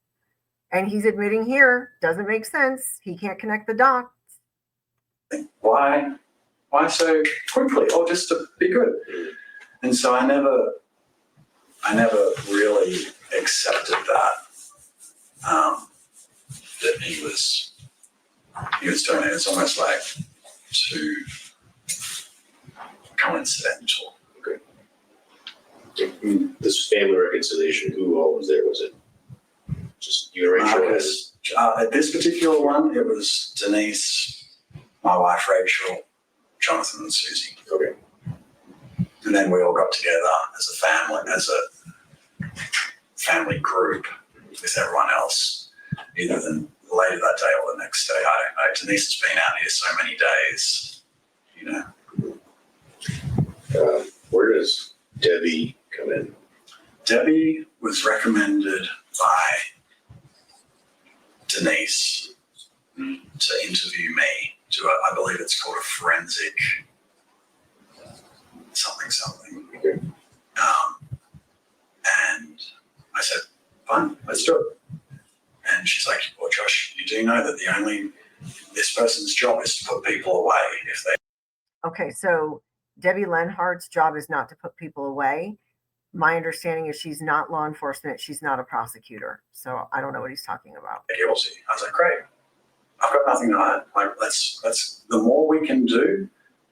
A: And he's admitting here, doesn't make sense. He can't connect the dots.
C: Why so quickly? Or just to be good? And so I never really accepted that. That he was doing it. It's almost like too coincidental.
B: Okay. This family reconciliation, who all was there? Was it just you and Rachel?
C: Marcus, at this particular one, it was Denise, my wife Rachel, Jonathan and Susie.
B: Okay.
C: And then we all got together as a family group with everyone else, either later that day or the next day. I don't know. Denise has been out here so many days,
B: Where does Debbie come in?
C: Debbie was recommended by Denise to interview me. I believe it's called a forensic something.
B: Okay.
C: And I said, fine, let's do it. And she's like, well, Josh, you do know that this person's job is to put people away if they.
A: Okay, so Debbie Lenhart's job is not to put people away. My understanding is she's not law enforcement. She's not a prosecutor. So I don't know what he's talking about.
C: Guilty. I was like, great. I've got nothing to hide. Like, let's. The more we can do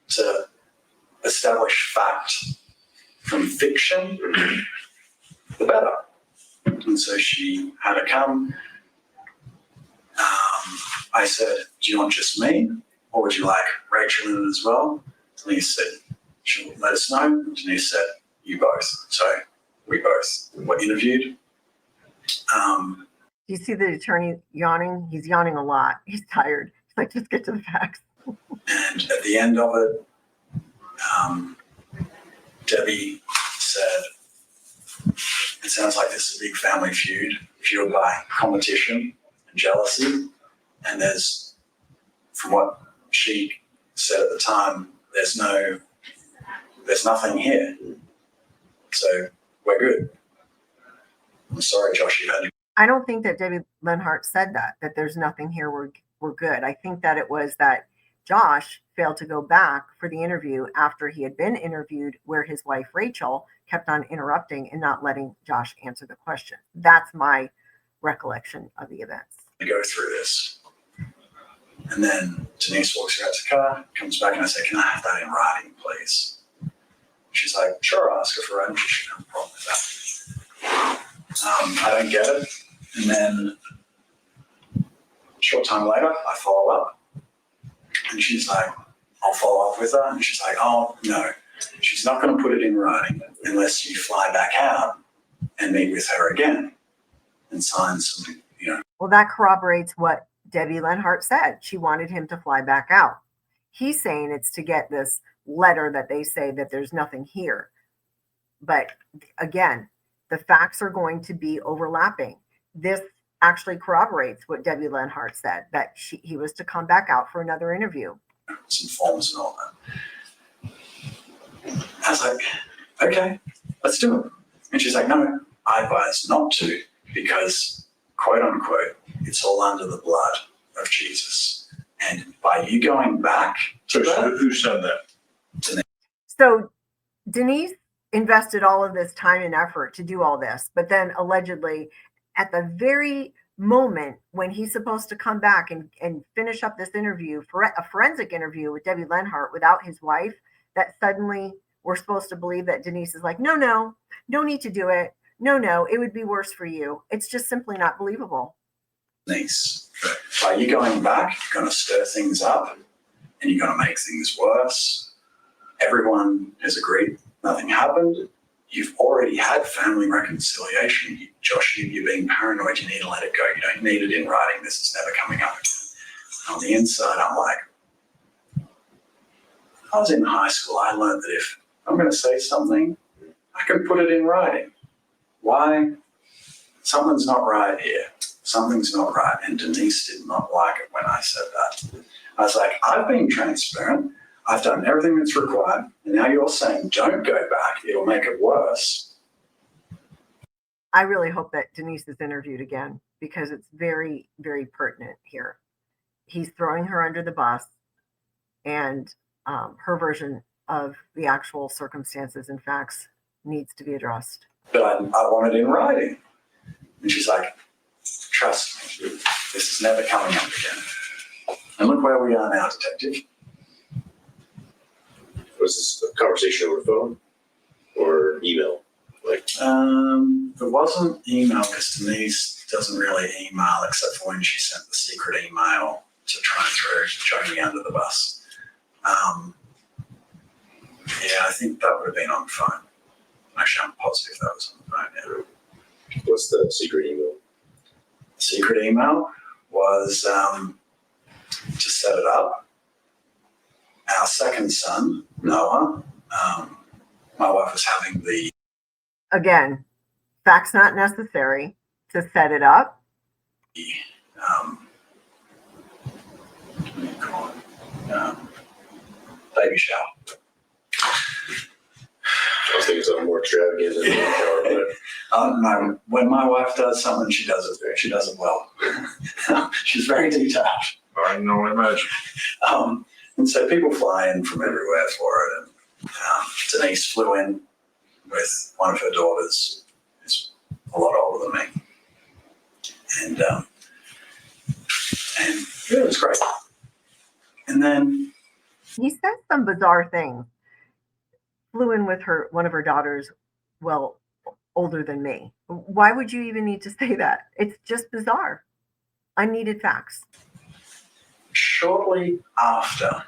C: to establish fact from fiction, the better. And so she had to come. I said, do you want just me, or would you like Rachel in it as well? Denise said, she'll let us know. Denise said, you both. So we both were interviewed.
A: Do you see the attorney yawning? He's yawning a lot. He's tired. He's like, just get to the facts.
C: And at the end of it, Debbie said, it sounds like this is a big family feud, fueled by competition and jealousy. And from what she said at the time, there's nothing here. So we're good. I'm sorry, Josh, you had to.
A: I don't think that Debbie Lenhart said that there's nothing here, we're good. I think that it was that Josh failed to go back for the interview after he had been interviewed, where his wife, Rachel, kept on interrupting and not letting Josh answer the question. That's my recollection of the events.
C: Go through this. And then Denise walks out to the car, comes back, and I say, can I have that in writing, please? She's like, sure, I'll ask her for writing. She should have a problem with that. I don't get it. And then a short time later, I follow up. And she's like, I'll follow up with her. And she's like, oh, no, she's not going to put it in writing unless you fly back out and meet with her again and sign some,
A: Well, that corroborates what Debbie Lenhart said. She wanted him to fly back out. He's saying it's to get this letter that they say that there's nothing here. But again, the facts are going to be overlapping. This actually corroborates what Debbie Lenhart said, that he was to come back out for another interview.
C: some forms and all that. I was like, okay, let's do it. And she's like, no, I advise not to because, quote unquote, it's all under the blood of Jesus. And by you going back to
D: Who said that?
A: So Denise invested all of this time and effort to do all this, but then allegedly at the very moment when he's supposed to come back and finish up this interview, for a forensic interview with Debbie Lenhart without his wife, that suddenly we're supposed to believe that Denise is like, no, no, no need to do it. No, no, it would be worse for you. It's just simply not believable.
C: Denise, like you're going back, you're going to stir things up, and you're going to make things worse. Everyone has agreed nothing happened. You've already had family reconciliation. Josh, you're being paranoid. You need to let it go. You don't need it in writing. This is never coming up again. On the inside, I'm like, I was in high school. I learned that if I'm going to say something, I can put it in writing. Why? Something's not right here. Something's not right. And Denise did not like it when I said that. I was like, I've been transparent. I've done everything that's required. And now you're saying, don't go back. It'll make it worse.
A: I really hope that Denise is interviewed again because it's very, very pertinent here. He's throwing her under the bus, and her version of the actual circumstances and facts needs to be addressed.
C: But I want it in writing. And she's like, trust me, this is never coming up again. And look where we are now, detective.
B: Was this a conversation over phone or email?
C: There wasn't email because Denise doesn't really email except for when she sent the secret email to try and throw Joni under the bus. Yeah, I think that would have been on the phone. Actually, I'm positive that was on the phone, yeah.
B: What's the secret email?
C: The secret email was to set it up. Our second son, Noah, my wife was having the...
A: Again, facts not necessary to set it up.
C: What do you call it? Baby shower.
B: I was thinking something more extravagant than baby shower, but
C: No, when my wife does something, she does it well. She's very detailed.
D: I can only imagine.
C: And so people fly in from everywhere for it. And Denise flew in with one of her daughters, who's a lot older than me. And yeah, it was great. And then
A: He said some bizarre things. Flew in with one of her daughters, well, older than me. Why would you even need to say that? It's just bizarre. Unneeded facts.
C: shortly after,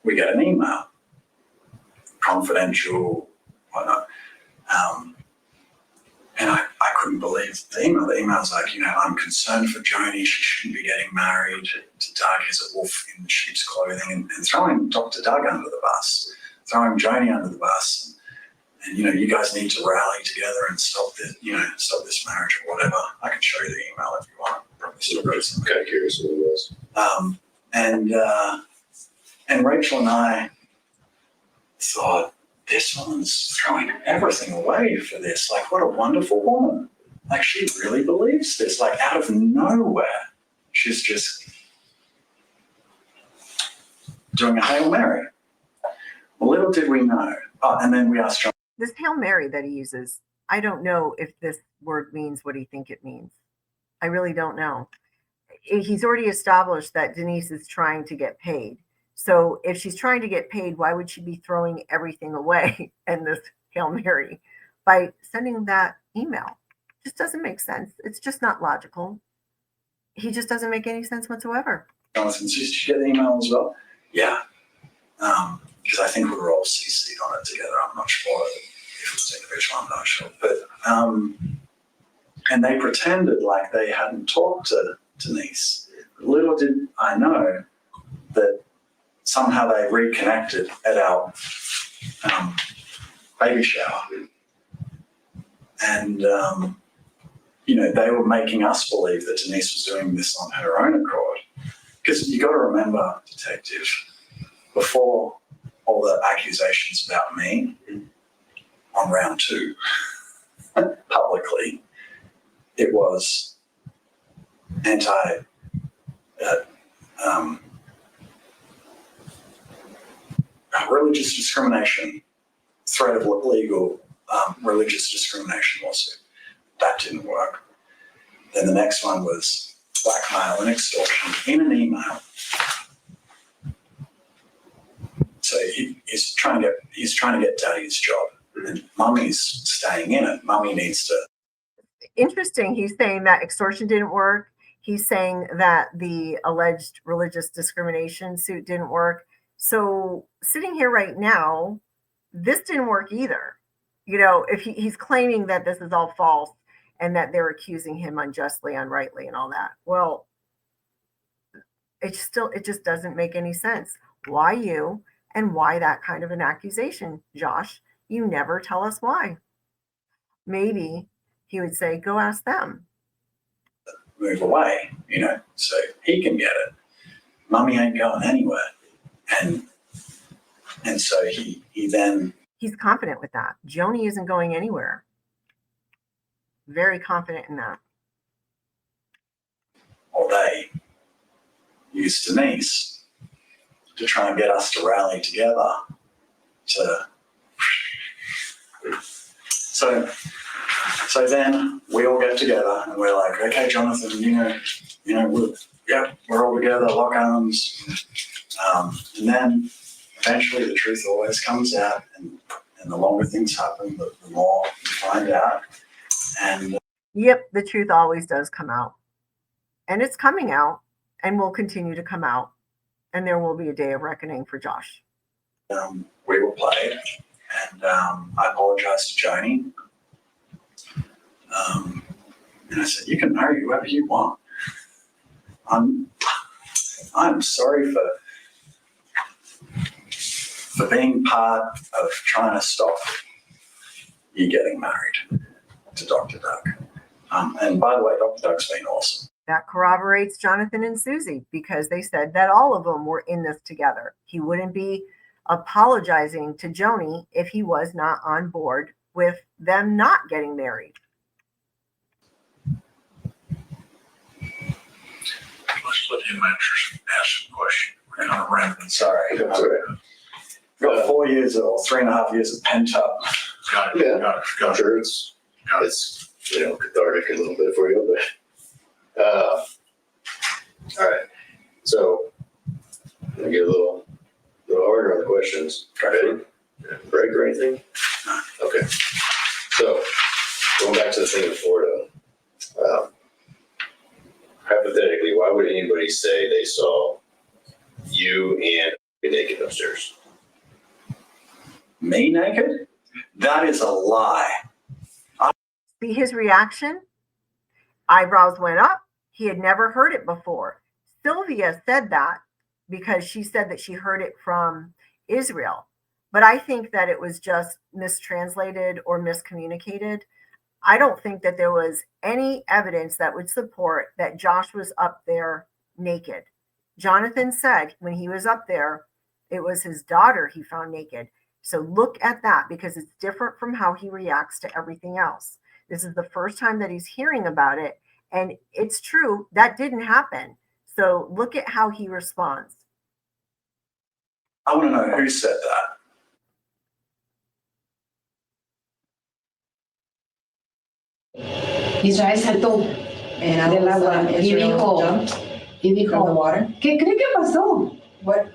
C: we get an email, confidential, whatnot. And I couldn't believe the email. The email's like, I'm concerned for Joni. She shouldn't be getting married to Doug. He's a wolf in sheep's clothing. And throwing Dr. Doug under the bus, throwing Joni under the bus. And you guys need to rally together and stop this, stop this marriage or whatever. I can show you the email if you want. Probably still wrote something.
B: I'm kind of curious what it was.
C: And Rachel and I thought, this woman's throwing everything away for this. Like, what a wonderful woman. Like, she really believes this. Like, out of nowhere, she's just doing a Hail Mary. Well, little did we know. Oh, and then we asked John.
A: This Hail Mary that he uses, I don't know if this word means what he think it means. I really don't know. He's already established that Denise is trying to get paid. So if she's trying to get paid, why would she be throwing everything away in this Hail Mary by sending that email? It just doesn't make sense. It's just not logical. He just doesn't make any sense whatsoever.
C: Jonathan, did you get the email as well? Yeah. Because I think we were all CC'd on it together. I'm not sure if it was individual, I'm not sure. But, and they pretended like they hadn't talked to Denise. Little did I know that somehow they reconnected at our baby shower. And, they were making us believe that Denise was doing this on her own accord. Because you got to remember, detective, before all the accusations about me on round 2, publicly, it was religious discrimination, threat of legal religious discrimination lawsuit. That didn't work. Then the next one was blackmail and extortion in an email. So he's trying to get daddy's job, and mummy's staying in it. Mummy needs to.
A: Interesting. He's saying that extortion didn't work. He's saying that the alleged religious discrimination suit didn't work. So sitting here right now, this didn't work either. You know, if he's claiming that this is all false and that they're accusing him unjustly, unrightly, and all that. Well, it just doesn't make any sense. Why you, and why that kind of an accusation, Josh? You never tell us why. Maybe he would say, go ask them.
C: Move away, so he can get it. Mummy ain't going anywhere. And so he then.
A: He's confident with that. Joni isn't going anywhere. Very confident in that.
C: Or they used Denise to try and get us to rally together So then we all get together and we're like, okay, Jonathan, we're all together, lock arms. And then eventually the truth always comes out, and the longer things happen, the more you find out. And
A: yep, the truth always does come out. And it's coming out and will continue to come out. And there will be a day of reckoning for Josh.
C: We were played, and I apologized to Joni. And I said, you can marry whoever you want. I'm sorry for being part of trying to stop you getting married to Dr. Doug. And by the way, Dr. Doug's been awesome.
A: That corroborates Jonathan and Susie, because they said that all of them were in this together. He wouldn't be apologizing to Joni if he was not on board with them not getting married.
D: Let's let him ask some question. We're kind of rambling.
C: Sorry.
B: That's all right.
C: Got 4 years or 3.5 years of pent up.
B: I'm sure it's cathartic a little bit for you, but all right. So I get a little harder on the questions. Ready? Break or anything? Okay. So going back to the thing in Florida, hypothetically, why would anybody say they saw you and naked upstairs?
C: Me naked? That is a lie.
A: See his reaction? Eyebrows went up. He had never heard it before. Sylvia said that because she said that she heard it from Israel. But I think that it was just mistranslated or miscommunicated. I don't think that there was any evidence that would support that Josh was up there naked. Jonathan said when he was up there, it was his daughter he found naked. So look at that, because it's different from how he reacts to everything else. This is the first time that he's hearing about it. And it's true, that didn't happen. So look at how he responds.
C: I want to know who said that.
E: Israel saltó del agua y dijo,
F: From the water?
E: ¿qué cree que pasó?
F: What,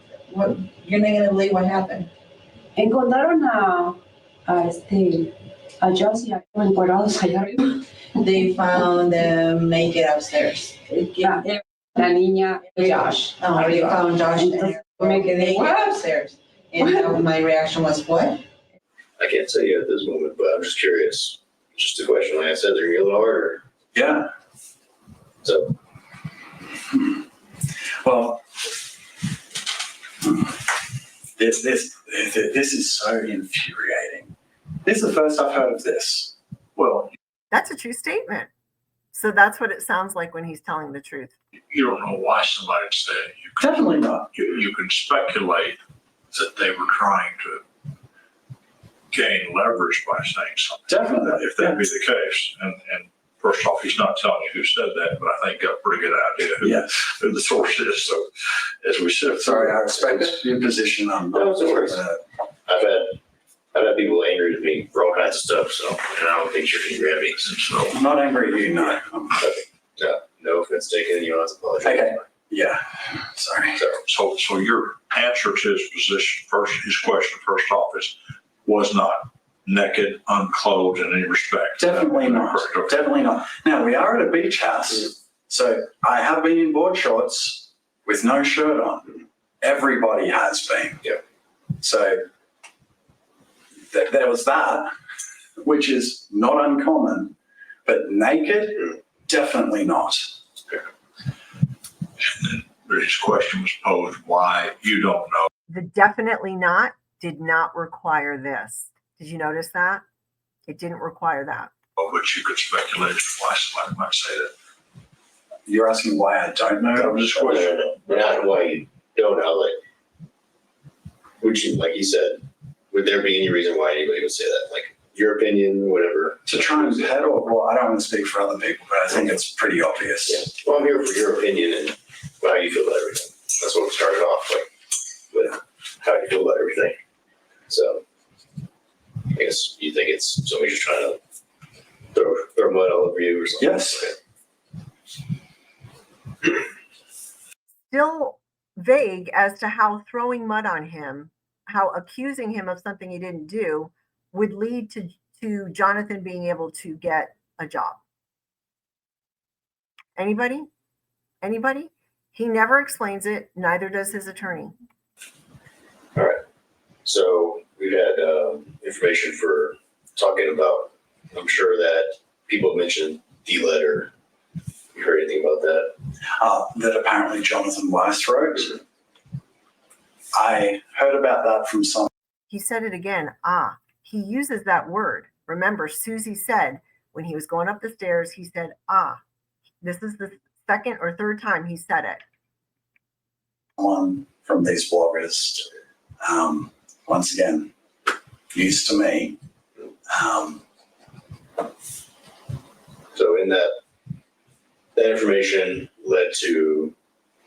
F: you're not gonna believe what happened.
E: Encontraron a Josh y a encuerados allá arriba.
F: They found them naked upstairs.
E: La niña, Josh.
F: Oh, they found Josh and her naked upstairs. And my reaction was, what?
B: I can't tell you at this moment, but I'm just curious. Just a question like I said, they're a little harder.
C: Yeah.
B: So
C: Well, this is so infuriating. This is the first I've heard of this. Well,
A: That's a true statement. So that's what it sounds like when he's telling the truth.
D: You don't know why somebody said it.
C: definitely not.
D: You can speculate that they were trying to gain leverage by saying something.
C: Definitely.
D: If that be the case. And first off, he's not telling you who said that, but I think got a pretty good idea who the source is. So as we said,
C: Sorry, I respect your position on
B: No, no worries. I've had people angry with me for all kinds of stuff, so and I don't think you're angry at me. So
C: I'm not angry at you, no.
B: no offense taken, you don't have to apologize.
C: Okay. Yeah, sorry.
D: So your answer to his position, his question first off was not naked, unclothed in any respect.
C: Definitely not.
D: Okay.
C: Definitely not. Now, we are at a beach house, so I have been in board shorts with no shirt on. Everybody has been.
B: Yeah.
C: So there was that, which is not uncommon, but naked, definitely not.
D: And then his question was posed, why you don't know.
A: The definitely not did not require this. Did you notice that? It didn't require that.
D: But you could speculate as to why somebody might say that.
C: You're asking why I don't know?
D: I'm just questioning.
B: Not why you don't know, like you said, would there be any reason why anybody would say that? Like, your opinion, whatever.
C: To try and peddle, well, I don't want to speak for other people, but I think it's pretty obvious.
B: Yeah. Well, I'm here for your opinion and how you feel about everything. That's what we started off with how you feel about everything. So, I guess you think it's somebody just trying to throw mud all over you or something?
C: Yes.
B: Okay.
A: Still vague as to how throwing mud on him, how accusing him of something he didn't do would lead to Jonathan being able to get a job. Anybody? Anybody? He never explains it, neither does his attorney.
B: All right. So we've had information for talking about, I'm sure that people mentioned the letter. You heard anything about that?
C: That apparently Jonathan Weiss wrote. I heard about that from some.
A: He said it again. He uses that word. Remember, Susie said when he was going up the stairs, he said, This is the second or third time he said it.
C: Someone from these bloggers, once again, used to me.
B: So in that information led to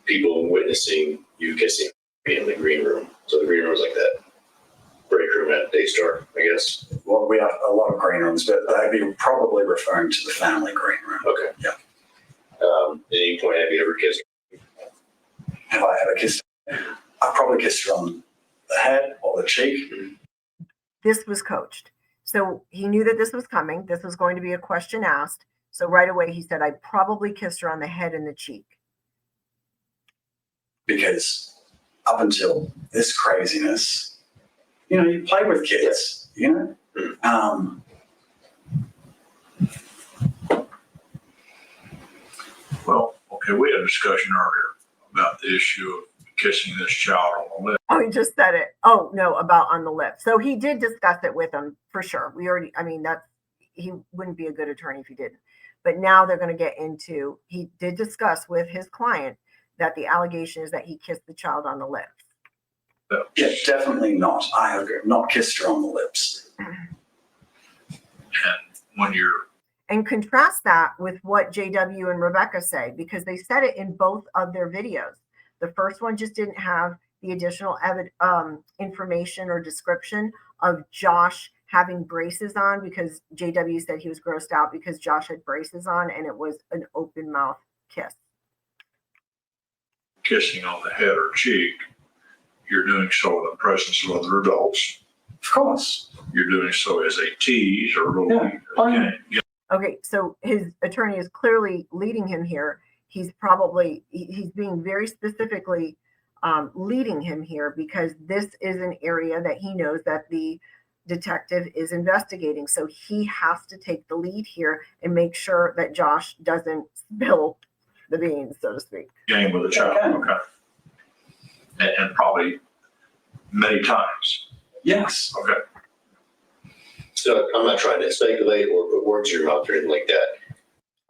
B: people witnessing you kissing me in the green room. So the green room was like that break room at Daystar, I guess.
C: Well, we have a lot of green rooms, but they'd be probably referring to the family green room.
B: Okay.
C: Yeah.
B: At any point, have you ever kissed?
C: Have I ever kissed her? I probably kissed her on the head or the cheek.
A: This was coached. So he knew that this was coming. This was going to be a question asked. So right away he said, I probably kissed her on the head and the cheek.
C: Because up until this craziness, you play with kids,
D: Well, okay, we had a discussion earlier about the issue of kissing this child on the lip.
A: Oh, he just said it. Oh, no, about on the lip. So he did discuss it with him for sure. He wouldn't be a good attorney if he didn't. But now they're going to get into, he did discuss with his client that the allegation is that he kissed the child on the lips.
C: Yeah, definitely not. I have not kissed her on the lips.
D: And when you're
A: And contrast that with what JW and Rebecca say, because they said it in both of their videos. The first one just didn't have the additional information or description of Josh having braces on, because JW said he was grossed out because Josh had braces on and it was an open mouth kiss.
D: kissing on the head or cheek, you're doing so in the presence of other adults.
C: Of course.
D: You're doing so as a tease or a little
C: Yeah. Fine.
A: Okay, so his attorney is clearly leading him here. He's being very specifically leading him here because this is an area that he knows that the detective is investigating. So he has to take the lead here and make sure that Josh doesn't spill the beans, so to speak.
D: game with a child. Okay. And probably many times.
C: Yes.
D: Okay.
B: So I'm not trying to speculate or put words in your mouth or anything like that.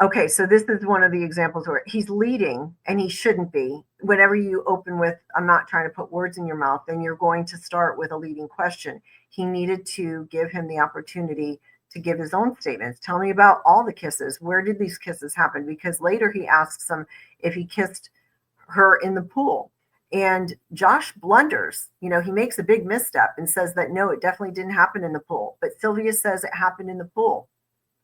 A: Okay, so this is one of the examples where he's leading and he shouldn't be. Whenever you open with, I'm not trying to put words in your mouth, then you're going to start with a leading question. He needed to give him the opportunity to give his own statements. Tell me about all the kisses. Where did these kisses happen? Because later he asks him if he kissed her in the pool. And Josh blunders. He makes a big misstep and says that, no, it definitely didn't happen in the pool. But Sylvia says it happened in the pool.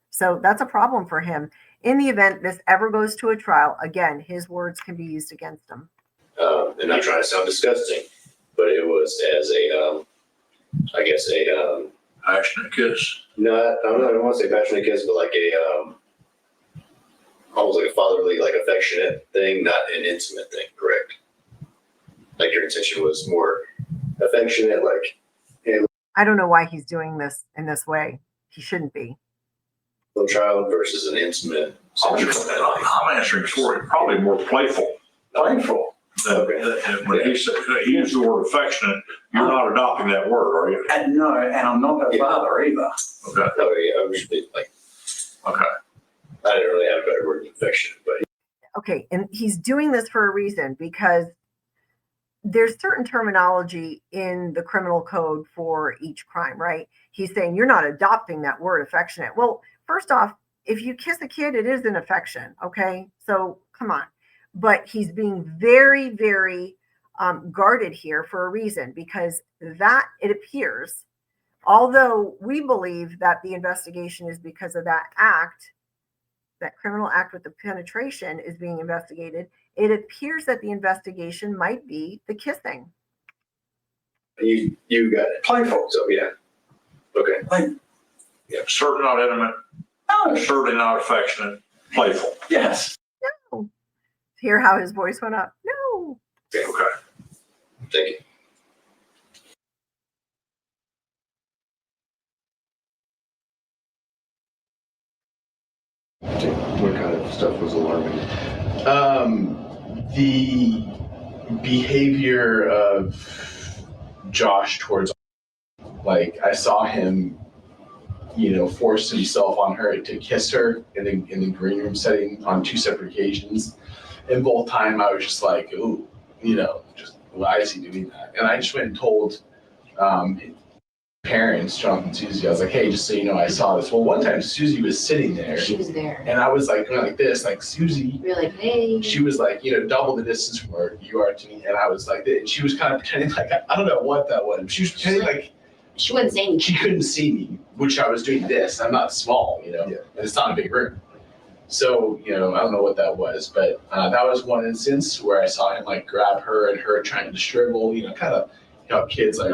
A: So that's a problem for him In the event this ever goes to a trial, again, his words can be used against him.
B: And not trying to sound disgusting, but it was as a, I guess
D: Passionate kiss.
B: I don't want to say passionate kiss, but like almost like a fatherly, like affectionate thing, not an intimate thing, correct? Like your intention was more affectionate, like, hey,
A: I don't know why he's doing this in this way. He shouldn't be.
B: little child versus an intimate.
D: I'm answering for it. Probably more playful.
C: Playful.
D: When he said, he used the word affectionate, you're not adopting that word, are you?
C: And no, and I'm not her father either.
D: Okay.
B: Oh, yeah, I was like,
D: Okay.
B: I didn't really have a better word than affectionate, but
A: Okay, and he's doing this for a reason because there's certain terminology in the criminal code for each crime, right? He's saying you're not adopting that word affectionate. Well, first off, if you kiss a kid, it is an affection, okay? So come on. But he's being very, very guarded here for a reason, because that, it appears, although we believe that the investigation is because of that act, that criminal act with the penetration is being investigated, it appears that the investigation might be the kissing.
B: you got it.
C: Playful.
B: So yeah. Okay.
D: Certainly not intimate,
C: No.
D: certainly not affectionate, playful.
C: Yes.
A: No. Hear how his voice went up? No.
B: Okay.
D: Okay.
B: Thank you.
G: What kind of stuff was alarming? The behavior of Josh towards, like, I saw him, force himself on her to kiss her in the green room setting on 2 separate occasions. And both time I was just like, ooh, just why is he doing that? And I just went and told parents, Jonathan and Susie, I was like, hey, just so you know, I saw this. Well, one time Susie was sitting there.
H: She was there.
G: And I was like, going like this, like, Susie.
H: We were like, hey.
G: She was like, double the distance from where you are to me. And I was like, and she was kind of pretending like, I don't know what that was. She was pretending like
H: She wouldn't say anything.
G: she couldn't see me, which I was doing this. I'm not small,
B: Yeah.
G: and it's not a big room. So, I don't know what that was, but that was one instance where I saw him like grab her and her trying to shrivel, kind of, kids like,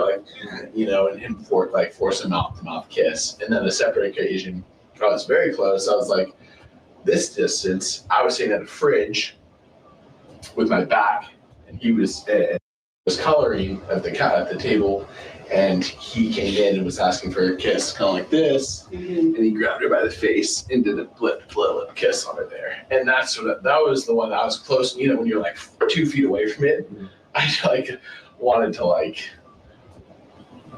G: and him force a mouth-to-mouth kiss. And then a separate occasion, I was very close. I was like, this distance, I was sitting at a fridge with my back, and he was coloring at the table, and he came in and was asking for a kiss, kind of like this, and he grabbed her by the face and did a lip kiss on her there. And that was the one that I was close. When you're like 2 feet away from it, I like wanted to like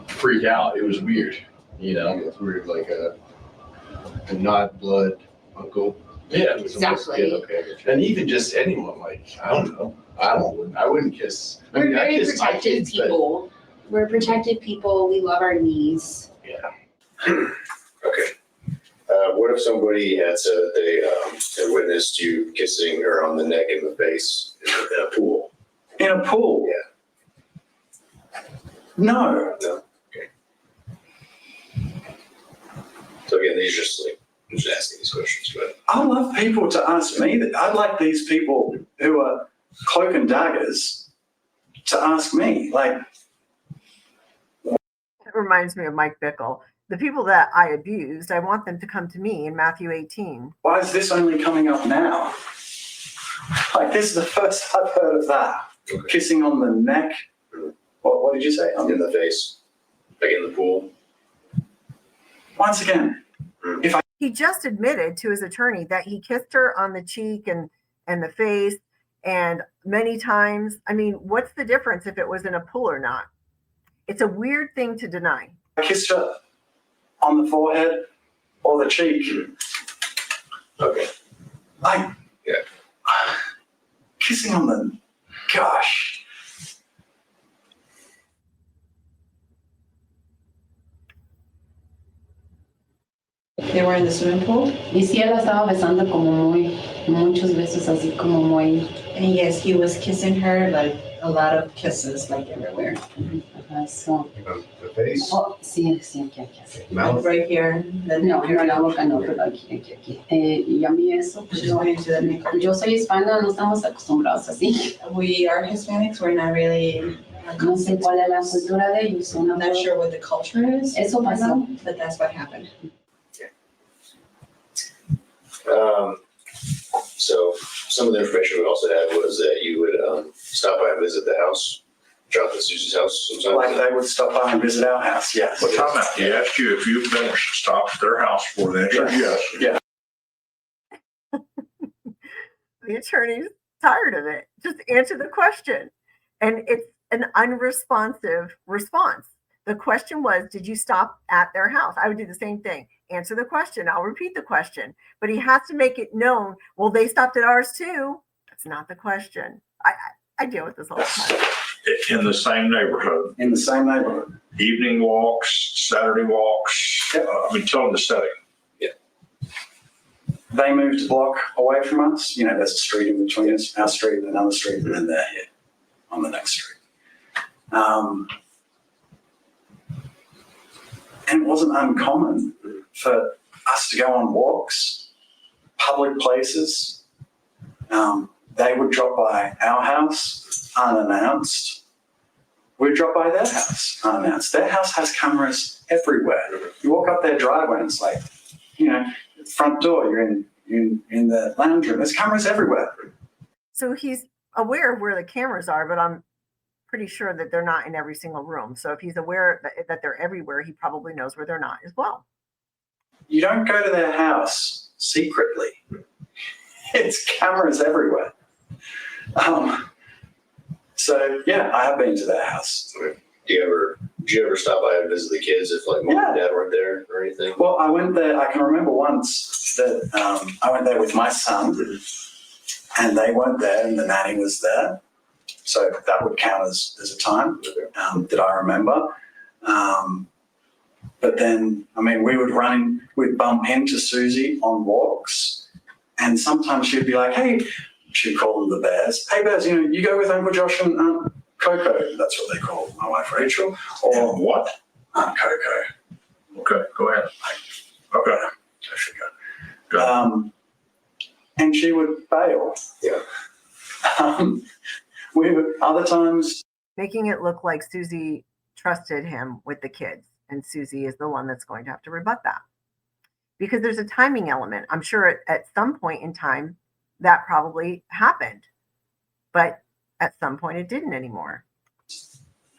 G: freak out. It was weird,
B: It's weird, like a not blood uncle.
G: Yeah,
H: Exactly.
B: Okay.
G: and even just anyone, like, I don't know. I wouldn't kiss. I
H: We're
G: mean, I
H: very
G: kiss my
H: protected
G: kids, but
H: people. We're protected people. We love our knees.
B: Okay. What if somebody had said that they had witnessed you kissing her on the neck and the face in a pool?
C: In a pool?
B: Yeah.
C: No.
B: No. Okay. So again, these are just like, I'm just asking these questions, but
C: I love people to ask me that. I'd like these people who are cloak and daggers to ask me, like,
A: It reminds me of Mike Bickle. The people that I abused, I want them to come to me in Matthew 18.
C: why is this only coming up now? Like, this is the first I've heard of that.
B: Okay.
C: Kissing on the neck. What did you say?
B: in the face, like in the pool.
C: Once again,
A: He just admitted to his attorney that he kissed her on the cheek and the face, and many times. I mean, what's the difference if it was in a pool or not? It's a weird thing to deny.
C: I kissed her on the forehead or the cheek.
B: Okay.
C: Like,
B: Yeah.
C: Kissing on the, gosh.
F: They were in the swimming pool,
E: Y sí, él la estaba besando como muchos besos así como muy.
F: and yes, he was kissing her like a lot of kisses, like everywhere.
E: Ajá, so.
B: The face,
E: Oh, sí, sí, aquí.
B: mouth.
F: Right here, the
E: No, no, la boca no, pero aquí. Y a mí eso, pues
F: She's
E: yo,
F: going to the neck.
E: yo soy hispana, no estamos acostumbrados así.
F: We are Hispanics, we're not really.
E: No sé cuál es la cultura de ellos.
F: I'm not sure what the culture is,
E: Eso pasó.
F: but that's what happened.
B: So some of the information we also had was that you would stop by and visit the house, Jonathan and Susie's house sometimes.
C: Like they would stop by and visit our house, yes.
D: What time out? He asked you if you've been stopped at their house before, the answer is yes.
C: Yeah.
A: The attorney's tired of it. Just answer the question. And it's an unresponsive response. The question was, did you stop at their house? I would do the same thing. Answer the question. I'll repeat the question. But he has to make it known, well, they stopped at ours too. That's not the question. I deal with this all the time.
D: In the same neighborhood,
C: In the same neighborhood.
D: evening walks, Saturday walks, tell them the setting.
C: They moved a block away from us. You know, there's a street in between us, our street and another street, and then they're here on the next street. And it wasn't uncommon for us to go on walks, public places. They would drop by our house unannounced. We'd drop by their house unannounced. Their house has cameras everywhere. You walk up their driveway and it's like, you know, front door, you're in the lounge room. There's cameras everywhere.
A: So he's aware of where the cameras are, but I'm pretty sure that they're not in every single room. So if he's aware that they're everywhere, he probably knows where they're not as well.
C: You don't go to their house secretly. It's cameras everywhere. So yeah, I have been to their house.
B: Did you ever stop by and visit the kids if like mom and dad weren't there or anything?
C: Well, I went there. I can remember once that I went there with my son, and they weren't there, and the nanny was there. So that would count as a time that I remember. But then, we'd bump into Susie on walks, and sometimes she'd be like, "Hey," she'd call them the Bears. "Hey, Bears, you go with Uncle Josh and Aunt Coco." That's what they call my wife Rachel. Or
D: What?
C: Aunt Coco.
D: Okay, go ahead. Okay.
C: I forgot. And she would bail.
B: Yeah.
C: We would other times.
A: Making it look like Susie trusted him with the kids, and Susie is the one that's going to have to rebut that. Because there's a timing element. I'm sure at some point in time that probably happened, but at some point it didn't anymore.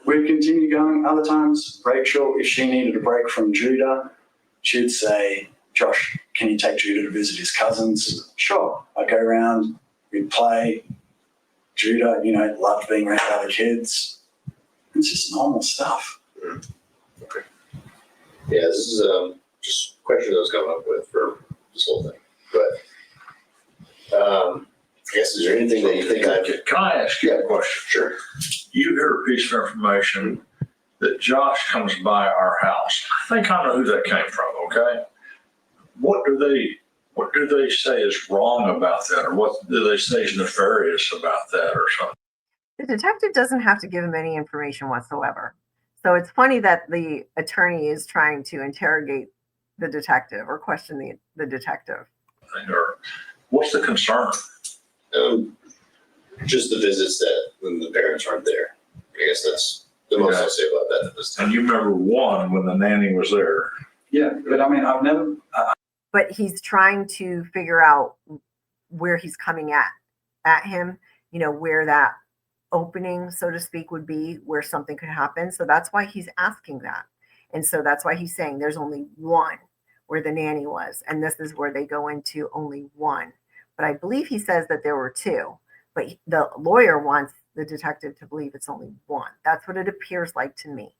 C: We'd continue going. Other times, Rachel, if she needed a break from Judah, she'd say, "Josh, can you take Judah to visit his cousins?" Sure. I'd go around, we'd play. Judah, loved being around other kids. It's just normal stuff.
B: Okay. Yeah, this is just a question I was coming up with for this whole thing. But I guess, is there anything that you think I could?
D: Can I ask you a question?
B: Sure.
D: You hear a piece of information that Josh comes by our house. I think I know who that came from, okay? What do they say is wrong about that, or what do they say is nefarious about that or something?
A: The detective doesn't have to give him any information whatsoever. So it's funny that the attorney is trying to interrogate the detective or question the detective.
D: Or what's the concern?
B: Just the visits that when the parents aren't there. I guess that's the most I'll say about that at this time.
D: And you remember one when the nanny was there.
C: Yeah, but I've never.
A: But he's trying to figure out where he's coming at him, where that opening, so to speak, would be, where something could happen. So that's why he's asking that. And so that's why he's saying there's only one where the nanny was. And this is where they go into only one. But I believe he says that there were two. But the lawyer wants the detective to believe it's only one. That's what it appears like to me.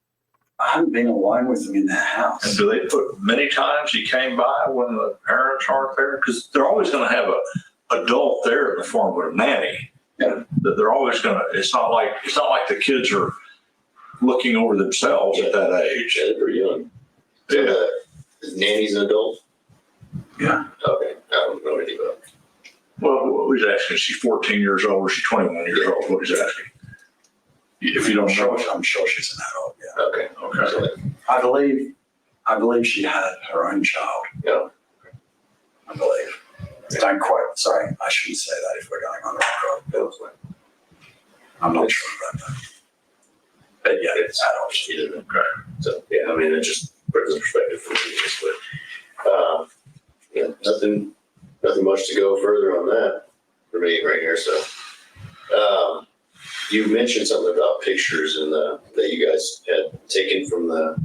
C: I haven't been alone with them in their house.
D: And do they put many times he came by when the parents aren't there? Because they're always going to have an adult there in the form of a nanny.
C: Yeah.
D: That they're always going to. It's not like the kids are looking over themselves at that age.
B: Yeah, they're pretty young.
D: Yeah.
B: Is nanny's an adult?
C: Yeah.
B: Okay. I don't know anything about it.
D: Well, what he's asking, is she 14 years old or is she 21 years old? What he's asking. If you don't know.
C: I'm sure she's an adult, yeah.
B: Okay. So, like,
C: I believe she had her own child.
B: Yeah.
C: I believe. Don't quote, sorry, I shouldn't say that if we're going on record.
B: that was like,
C: I'm not sure about that. But yeah, it's adult.
B: she didn't. Okay. So, yeah, I mean, it just puts in perspective for me. But, yeah, nothing much to go further on that for me right here. So, you mentioned something about pictures and that you guys had taken from the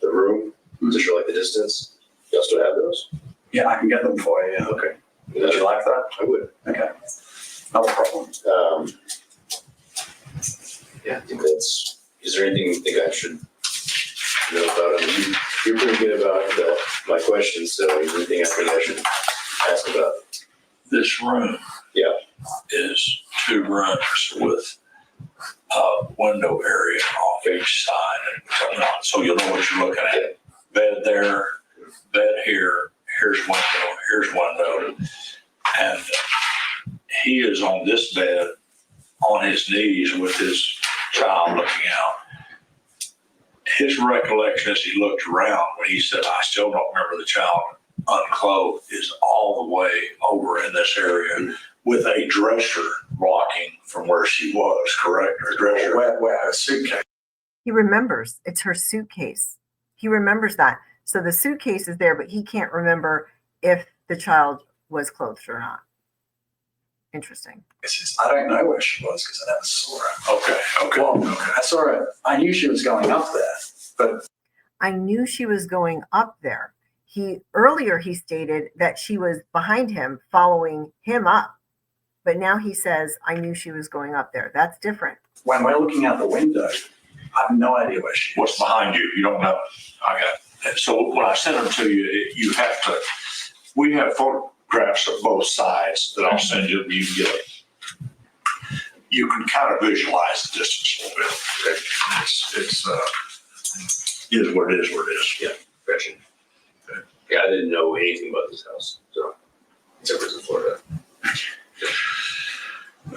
B: room to show like the distance. You still have those?
C: Yeah, I can get them for you. Yeah.
B: Okay.
C: Would you like that?
B: I would.
C: Okay. No problem.
B: Yeah, I think that's. Is there anything you think I should know about? I mean, you're pretty good about my questions, so is there anything I think I should ask about?
D: This room.
B: Yeah.
D: Is 2 rooms with a window area off each side and so on. So you'll know what you're looking at. Bed there, bed here, here's window. And he is on this bed on his knees with his child looking out. His recollection as he looked around when he said, I still don't remember the child unclothed, is all the way over in this area with a dresser blocking from where she was, correct? Her dresser.
C: Where her suitcase.
A: He remembers it's her suitcase. He remembers that. So the suitcase is there, but he can't remember if the child was clothed or not. Interesting.
C: I don't know where she was because I never saw her.
D: Okay.
C: Well, I saw her. I knew she was going up there, but
A: I knew she was going up there. Earlier he stated that she was behind him, following him up. But now he says, I knew she was going up there. That's different.
C: when we're looking out the window, I have no idea where she is.
D: What's behind you? You don't know. Okay. So when I send them to you, you have to, we have photographs of both sides that I'll send you. You can get it. You can kind of visualize the distance a little bit. It is what it is.
B: Yeah, gotcha. Okay. Yeah, I didn't know anything about this house, so except for it's in Florida.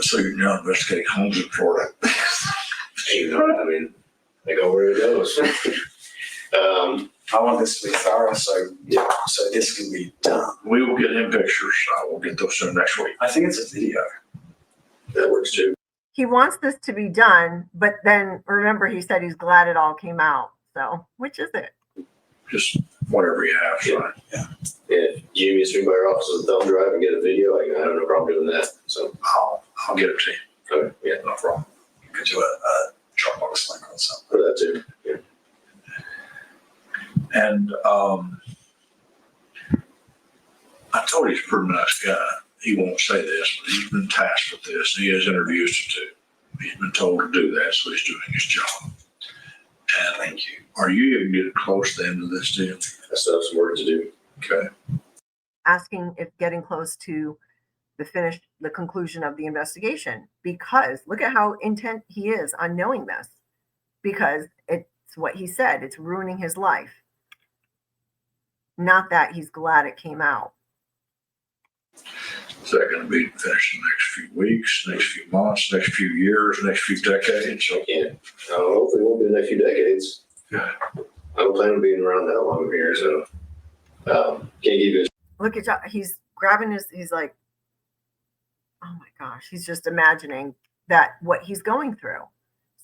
D: So you're now investigating homes in Florida.
B: You know, I mean, I go where it goes.
C: I want this to be thorough, so this can be done.
D: We will get him pictures. I will get those in next week.
C: I think it's a video.
B: That works too.
A: He wants this to be done, but then remember he said he's glad it all came out. So which is it?
D: Just whatever you have. So.
B: Yeah, if you need me to swing by your office with a thumb drive and get a video, I have no problem doing that. So
D: I'll get it to you.
B: okay, yeah, no problem.
C: You could do a Dropbox link or something.
B: For that too. Yeah.
D: And I told you he's a pretty nice guy. He won't say this, but he's been tasked with this. He has interviews to do. He's been told to do that, so he's doing his job. And
C: Thank you.
D: are you even getting close to the end of this deal?
B: I still have some work to do.
D: Okay.
A: Asking if getting close to the conclusion of the investigation, because look at how intent he is on knowing this, because it's what he said, it's ruining his life. Not that he's glad it came out.
D: Is that going to be finished in the next few weeks, next few months, next few years, next few decades?
B: I can't. Hopefully it won't be the next few decades.
D: Yeah.
B: I don't plan on being around that long here, so can't give you.
A: Look at he's grabbing he's like, oh my gosh, he's just imagining that what he's going through.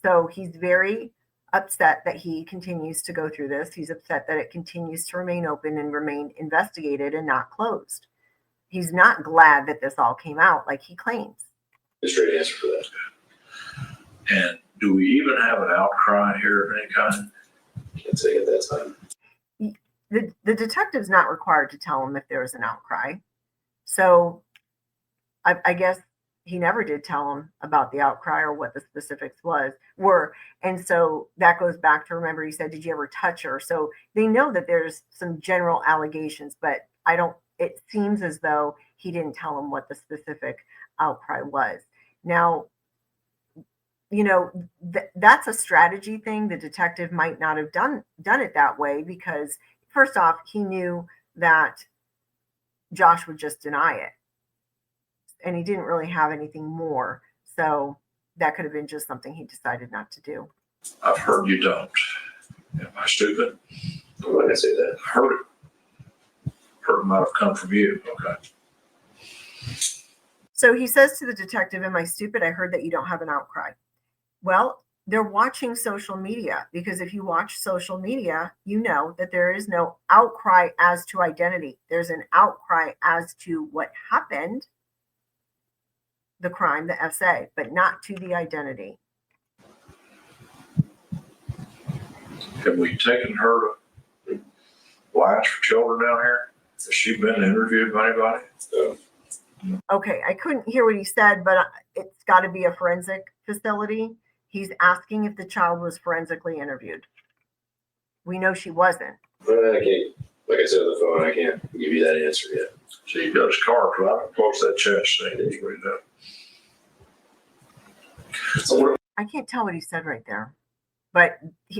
A: So he's very upset that he continues to go through this. He's upset that it continues to remain open and remain investigated and not closed. He's not glad that this all came out like he claims.
B: A straight answer for that.
D: And do we even have an outcry here of any kind?
B: Can't say at that time.
A: The detective's not required to tell him if there was an outcry. So I guess he never did tell him about the outcry or what the specifics were. And so that goes back to, remember, he said, did you ever touch her? So they know that there's some general allegations, but it seems as though he didn't tell him what the specific outcry was. Now, that's a strategy thing. The detective might not have done it that way because, first off, he knew that Josh would just deny it. And he didn't really have anything more. So that could have been just something he decided not to do.
D: I've heard you don't. Am I stupid?
B: I'm not gonna say that.
D: I heard it. Heard it might have come from you. Okay.
A: So he says to the detective, am I stupid? I heard that you don't have an outcry. Well, they're watching social media, because if you watch social media, you know that there is no outcry as to identity. There's an outcry as to what happened, the crime, the SA, but not to the identity.
D: Have we taken her to Lives for Children down here? Has she been interviewed by anybody?
A: Okay, I couldn't hear what he said, but it's got to be a forensic facility. He's asking if the child was forensically interviewed. We know she wasn't.
B: I can't, like I said on the phone, I can't give you that answer yet.
D: See, he does cards right up close to that chest thing. That's what he does. So what-
A: I can't tell what he said right there, but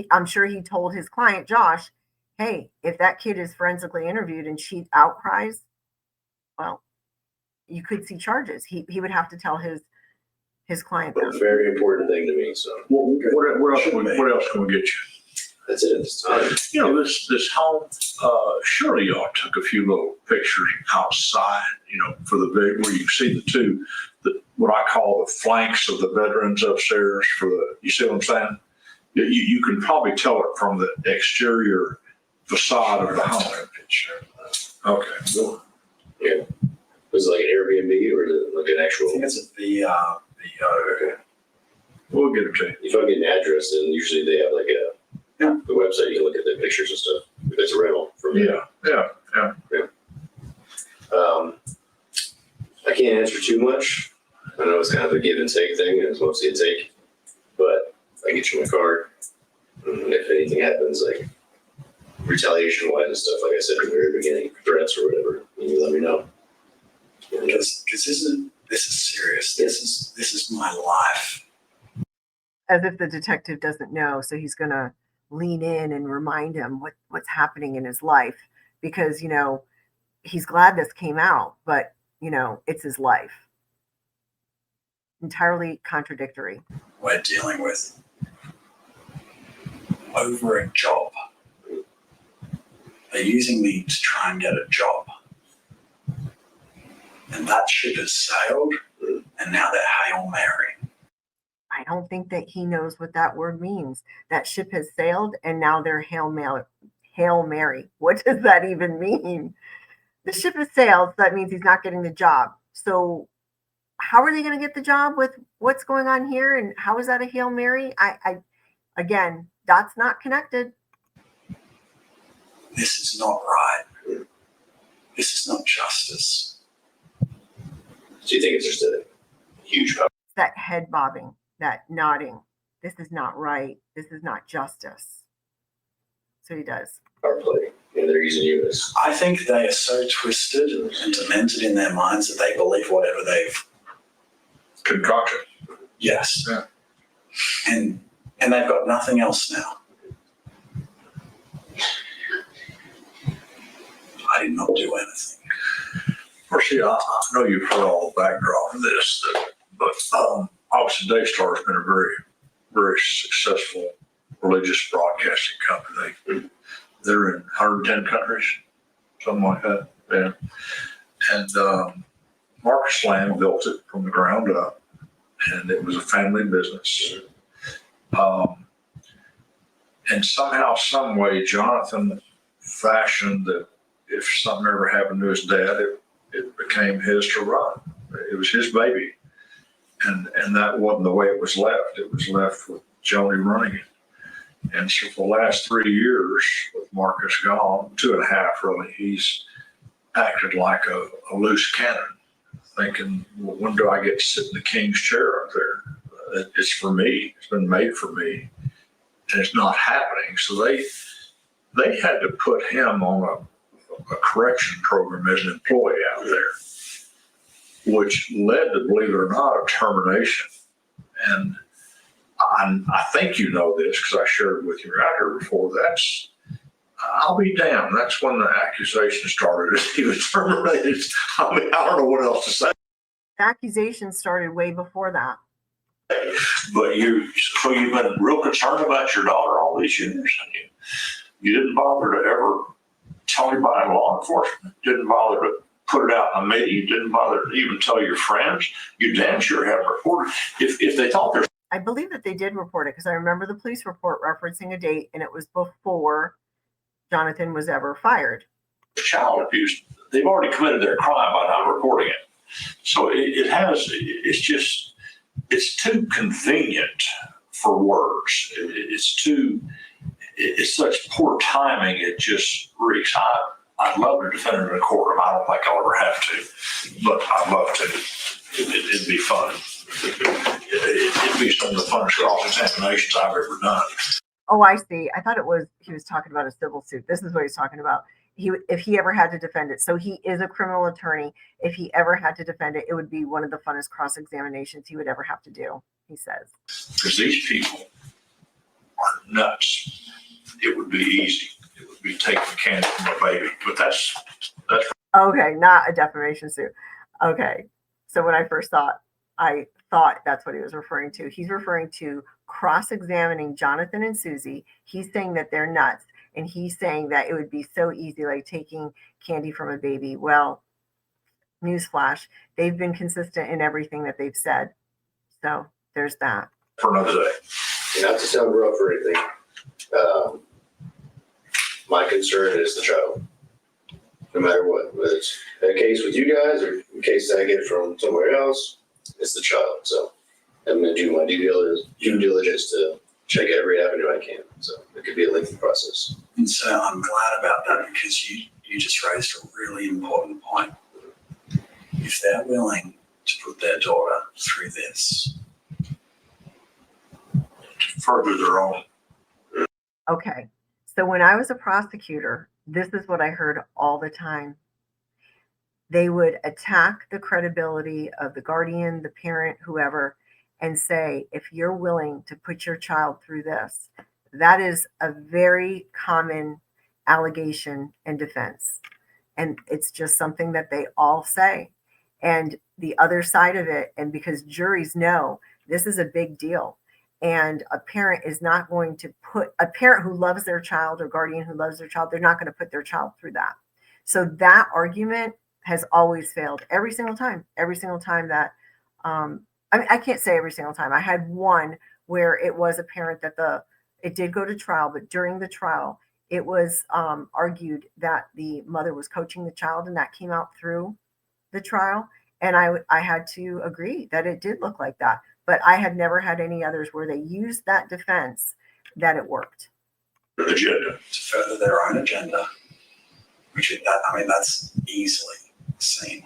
A: I'm sure he told his client, Josh, hey, if that kid is forensically interviewed and she outcries, well, you could see charges. He would have to tell his client
B: A
A: that.
B: very important thing to me, so
D: What else can we get you?
B: that's it at this time.
D: You know, this home, surely y'all took a few little pictures outside, you know, for the big, where you can see what I call the flanks of the bedrooms upstairs you see what I'm saying? You can probably tell it from the exterior facade of the home. Okay. Well,
B: Yeah. Was it like an Airbnb or is it like an actual?
C: I think it's a VO.
B: Okay.
D: we'll get it to you.
B: If I get an address, then usually they have like the website. You can look at the pictures and stuff. If it's a rental from me.
D: Yeah.
B: I can't answer too much. I know it's kind of a give and take thing, and it's mostly a take. But I get you my card. And if anything happens, like retaliation wise and stuff, like I said in the very beginning, threats or whatever, you let me know.
C: Because this is serious. This is my life.
A: As if the detective doesn't know, so he's going to lean in and remind him what's happening in his life, because, you know, he's glad this came out, but, you know, it's his life. Entirely contradictory.
C: We're dealing with over a job. They're using me to try and get a job. And that ship has sailed, and now they're Hail Mary.
A: I don't think that he knows what that word means. That ship has sailed and now they're Hail Mary. What does that even mean? The ship has sailed, so that means he's not getting the job. So how are they going to get the job with what's going on here? And how is that a Hail Mary? Again, that's not connected.
C: This is not right. This is not justice.
B: So you think it's just a huge power?
A: That head bobbing, that nodding. This is not right. This is not justice. So he does.
B: Power play, and they're using you as.
C: I think they are so twisted and demented in their minds that they believe whatever they've
D: Concoction.
C: Yes.
D: Yeah.
C: And they've got nothing else now. I did not do anything.
D: Of course, see, I know you've heard all the backdrop of this, but obviously Daystar has been a very, very successful religious broadcasting company. They're in 110 countries, something like that. Yeah. And Marcus Lamb built it from the ground up, and it was a family business. And somehow, some way, Jonathan fashioned that if something ever happened to his dad, it became his to run. It was his baby. And that wasn't the way it was left. It was left with Joni running it. And so for the last 3 years, with Marcus gone, 2.5 really, he's acted like a loose cannon, thinking, well, when do I get to sit in the king's chair up there? It's for me. It's been made for me. And it's not happening. So they had to put him on a correction program as an employee out there, which led to, believe it or not, a termination. And I think you know this because I shared it with you out here before. I'll be damned. That's when the accusation started. He was terminated. I mean, I don't know what else to say.
A: The accusation started way before that.
D: But so you've been real concerned about your daughter all these years. And you didn't bother to ever tell anybody in law enforcement. Didn't bother to put it out in the media. You didn't bother to even tell your friends. You damn sure haven't reported. If they thought there's
A: I believe that they did report it because I remember the police report referencing a date, and it was before Jonathan was ever fired.
D: child abuse, they've already committed their crime by not reporting it. So it's too convenient for words. It's such poor timing. It just reeks. I'd love to defend it in a courtroom. I don't think I'll ever have to, but I'd love to. It'd be fun. It'd be some of the funnest cross-examinations I've ever done.
A: Oh, I see. I thought he was talking about a civil suit. This is what he's talking about. If he ever had to defend it. So he is a criminal attorney. If he ever had to defend it, it would be one of the funnest cross-examinations he would ever have to do, he says.
D: Because these people are nuts. It would be easy. It would be taking candy from a baby, but that's
A: Okay, not a defamation suit. Okay. So when I first I thought that's what he was referring to. He's referring to cross-examining Jonathan and Susie. He's saying that they're nuts. And he's saying that it would be so easy, like taking candy from a baby. Well, newsflash, they've been consistent in everything that they've said. So there's that.
D: for another day.
B: Not to sound rough or anything, my concern is the child. No matter what, whether it's a case with you guys or a case I get from somewhere else, it's the child. So I'm going to do my due diligence to check every avenue I can. So it could be a lengthy process.
C: And so I'm glad about that because you just raised a really important point. If they're willing to put their daughter through this,
D: To further their own.
A: Okay. So when I was a prosecutor, this is what I heard all the time. They would attack the credibility of the guardian, the parent, whoever, and say, if you're willing to put your child through this, that is a very common allegation and defense. And it's just something that they all say. And the other side of it, and because juries know this is a big deal, and a parent is not going to put a parent who loves their child or guardian who loves their child, they're not going to put their child through that. So that argument has always failed every single time that, I mean, I can't say every single time. I had one where it was apparent that it did go to trial, but during the trial, it was argued that the mother was coaching the child, and that came out through the trial. And I had to agree that it did look like that. But I had never had any others where they used that defense that it worked.
D: Agenda.
C: to further their own agenda, that's easily seen.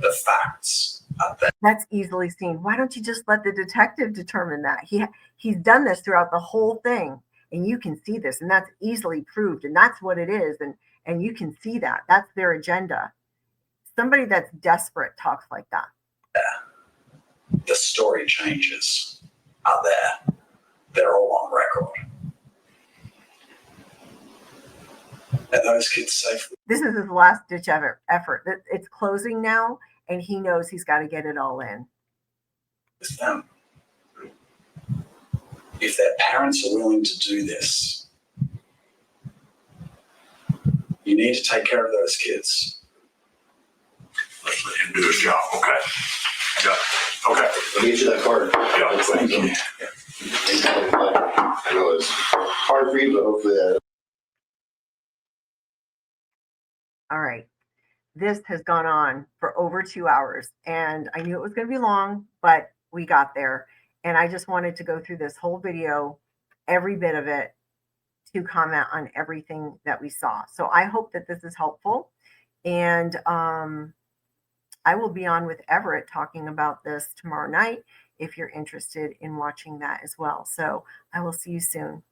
C: The facts are there.
A: That's easily seen. Why don't you just let the detective determine that? He's done this throughout the whole thing, and you can see this, and that's easily proved, and that's what it is, and you can see that. That's their agenda. Somebody that's desperate talks like that.
C: The story changes are there. They're all on record. And those kids safely.
A: This is his last ditch effort. It's closing now, and he knows he's got to get it all in.
C: With them. If their parents are willing to do this, you need to take care of those kids.
D: Let's let him do his job. Okay. Got it. Okay.
B: Let me get you that card.
D: Yeah.
C: Thank you.
B: I know it's hard for you, but hopefully that.
A: All right. This has gone on for over 2 hours, and I knew it was going to be long, but we got there. And I just wanted to go through this whole video, every bit of it, to comment on everything that we saw. So I hope that this is helpful. And I will be on with Everett talking about this tomorrow night if you're interested in watching that as well. So I will see you soon.